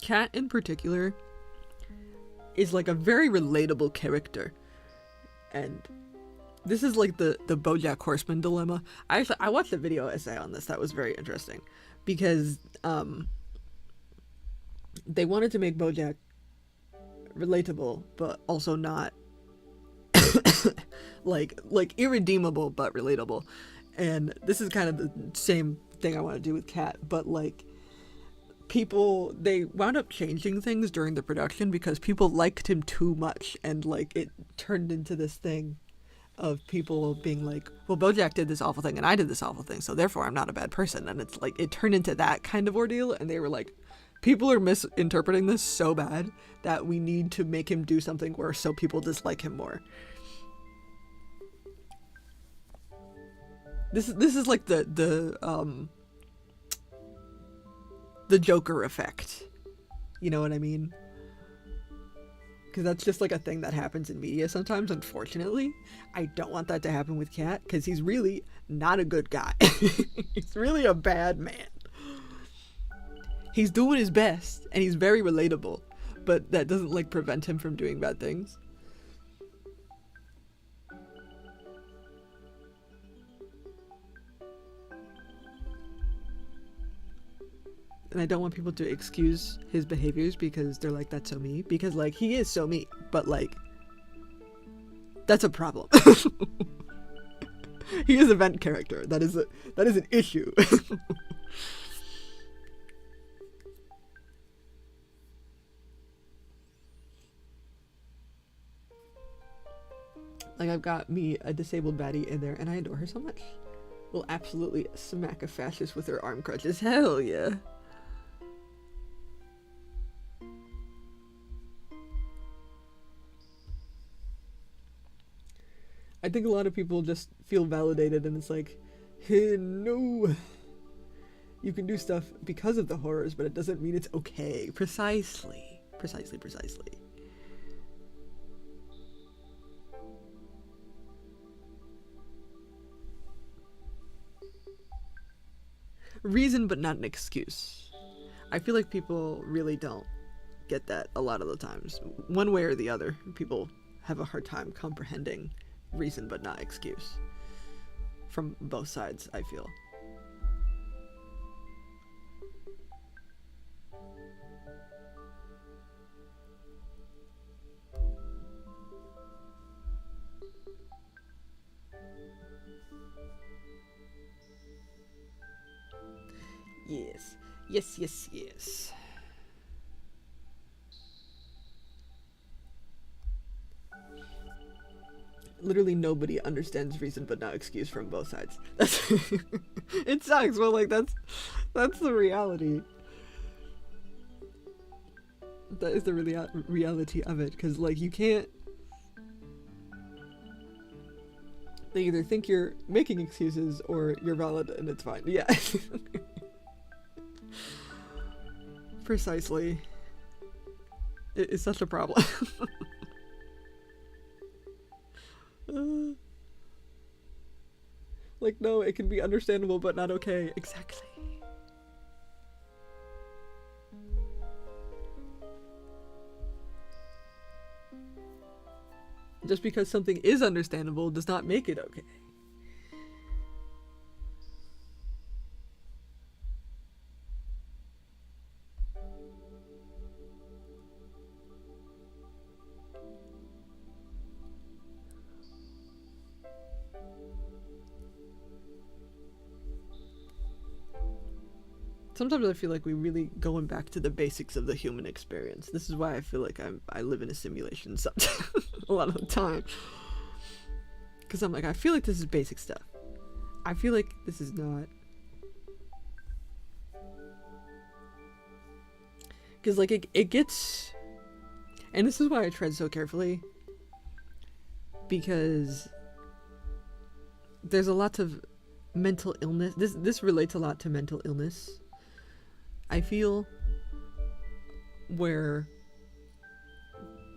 A: Kat in particular is like a very relatable character, and this is like the BoJack Horseman dilemma. I watched a video essay on this that was very interesting because they wanted to make BoJack relatable but also not like irredeemable but relatable, and this is kind of the same thing I want to do with Kat, but like people, they wound up changing things during the production because people liked him too much, and like it turned into this thing of people being like, well, BoJack did this awful thing and I did this awful thing, so therefore I'm not a bad person. And it's like it turned into that kind of ordeal, and they were like, people are misinterpreting this so bad that we need to make him do something worse so people dislike him more. This is like the Joker effect. You know what I mean? Because that's just like a thing that happens in media sometimes, unfortunately. I don't want that to happen with Kat, because he's really not a good guy. He's really a bad man. He's doing his best, and he's very relatable, but that doesn't like prevent him from doing bad things. and I don't want people to excuse his behaviors because they're like, that's so me, because like he is so me, but like that's a problem. He is a vent character. That is an issue. Like, I've got me a disabled baddie in there, and I adore her so much. Will absolutely smack a fascist with her arm crutches. Hell yeah. I think a lot of people just feel validated, and it's like, hey, no. You can do stuff because of the horrors, but it doesn't mean it's okay. Precisely. Precisely. Reason, but not an excuse. I feel like people really don't get that a lot of the times. One way or the other, people have a hard time comprehending reason, but not excuse. From both sides, I feel. Yes. Literally nobody understands reason but not excuse from both sides. It sucks, but like that's the reality. That is the reality of it, because like you can't. They either think you're making excuses or you're valid and it's fine. Yeah. Precisely. It's such a problem. Like, no, it can be understandable but not okay. Exactly. Just because something is understandable does not make it okay. Sometimes I feel like we're really going back to the basics of the human experience. This is why I feel like I live in a simulation sometimes, a lot of the time. Because I'm like, I feel like this is basic stuff. I feel like this is not. Because like it gets. And this is why I tread so carefully. Because there's a lot of mental illness. This relates a lot to mental illness. I feel where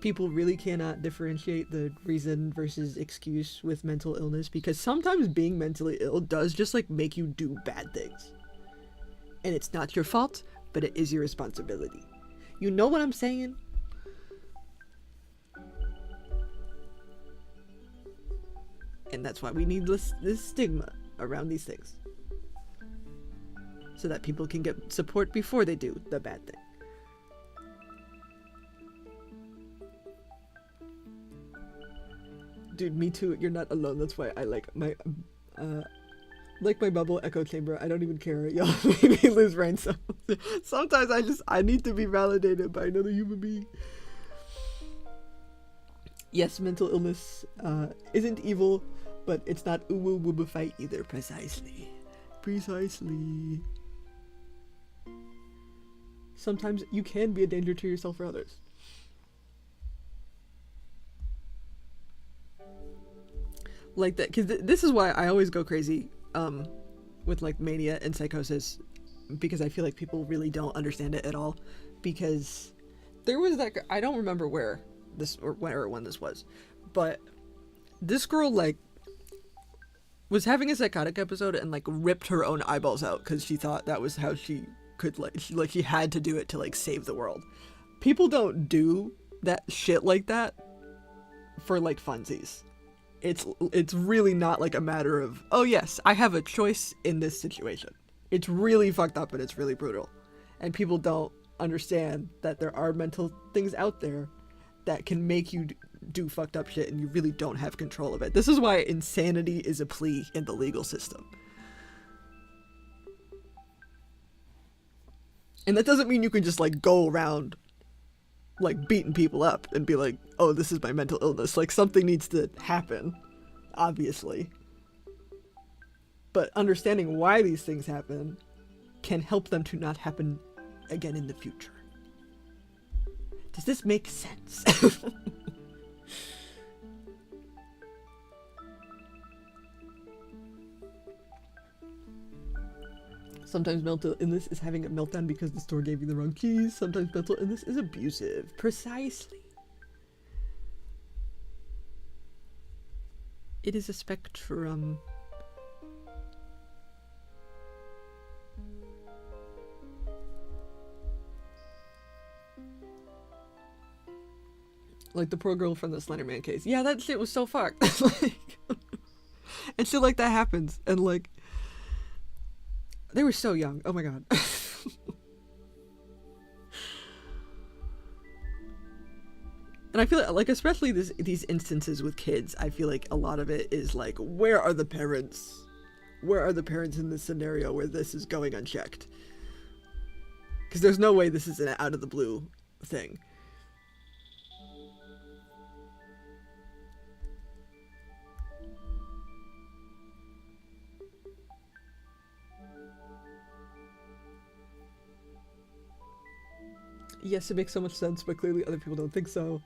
A: people really cannot differentiate the reason versus excuse with mental illness, because sometimes being mentally ill does just like make you do bad things. And it's not your fault, but it is your responsibility. You know what I'm saying? And that's why we need this stigma around these things. So that people can get support before they do the bad thing. Dude, me too. You're not alone. That's why I like my bubble echo chamber. I don't even care. Y'all made me lose brain cells. Sometimes I need to be validated by another human being. Yes, mental illness isn't evil, but it's not uwu wubu fight either. Precisely. Sometimes you can be a danger to yourself or others. Like that, because this is why I always go crazy with like mania and psychosis, because I feel like people really don't understand it at all. Because there was that I don't remember where this or when this was, but this girl like was having a psychotic episode and like ripped her own eyeballs out because she thought that was how she could she had to do it to like save the world. People don't do that shit like that for like funsies. It's really not like a matter of, oh yes, I have a choice in this situation. It's really fucked up and it's really brutal. And people don't understand that there are mental things out there that can make you do fucked up shit and you really don't have control of it. This is why insanity is a plea in the legal system. And that doesn't mean you can just like go around like beating people up and be like, oh, this is my mental illness. Like something needs to happen, obviously. But understanding why these things happen can help them to not happen again in the future. Does this make sense? Sometimes mental illness is having a meltdown because the store gave you the wrong keys. Sometimes mental illness is abusive. Precisely. It is a spectrum. Like the poor girl from the Slenderman case. Yeah, that shit was so fucked. Like, and shit like that happens. And like, they were so young. Oh my god. And I feel like especially these instances with kids, I feel like a lot of it is like, where are the parents? Where are the parents in this scenario where this is going unchecked? Because there's no way this is an out of the blue thing. Yes, it makes so much sense, but clearly other people don't think so.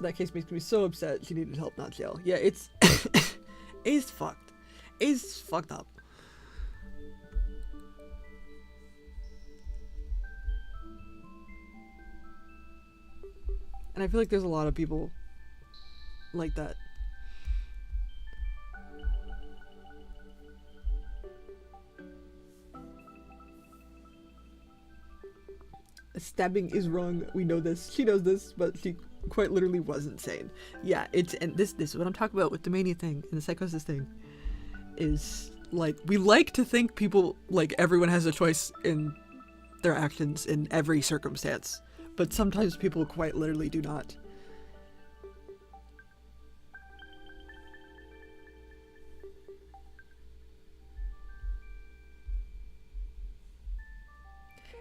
A: That case makes me so upset. She needed help, not jail. Yeah, it's... A's fucked. A's fucked up. And I feel like there's a lot of people like that. Stabbing is wrong. We know this. She knows this, but she quite literally wasn't sane. Yeah, and this is what I'm talking about with the mania thing and the psychosis thing. Is like, we like to think people, like, everyone has a choice in their actions in every circumstance, but sometimes people quite literally do not.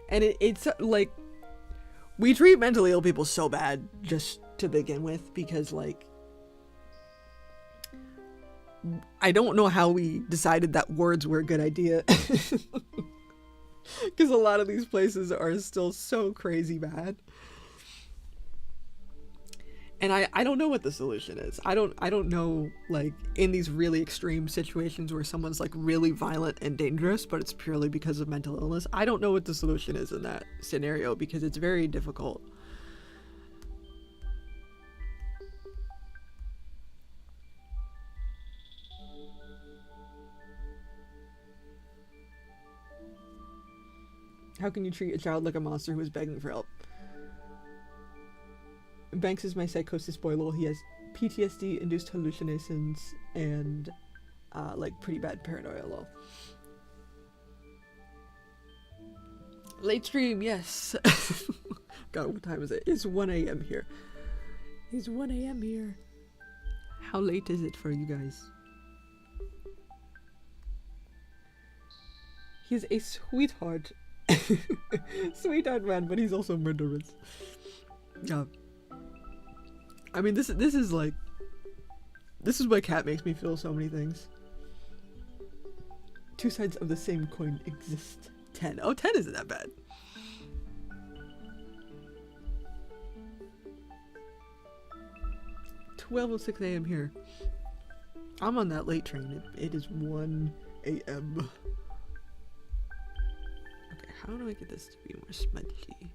A: And it's like, we treat mentally ill people so bad just to begin with, because like, I don't know how we decided that words were a good idea. Because a lot of these places are still so crazy bad. And I don't know what the solution is. I don't know, like, in these really extreme situations where someone's like really violent and dangerous, but it's purely because of mental illness. I don't know what the solution is in that scenario, because it's very difficult. How can you treat a child like a monster who is begging for help? Banks is my psychosis boy. Lol. He has PTSD, induced hallucinations, and like pretty bad paranoia. Lol. Late stream, yes. God, what time is it? It's 1 a.m. here. It's 1 a.m. here. How late is it for you guys? He's a sweetheart. Sweetheart man, but he's also murderous. Yeah. I mean, this is like, this is why Cat makes me feel so many things. Two sides of the same coin exist. 10. Oh, 10 isn't that bad. "12:06 a.m. here. I'm on that late train. It is 1 a.m. Okay, how do I get this to be more smudgy?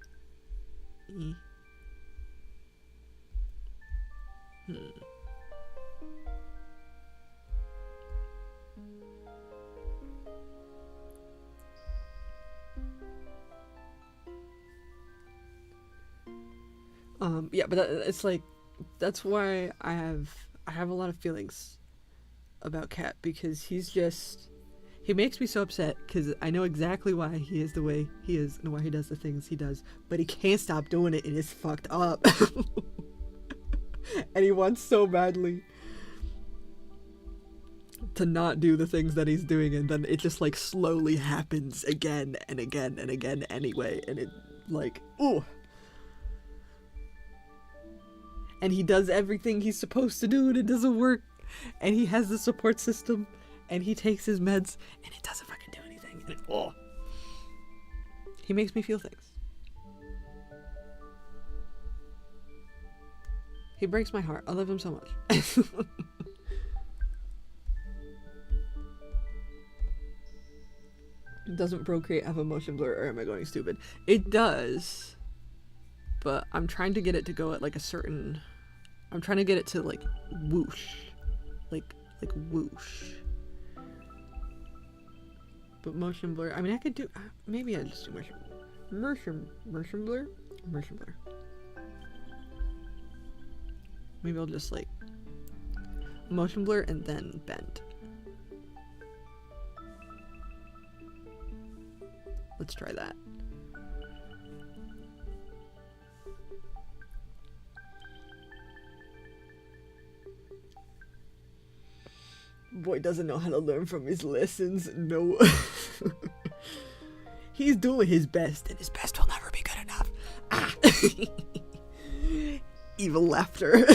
A: Yeah, but it's like, that's why I have a lot of feelings about Cat, because he's He makes me so upset because I know exactly why he is the way he is and why he does the things he does, but he can't stop doing it and it's fucked up. And he wants so badly to not do the things that he's doing, and then it just like slowly happens again and again and again anyway, and it like, ooh. And he does everything he's supposed to do and it doesn't work, and he has the support system and he takes his meds and it doesn't fucking do anything, and oh, he makes me feel things. He breaks my heart. I love him so much. Doesn't Procreate have a motion blur, or am I going stupid? It does, but I'm trying to get it to go at like a certain, I'm trying to get it to like whoosh, like whoosh. But motion blur, I mean, I could do, maybe I just do motion blur. Maybe I'll just like motion blur and then bend. Let's try that. Boy doesn't know how to learn from his lessons. No. He's doing his best, and his best will never be good enough. Ah. Evil laughter.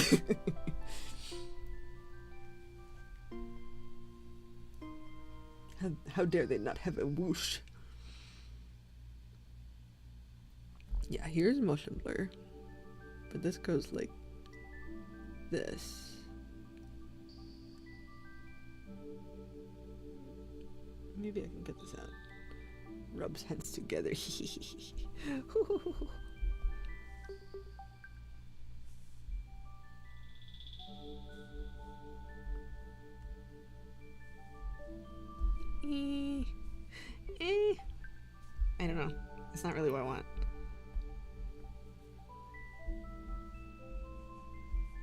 A: How dare they not have a whoosh? Yeah, here's motion blur, but this goes like this. Maybe I can get this out. Rubs hands together. I don't know. It's not really what I want.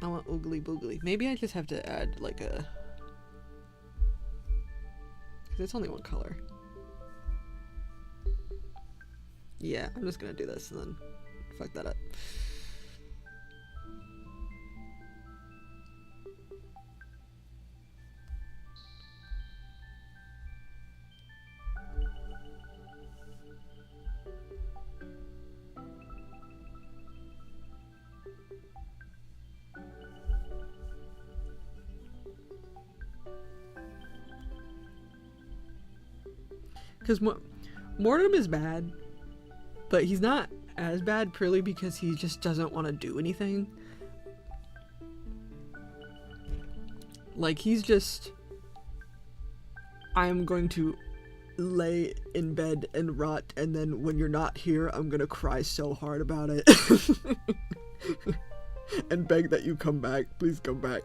A: I want oogly boogly. Maybe I just have to add like a... because it's only one color. Yeah, I'm just gonna do this and then fuck that up. Because Mortem is bad, but he's not as bad purely because he just doesn't want to do anything. Like, he's just, I'm going to lay in bed and rot, and then when you're not here, I'm gonna cry so hard about it. And beg that you come back. Please come back.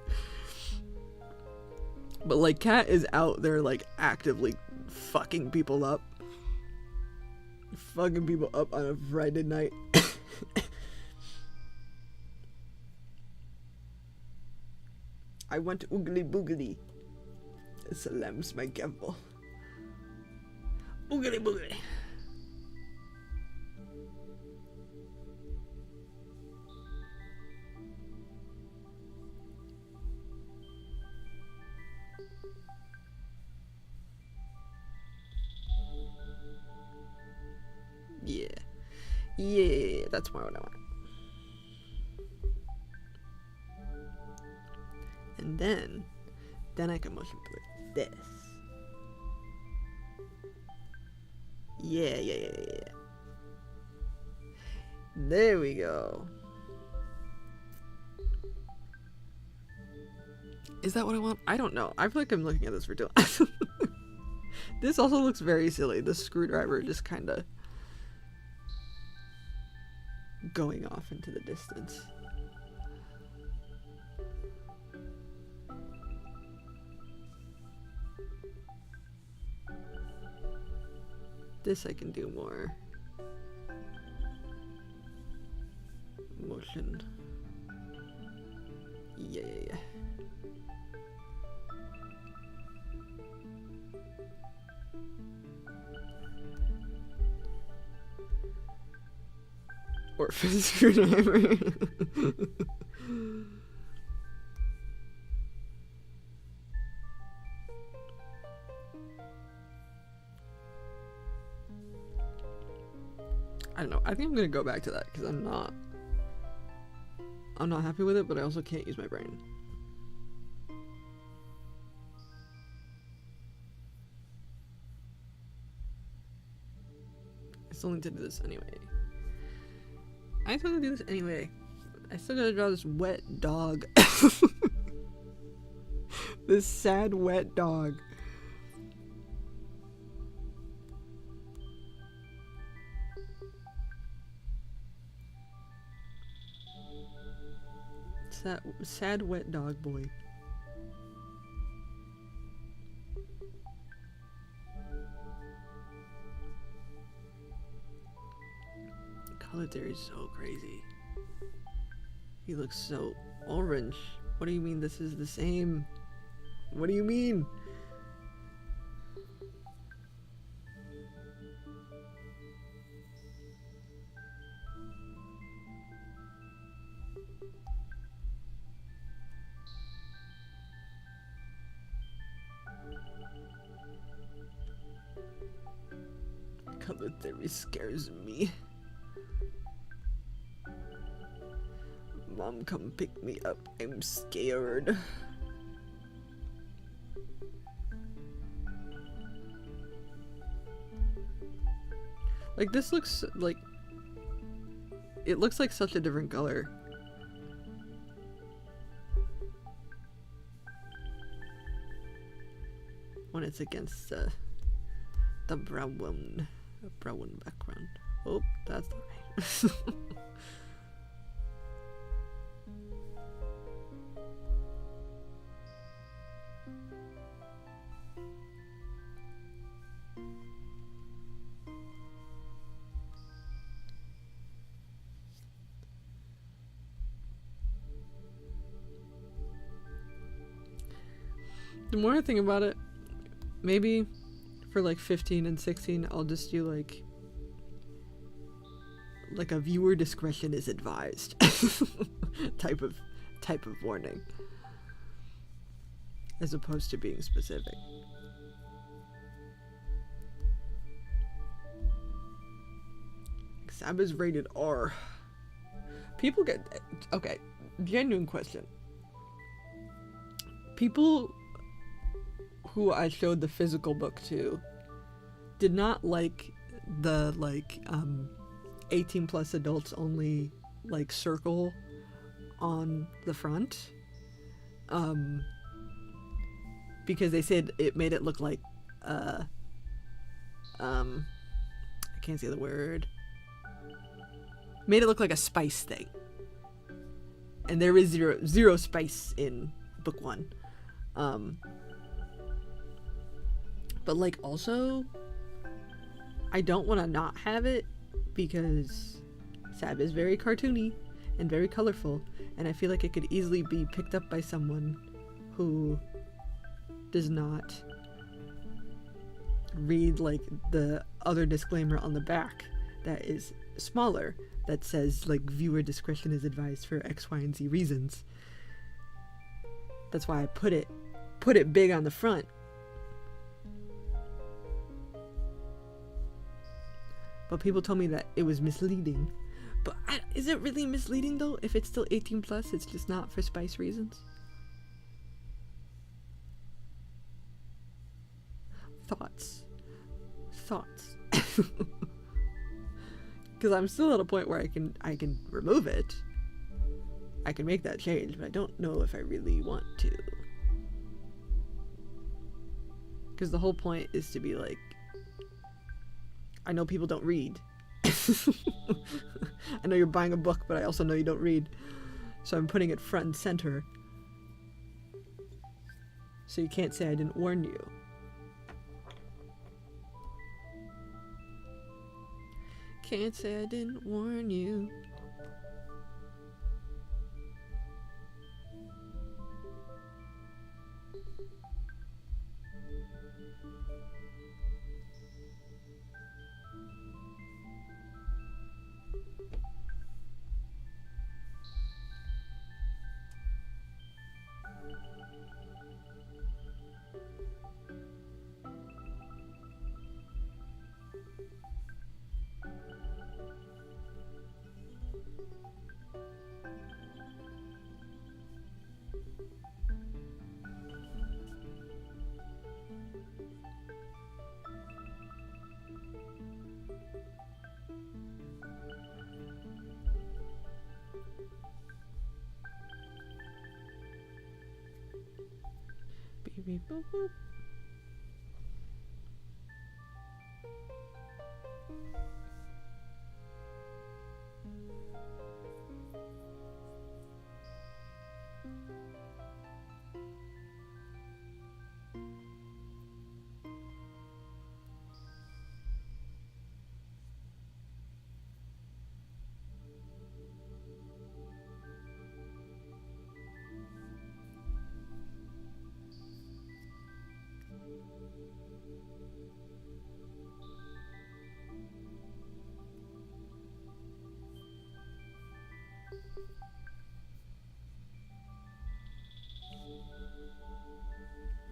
A: But, like, Cat is out there, like, actively fucking people up. Fucking people up on a Friday night. I want oogly boogly. Salams my gamble. Oogly boogly. Yeah, that's more what I want. And then I can motion blur this. Yeah. There we go. Is that what I want? I don't know. I feel like I'm looking at this for too long. This also looks very silly. The screwdriver just kind of going off into the distance. This I can do more motion. Yeah. Orphan screwdriver. I don't know. I think I'm gonna go back to that because I'm not happy with it, but I also can't use my brain. I still need to do this anyway. I still gotta do this anyway. I still gotta draw this wet dog. This sad wet dog. It's that sad wet dog boy. Color theory is so crazy. He looks so orange. What do you mean this is the same? What do you mean? Color theory scares me. Mom, come pick me up. I'm scared. Like, this looks like... It looks like such a different color. When it's against the brown background. Oh, that's not right. The more I think about it, maybe for like 15 and 16, I'll just do like a viewer discretion is advised type of warning, as opposed to being specific. Sab is rated R. People get... Okay, genuine question. People who I showed the physical book to did not like the 18 plus adults only circle on the front, because they said it made it look like I can't say the word, made it look like a spice thing, and there is zero spice in book 1. But also, I don't want to not have it because Sab is very cartoony and very colorful, and I feel like it could easily be picked up by someone who does not read the other disclaimer on the back that is smaller, that says viewer discretion is advised for X, Y, and Z reasons. That's why I put it big on the front. But people told me that it was misleading. But is it really misleading though? If it's still 18 plus, it's just not for spice reasons? Thoughts. Because I'm still at a point where I can remove it. I can make that change, but I don't know if I really want to. Because the whole point is to be I know people don't read. I know you're buying a book, but I also know you don't read. So I'm putting it front and center. So you can't say I didn't warn you. Can't say I didn't warn you. beep, boop, boop.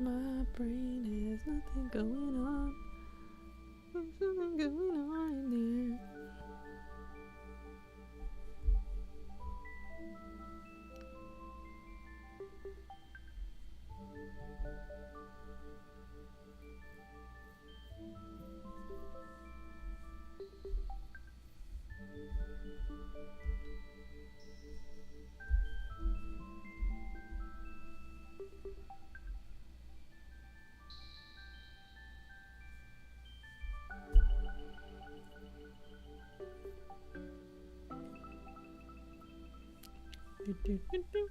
A: My brain has nothing going on. There's something going on in there. Do, do, do, do.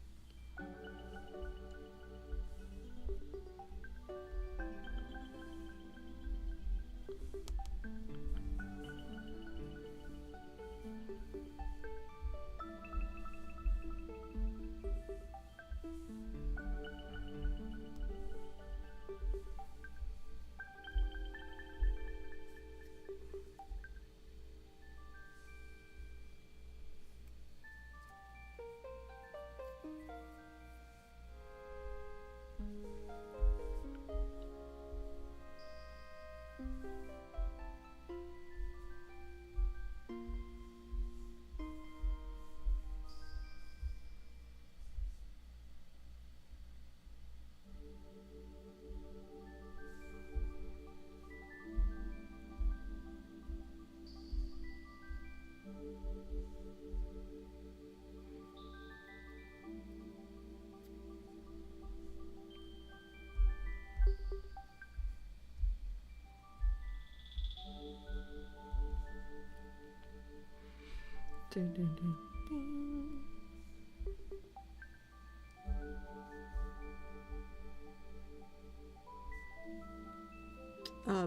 A: Do, do, do, do.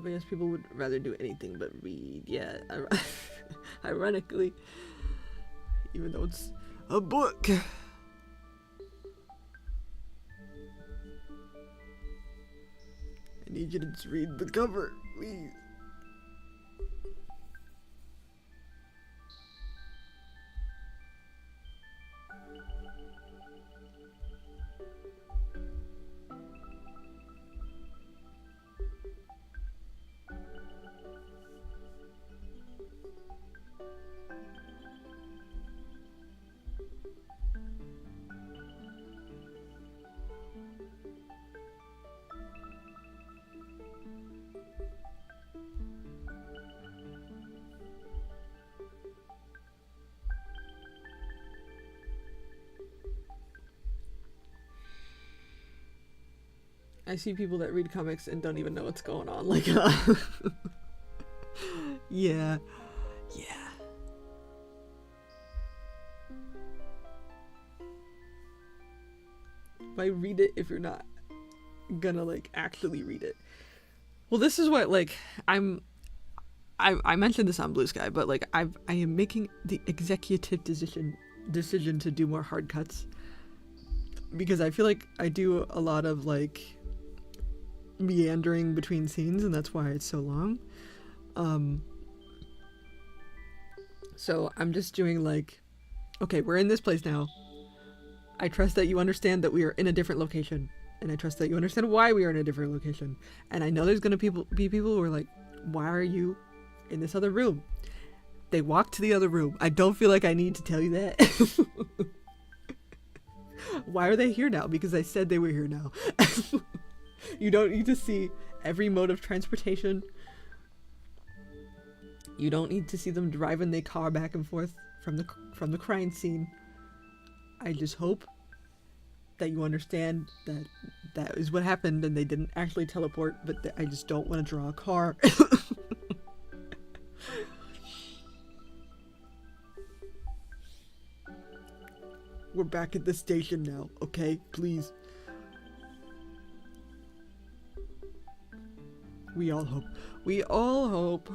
A: But yes, people would rather do anything but read. Yeah, ironically, even though it's a book. I need you to just read the cover, please. I see people that read comics and don't even know what's going on. Like, yeah. Why read it if you're not gonna like actually read it? Well, this is what like I mentioned this on Blue Sky, but like I am making the executive decision to do more hard cuts because I feel like I do a lot of like meandering between scenes, and that's why it's so long. So I'm just doing like, okay, we're in this place now. I trust that you understand that we are in a different location, and I trust that you understand why we are in a different location. And I know there's gonna be people who are like, why are you in this other room? They walk to the other room. I don't feel like I need to tell you that. Why are they here now? Because I said they were here now. You don't need to see every mode of transportation. You don't need to see them driving their car back and forth from the crime scene. I just hope that you understand that that is what happened and they didn't actually teleport, but I just don't want to draw a car. We're back at the station now, okay? Please. We all hope. We all hope.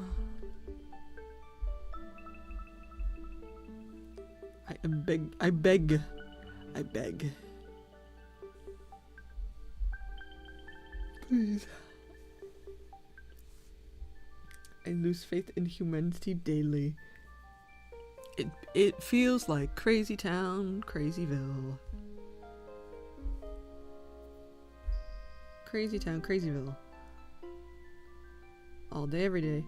A: I beg. Please. I lose faith in humanity daily. It feels like Crazy Town, Crazyville. Crazy Town, Crazyville. All day, every day.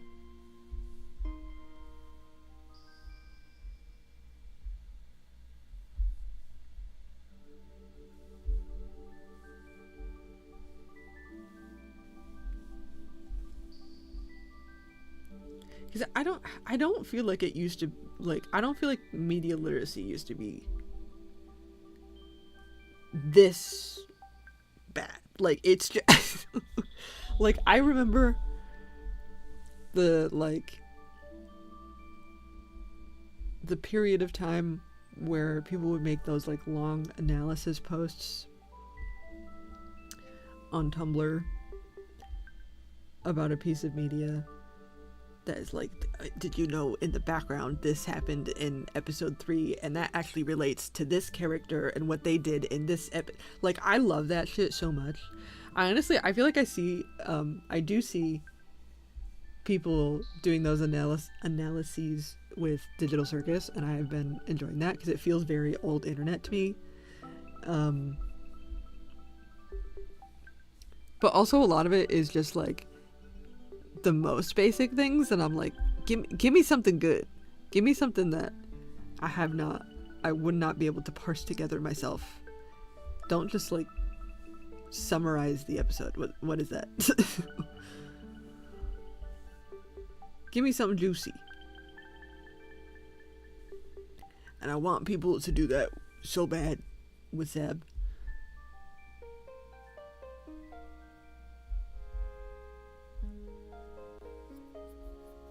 A: Because I don't feel like it used to, like, I don't feel like media literacy used to be this bad. Like, it's just, like, I remember the period of time where people would make those, like, long analysis posts on Tumblr about a piece of media. That is like, did you know in the background this happened in episode 3 and that actually relates to this character and what they did in this like, I love that shit so much. I feel like I do see people doing those analyses with Digital Circus, and I have been enjoying that because it feels very old internet to me. But also a lot of it is just like the most basic things, and I'm like, give me something good. Give me something that I would not be able to parse together myself. Don't just like summarize the episode. What is that? Give me something juicy. And I want people to do that so bad with Zeb.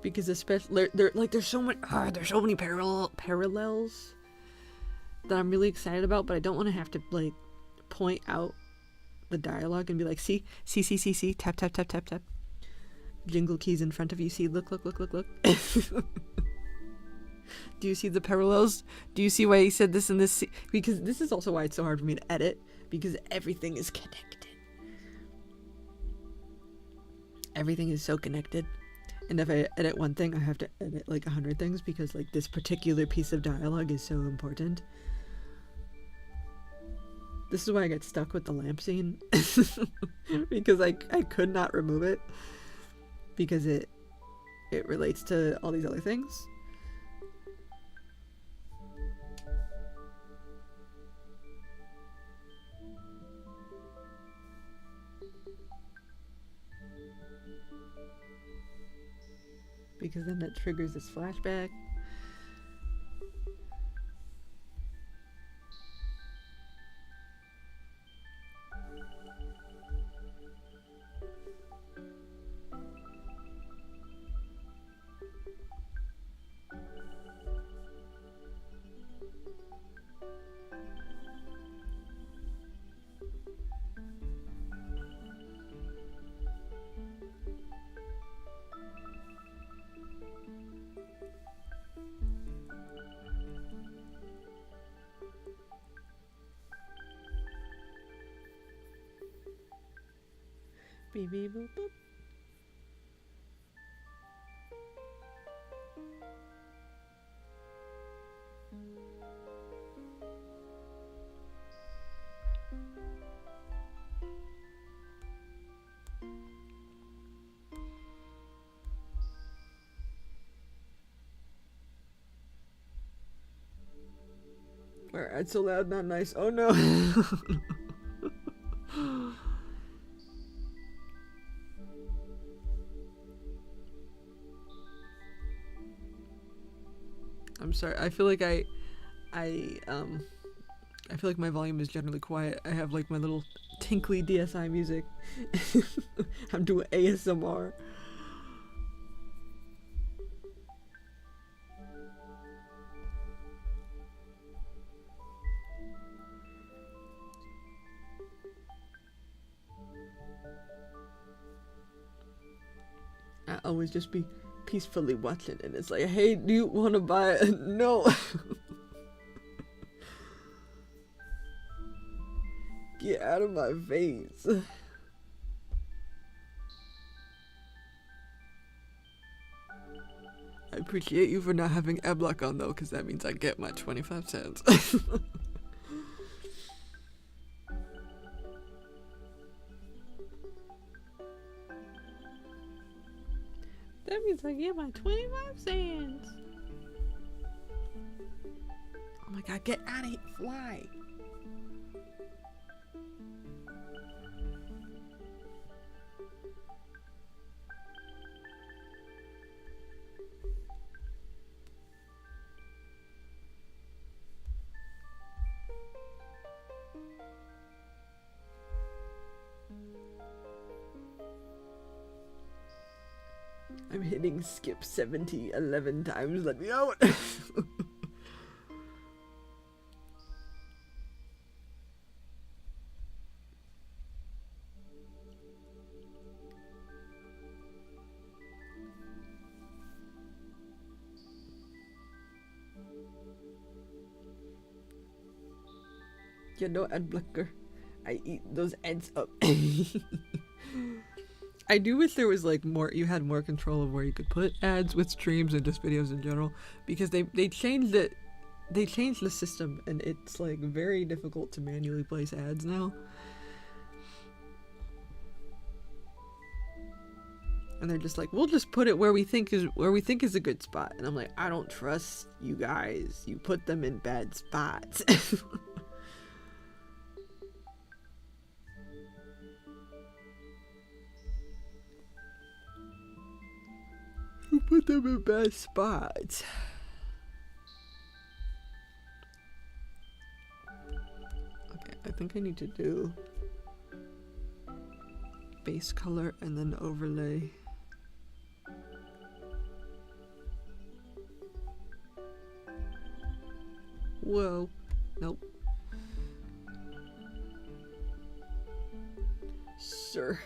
A: Because especially there's so many parallels that I'm really excited about, but I don't want to have to like point out the dialogue and be like, see, tap, tap, tap, tap, tap. Jingle keys in front of you. See, look. Do you see the parallels? Do you see why he said this and this? Because this is also why it's so hard for me to edit, because everything is connected. Everything is so connected. And if I edit one thing, I have to edit like 100 things, because like this particular piece of dialogue is so important. This is why I get stuck with the lamp scene. Because I could not remove it, because it relates to all these other things. Because then that triggers this flashback. Beep, beep, boop, boop. Alright, so loud, not nice. Oh no. I'm sorry. I feel like I I feel like my volume is generally quiet. I have like my little tinkly DSI music. I'm doing ASMR. I always just be peacefully watching and it's like, hey, do you want to buy it? No. Get out of my face. I appreciate you for not having adblock on though, because that means I get my 25 cents. That means I get my 25 cents. Oh my god, get out of here, fly. I'm hitting skip 70 11 times, let me out. You're no ad blocker. I eat those ads up. I do wish there was like more, you had more control of where you could put ads with streams and just videos in general, because they changed it, they changed the system and it's like very difficult to manually place ads now. And they're just like, we'll just put it where we think is a good spot. And I'm like, I don't trust you guys. You put them in bad spots. You put them in bad spots. Okay, I think I need to do base color and then overlay. Whoa. Nope. Sir.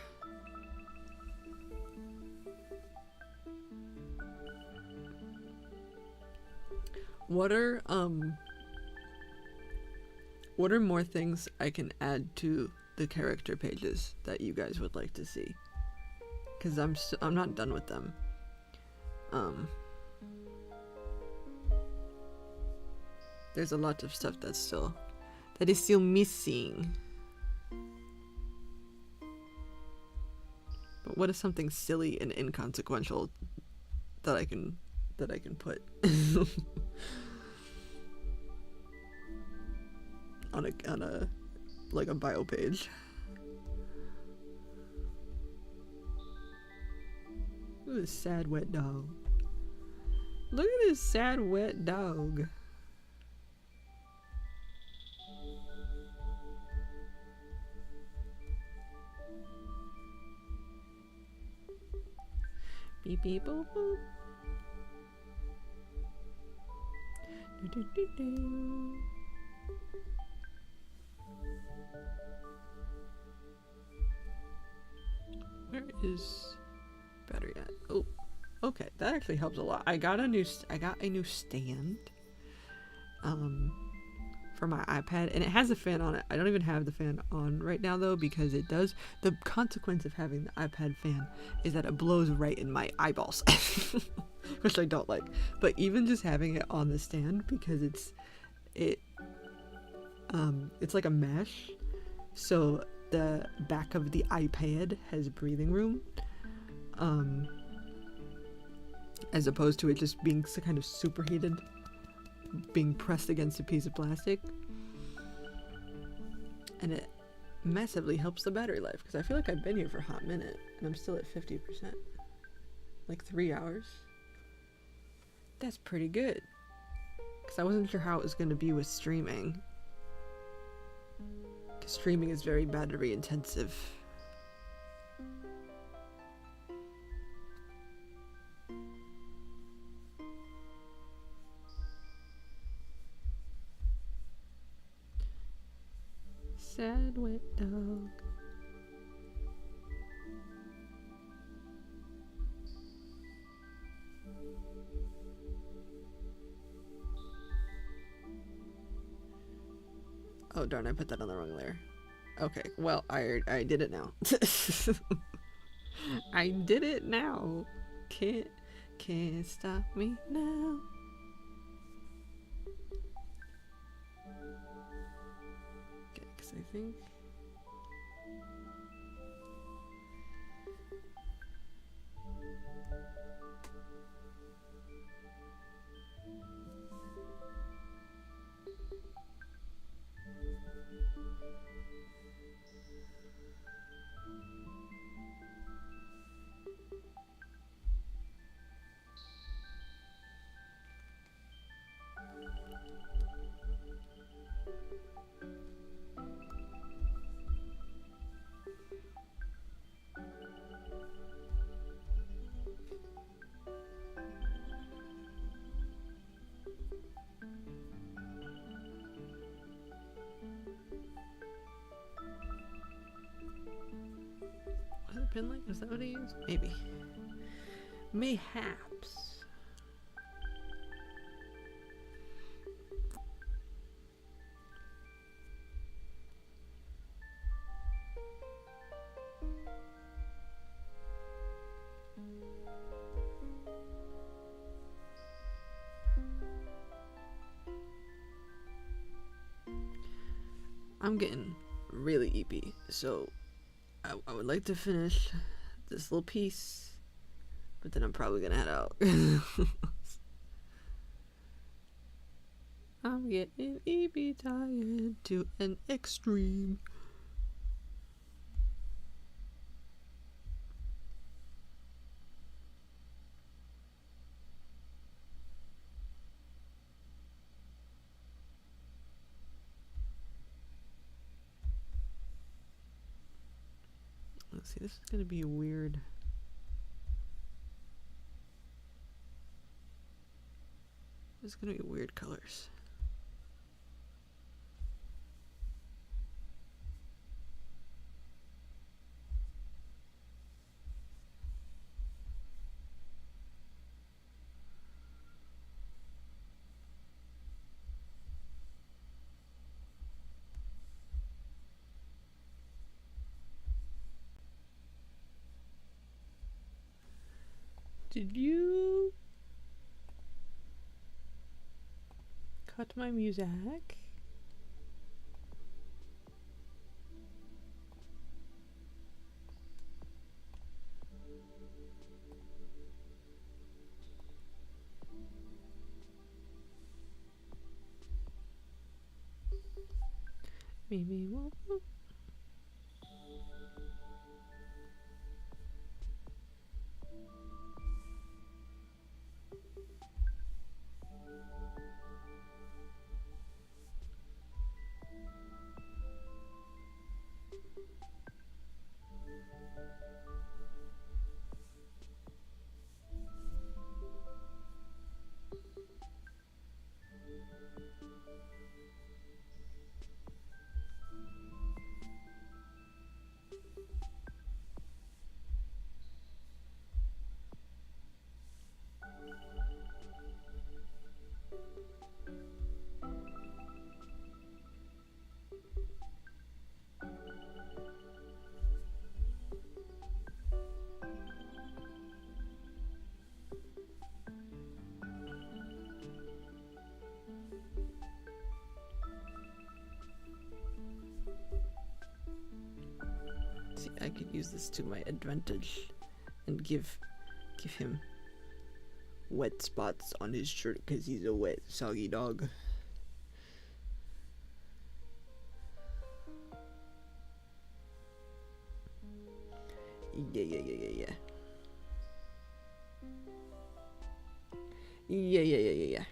A: What are more things I can add to the character pages that you guys would like to see? Cuz I'm not done with them. There's a lot of stuff that is still missing. But what is something silly and inconsequential that I can put on a like a bio page? Look at this sad wet dog. Look at this sad wet dog. Beep beep boop boop. Do, do, do, do. Where is battery at? Oh, okay, that actually helps a lot. I got a new stand for my iPad, and it has a fan on it. I don't even have the fan on right now though, because it does, the consequence of having the iPad fan is that it blows right in my eyeballs. Which I don't like. But even just having it on the stand, because it's like a mesh, so the back of the iPad has breathing room, as opposed to it just being kind of superheated, being pressed against a piece of plastic. And it massively helps the battery life, because I feel like I've been here for a hot minute and I'm still at 50%. Like 3 hours. That's pretty good, because I wasn't sure how it was going to be with streaming. Because streaming is very battery intensive. Sad wet dog. Oh darn, I put that on the wrong layer. Okay, well, I did it now. I did it now. Can't stop me now. Okay, because I think... Was it pin link? Is that what I used? Maybe. Mayhaps. I'm getting really eepy, so I would like to finish this little piece, but then I'm probably gonna head out. I'm getting eepy tired to an extreme. Let's see, this is gonna be weird. This is gonna be weird colors. Did you cut my music? Maybe we'll... See, I could use this to my advantage and give him wet spots on his shirt because he's a wet, soggy dog. Yeah. Yeah.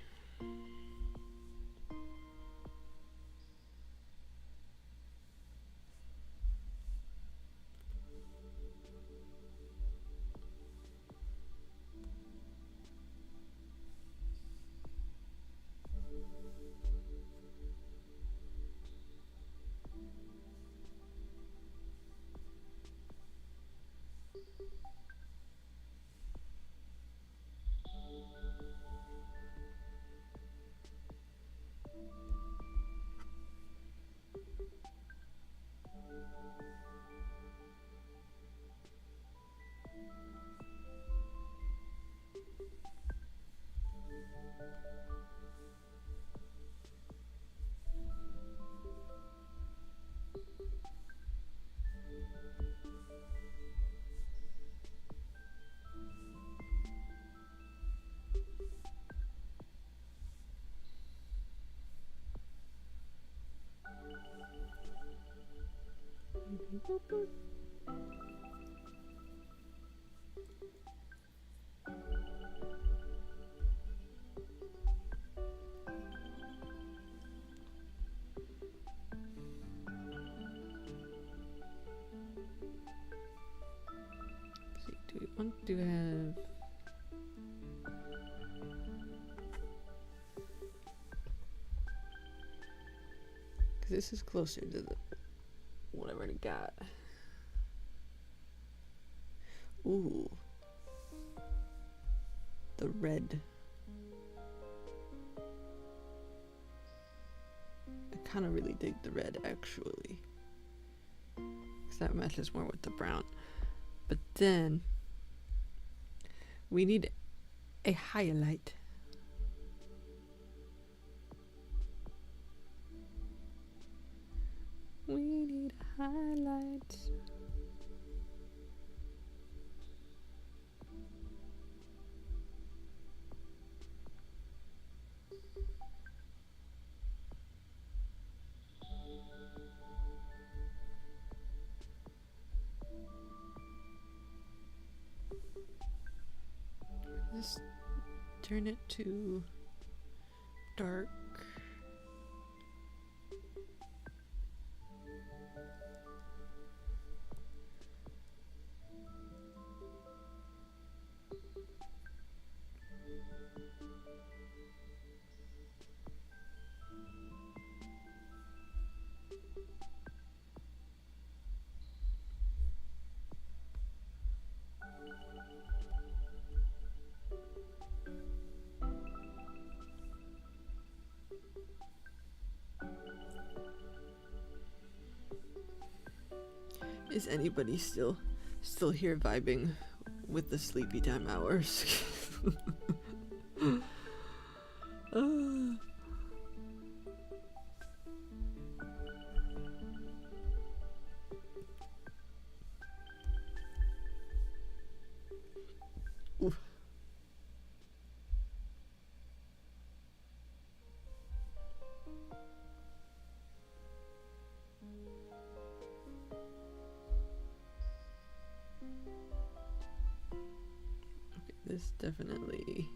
A: boop, boop. See, do we want to have... Because this is closer to the what I already got. Ooh. The red. I kind of really dig the red, actually. Because that matches more with the brown. But then, we need a highlight. We need a highlight. Just turn it to dark. Is anybody still here vibing with the sleepy time hours? Ooh. This definitely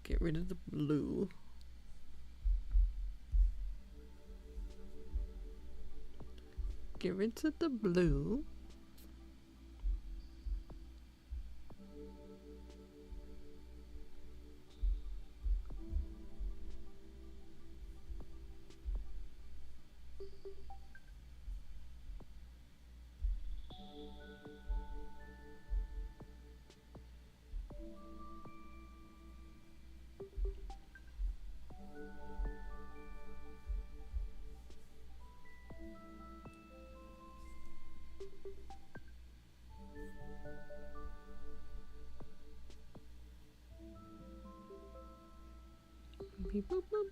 A: get rid of the blue. Get rid of the blue. Beep, boop, boop.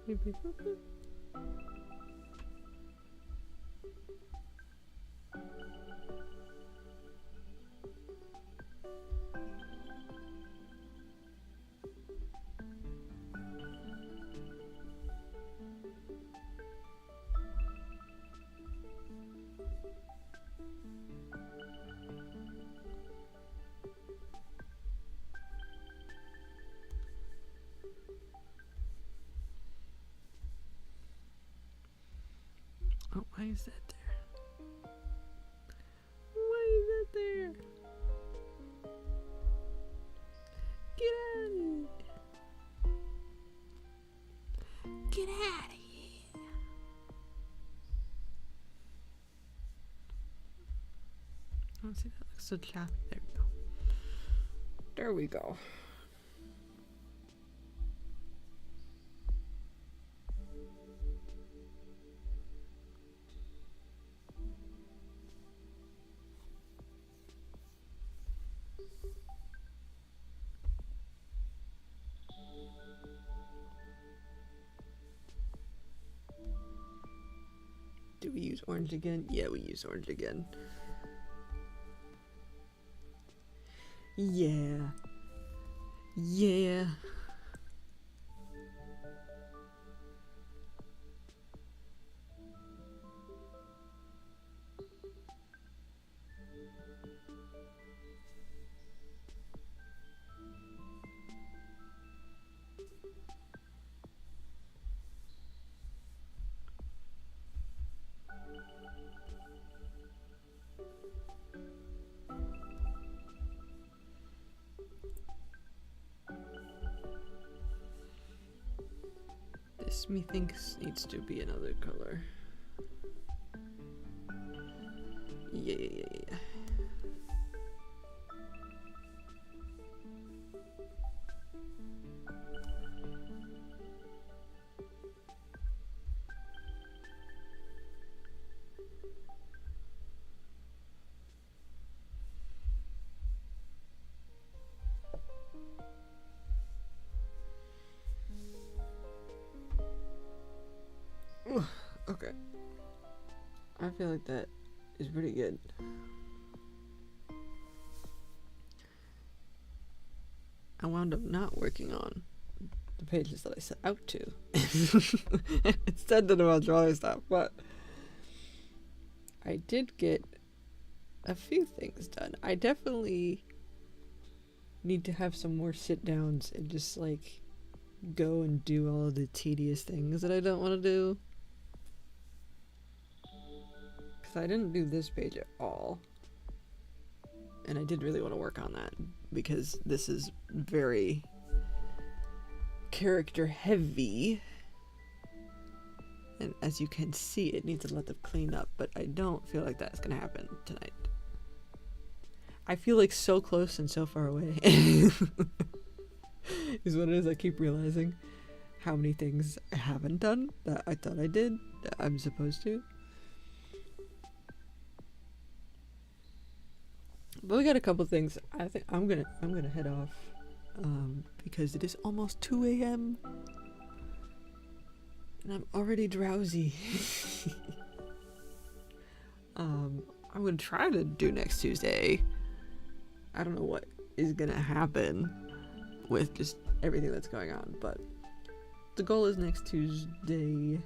A: Beep, beep, boop, boop. Oh, why is that there? Why is that there? Get out of here! Get out of here! Oh, see, that looks so choppy. There we go. There we go. Do we use orange again? Yeah, we use orange again. Yeah. Yeah. This methinks needs to be another color. Yeah. Okay. I feel like that is pretty good. I wound up not working on the pages that I set out to. Instead of about drawing stuff, but I did get a few things done. I definitely need to have some more sit downs and just like go and do all the tedious things that I don't want to do. Because I didn't do this page at all. And I did really want to work on that because this is very character heavy. And as you can see, it needs a lot of cleanup, but I don't feel like that's going to happen tonight. I feel like so close and so far away. Is what it is. I keep realizing how many things I haven't done that I thought I did, that I'm supposed to. But we got a couple things. I think I'm gonna head off because it is almost 2 a.m. and I'm already drowsy. I'm gonna try to do next Tuesday. I don't know what is gonna happen with just everything that's going on, but the goal is next Tuesday.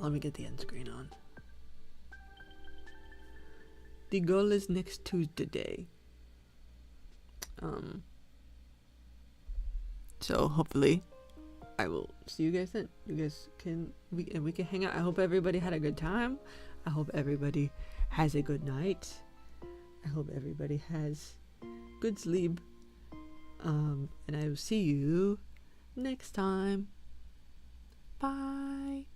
A: Let me get the end screen on. The goal is next Tuesday. So hopefully I will see you guys then. You guys can we can hang out. I hope everybody had a good time. I hope everybody has a good night. I hope everybody has good sleep. And I will see you next time. Bye.